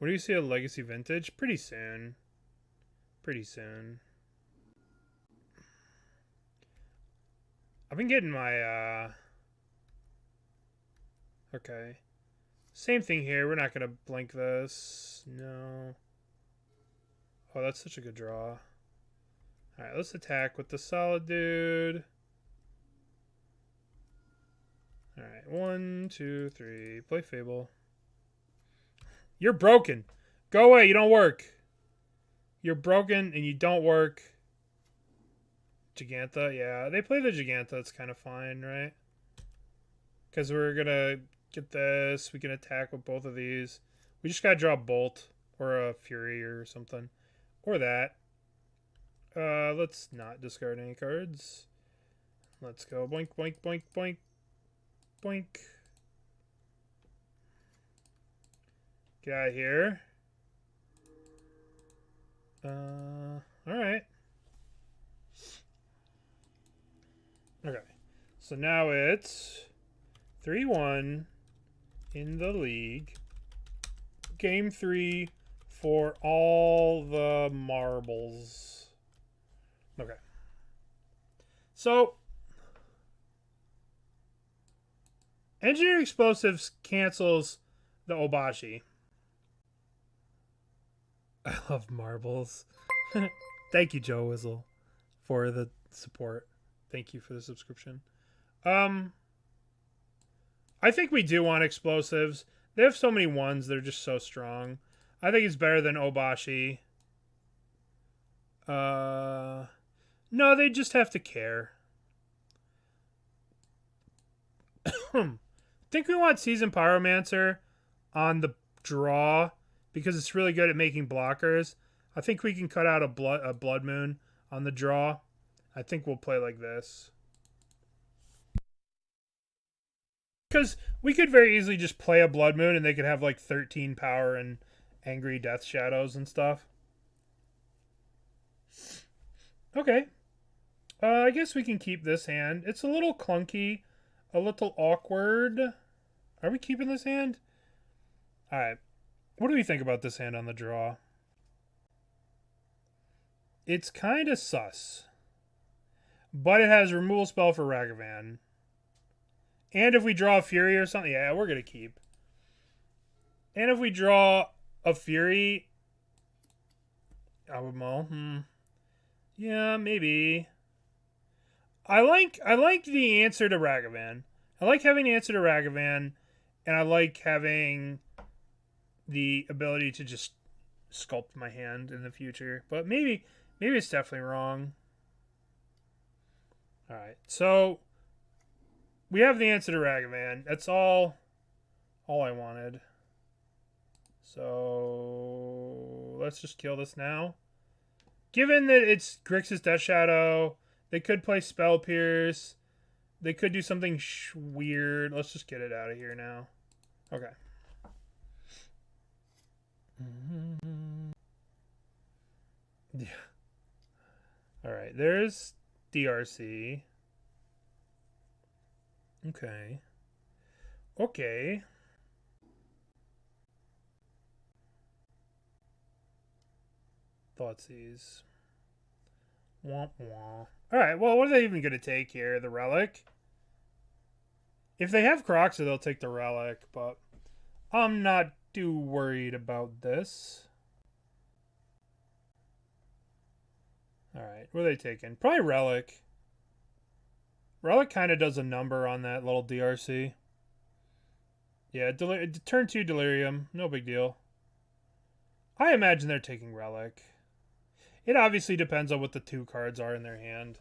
Where do you see a Legacy Vintage? Pretty soon. Pretty soon. I've been getting my, okay. Same thing here. We're not going to blink this. No. Oh, that's such a good draw. Alright, let's attack with the Solitude. Alright, 1, 2, 3. Play Fable. You're broken. Go away, you don't work. You're broken and you don't work. Giganta, yeah. They play the Giganta, it's kind of fine, right? Because we're going to get this. We can attack with both of these. We just got to draw a Bolt or a Fury or something. Or that. Let's not discard any cards. Let's go. Boink, boink, boink, boink. Boink. Get out of here. Alright. Okay. So now it's 3-1 in the league. Game 3 for all the marbles. Okay. So, Engineering Explosives cancels the Obosh. I love marbles. Thank you, Joe Wizzle, for the support. Thank you for the subscription. I think we do want explosives. They have so many ones. They're just so strong. I think it's better than Obosh. No, they just have to care. Think we want Seasoned Pyromancer on the draw because it's really good at making blockers. I think we can cut out a Blood Moon on the draw. I think we'll play like this. Because we could very easily just play a Blood Moon and they could have like 13 power and Angry Death Shadows and stuff. Okay. I guess we can keep this hand. It's a little clunky. A little awkward. Are we keeping this hand? Alright. What do we think about this hand on the draw? It's kind of sus. But it has removal spell for Ragavan. And if we draw a Fury or something, yeah, we're going to keep. And if we draw a Fury, I would mull. Yeah, maybe. I like the answer to Ragavan. I like having the answer to Ragavan, and I like having the ability to just sculpt my hand in the future. But maybe it's definitely wrong. All right, so we have the answer to Ragavan. That's all I wanted. So let's just kill this now. Given that it's Grixis Death Shadow, they could play Spell Pierce. They could do something weird. Let's just get it out of here now. Okay. Yeah. All right. There's DRC. Okay. Okay. Thoughtseize. Womp womp. Alright, well, what are they even going to take here? The Relic? If they have Croxa, they'll take the Relic, but I'm not too worried about this. Alright, what are they taking? Probably Relic. Relic kind of does a number on that little DRC. Yeah, turn 2 Delirium. No big deal. I imagine they're taking Relic. It obviously depends on what the 2 cards are in their hand.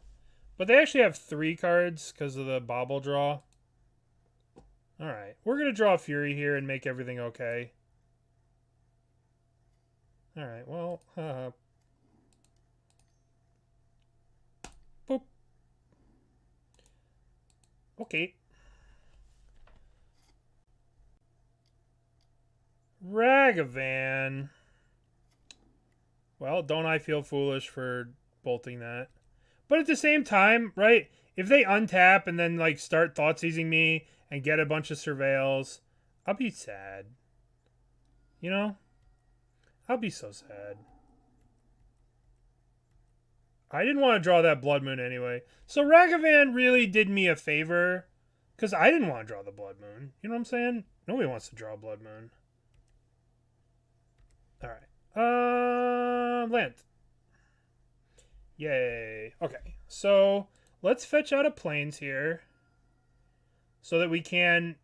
But they actually have 3 cards because of the Bobble draw. Alright, we're going to draw a Fury here and make everything okay. Alright, well, boop. Okay. Ragavan. Well, don't I feel foolish for bolting that? But at the same time, right, if they untap and then, like, start Thoughtseizing me and get a bunch of Surveils, I'll be sad. You know? I'll be so sad. I didn't want to draw that Blood Moon anyway. So Ragavan really did me a favor. Because I didn't want to draw the Blood Moon. You know what I'm saying? Nobody wants to draw Blood Moon. Alright. Land. Yay. Okay. So, let's fetch out of Plains here. So that we can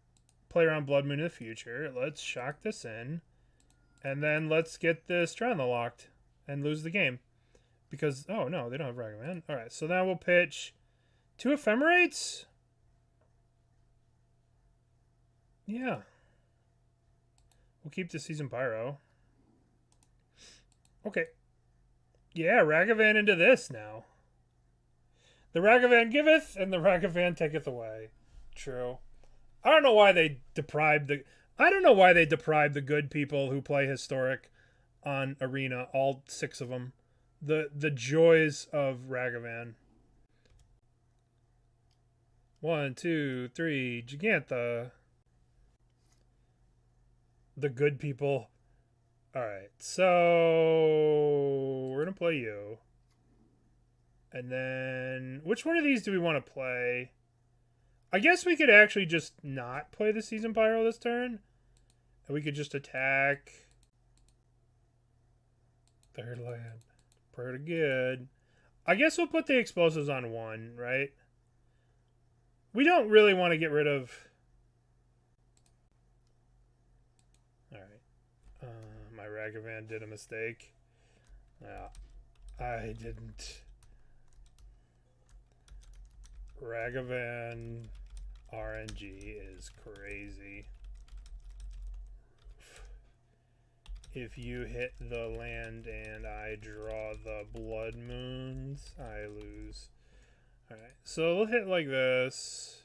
play around Blood Moon in the future. Let's shock this in. And then let's get this Strand locked. And lose the game. Because, oh no, they don't have Ragavan. Alright, so now we'll pitch 2 Ephemerates. Yeah. We'll keep the Seasoned Pyro. Okay. Yeah, Ragavan into this now. The Ragavan giveth, and the Ragavan taketh away. True. I don't know why they deprived the good people who play Historic on Arena, all 6 of them. The joys of Ragavan. 1, 2, 3, Gigantha. The good people. Alright, so we're going to play you. And then, which one of these do we want to play? I guess we could actually just not play the Seasoned Pyro this turn. And we could just attack. Third land. Pretty good. I guess we'll put the explosives on 1, right? We don't really want to get rid of... Alright. My Ragavan did a mistake. Yeah, I didn't. Ragavan RNG is crazy. If you hit the land and I draw the Blood Moons, I lose. Alright, so we'll hit like this.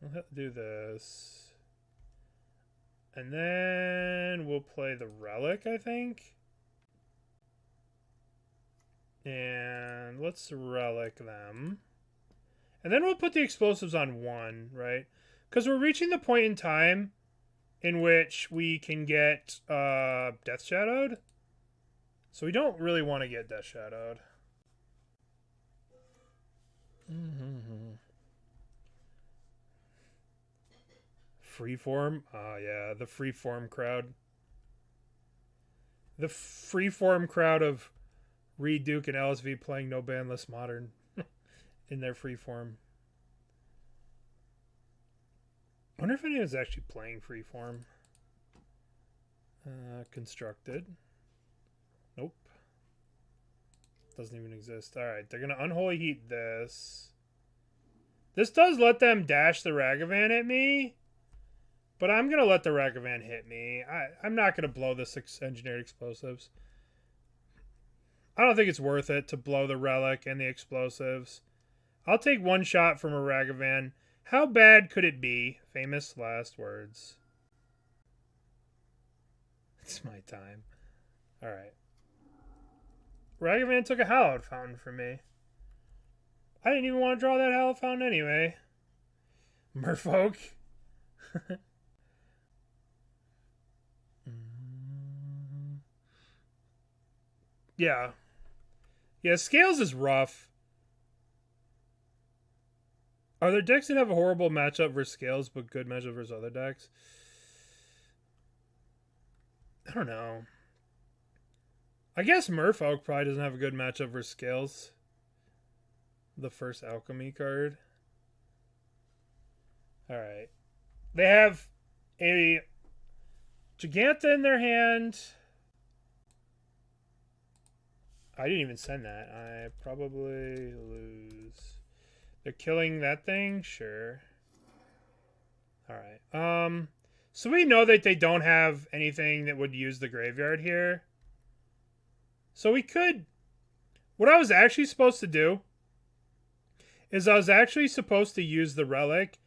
We'll do this. And then we'll play the Relic, I think. And let's Relic them. And then we'll put the explosives on 1, right? Because we're reaching the point in time in which we can get Death Shadowed. So we don't really want to get Death Shadowed. Freeform? Oh yeah, the Freeform crowd. The Freeform crowd of Reed Duke and LSV playing No Bandless Modern in their Freeform. I wonder if anyone's actually playing Freeform. Constructed. Nope. Doesn't even exist. Alright, they're going to Unholy Heat this. This does let them dash the Ragavan at me. But I'm going to let the Ragavan hit me. I'm not going to blow the 6 Engineered Explosives. I don't think it's worth it to blow the Relic and the Explosives. I'll take 1 shot from a Ragavan. How bad could it be? Famous last words. It's my time. Alright. Ragavan took a Hallowed Fountain from me. I didn't even want to draw that Hallowed Fountain anyway. Merfolk. Yeah. Yeah, Scales is rough. Are there decks that have a horrible matchup versus Scales, but good matchup versus other decks? I don't know. I guess Merfolk probably doesn't have a good matchup versus Scales. The first Alchemy card. Alright. They have a Gigantha in their hand. I didn't even send that. I probably lose. They're killing that thing? Sure. Alright. So we know that they don't have anything that would use the graveyard here. So we could... What I was actually supposed to do is I was actually supposed to use the Relic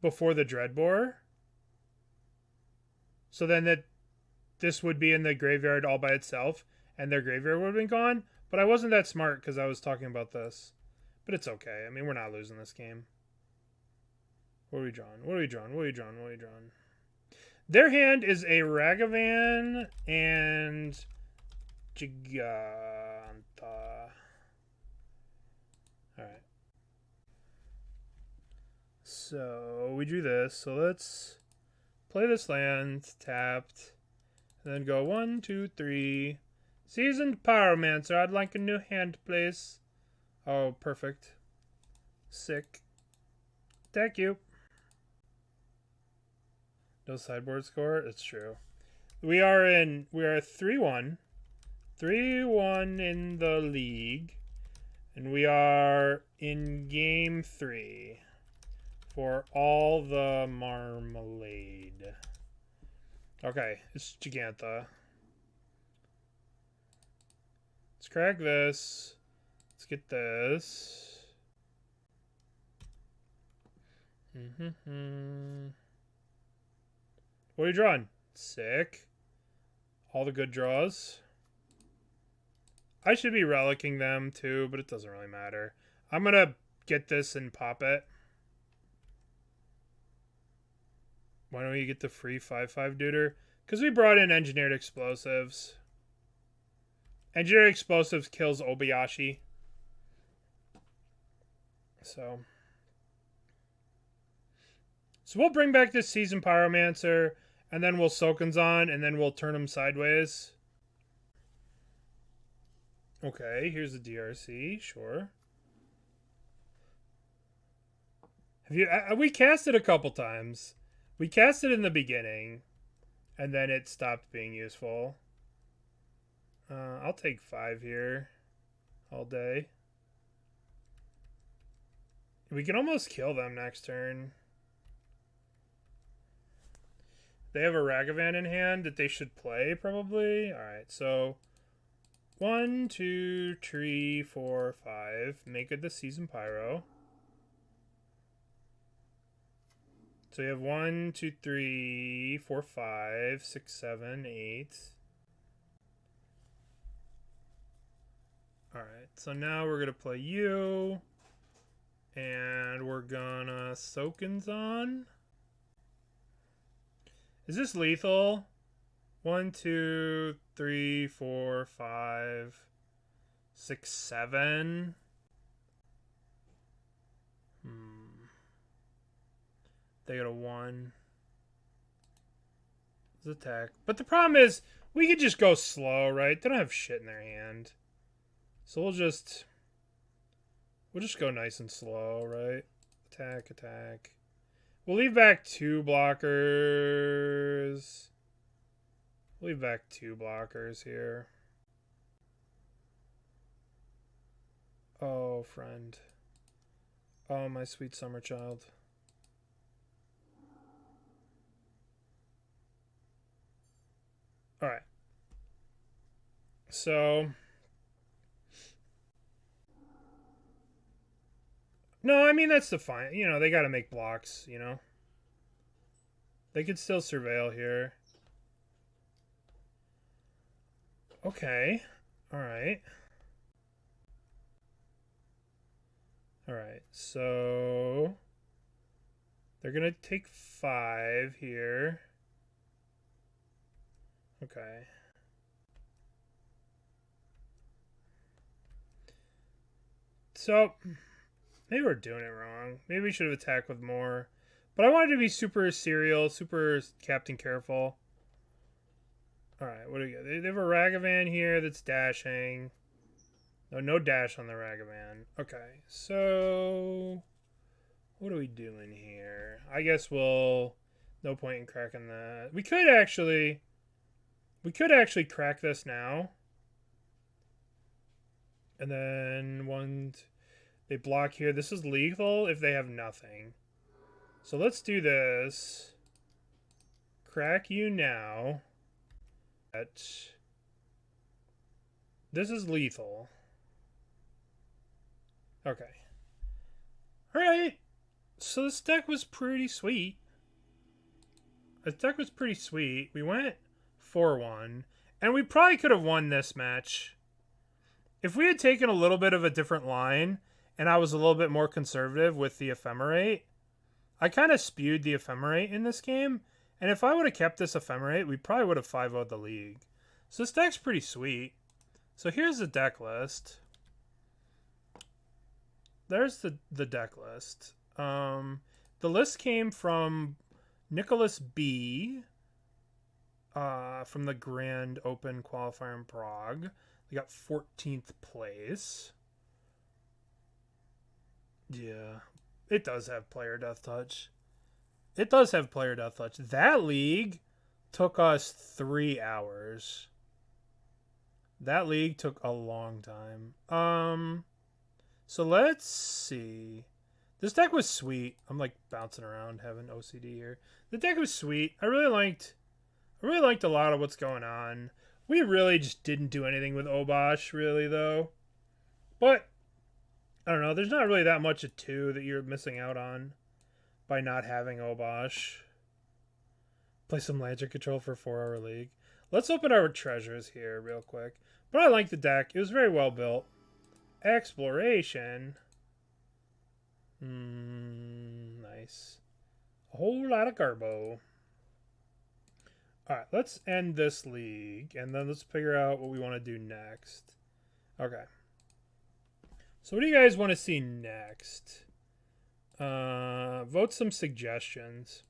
before the Dreadbore. So then that this would be in the graveyard all by itself, and their graveyard would have been gone. But I wasn't that smart because I was talking about this. But it's okay. I mean, we're not losing this game. What are we drawing? What are we drawing? What are we drawing? What are we drawing? Their hand is a Ragavan and Giganta. Alright. So we drew this. So let's play this land, tapped, and then go 1, 2, 3. Seasoned Pyromancer. I'd like a new hand, please. Oh, perfect. Sick. Thank you. No sideboard score? It's true. We are 3-1. 3-1 in the league. And we are in game 3 for all the marmalade. Okay, it's Giganta. Let's crack this. Let's get this. What are you drawing? Sick. All the good draws. I should be relicking them too, but it doesn't really matter. I'm going to get this and pop it. Why don't we get the free 5/5 duder? Because we brought in Engineered Explosives. Engineered Explosives kills Obosh. So we'll bring back this Seasoned Pyromancer, and then we'll Sokenzan, and then we'll turn him sideways. Okay, here's the DRC, sure. We cast it a couple times. We cast it in the beginning, and then it stopped being useful. I'll take 5 here all day. We can almost kill them next turn. They have a Ragavan in hand that they should play, probably. Alright, so 1, 2, 3, 4, 5. Make it the Seasoned Pyro. So you have 1, 2, 3, 4, 5, 6, 7, 8. Alright, so now we're going to play you. And we're gonna Sokenzan. Is this lethal? 1, 2, 3, 4, 5, 6, 7. They got a 1. Let's attack. But the problem is, we could just go slow, right? They don't have shit in their hand. So we'll just go nice and slow, right? Attack, attack. We'll leave back 2 blockers. We'll leave back 2 blockers here. Oh, friend. Oh, my sweet summer child. Alright. So... No, I mean, that's the fine. You know, they got to make blocks, you know. They could still surveil here. Okay. Alright. Alright, so... They're going to take 5 here. Okay. So... Maybe we're doing it wrong. Maybe we should have attacked with more. But I wanted to be super serial, super Captain Careful. Alright, what do we got? They have a Ragavan here that's dashing. No dash on the Ragavan. Okay, so... What are we doing here? I guess we'll... No point in cracking that. We could actually crack this now. And then they block here. This is lethal if they have nothing. So let's do this. Crack you now. This is lethal. Okay. Alright. So this deck was pretty sweet. This deck was pretty sweet. We went 4-1. And we probably could have won this match. If we had taken a little bit of a different line... And I was a little bit more conservative with the Ephemerate. I kind of spewed the Ephemerate in this game. And if I would have kept this Ephemerate, we probably would have 5-0'd the league. So this deck's pretty sweet. So here's the deck list. There's the deck list. The list came from Nicholas B. From the Grand Open qualifier in Prague. They got 14th place. Yeah. It does have player death touch. It does have player death touch. That league took us 3 hours. That league took a long time. So let's see. This deck was sweet. I'm like bouncing around having OCD here. The deck was sweet. I really liked a lot of what's going on. We really just didn't do anything with Obosh, really, though. But, I don't know. There's not really that much of 2 that you're missing out on by not having Obosh. Play some Lantern Control for 4-hour league. Let's open our treasures here real quick. But I like the deck. It was very well built. Exploration. Nice. A whole lot of garbo. Alright, let's end this league, and then let's figure out what we want to do next. Okay. So what do you guys want to see next? Vote some suggestions.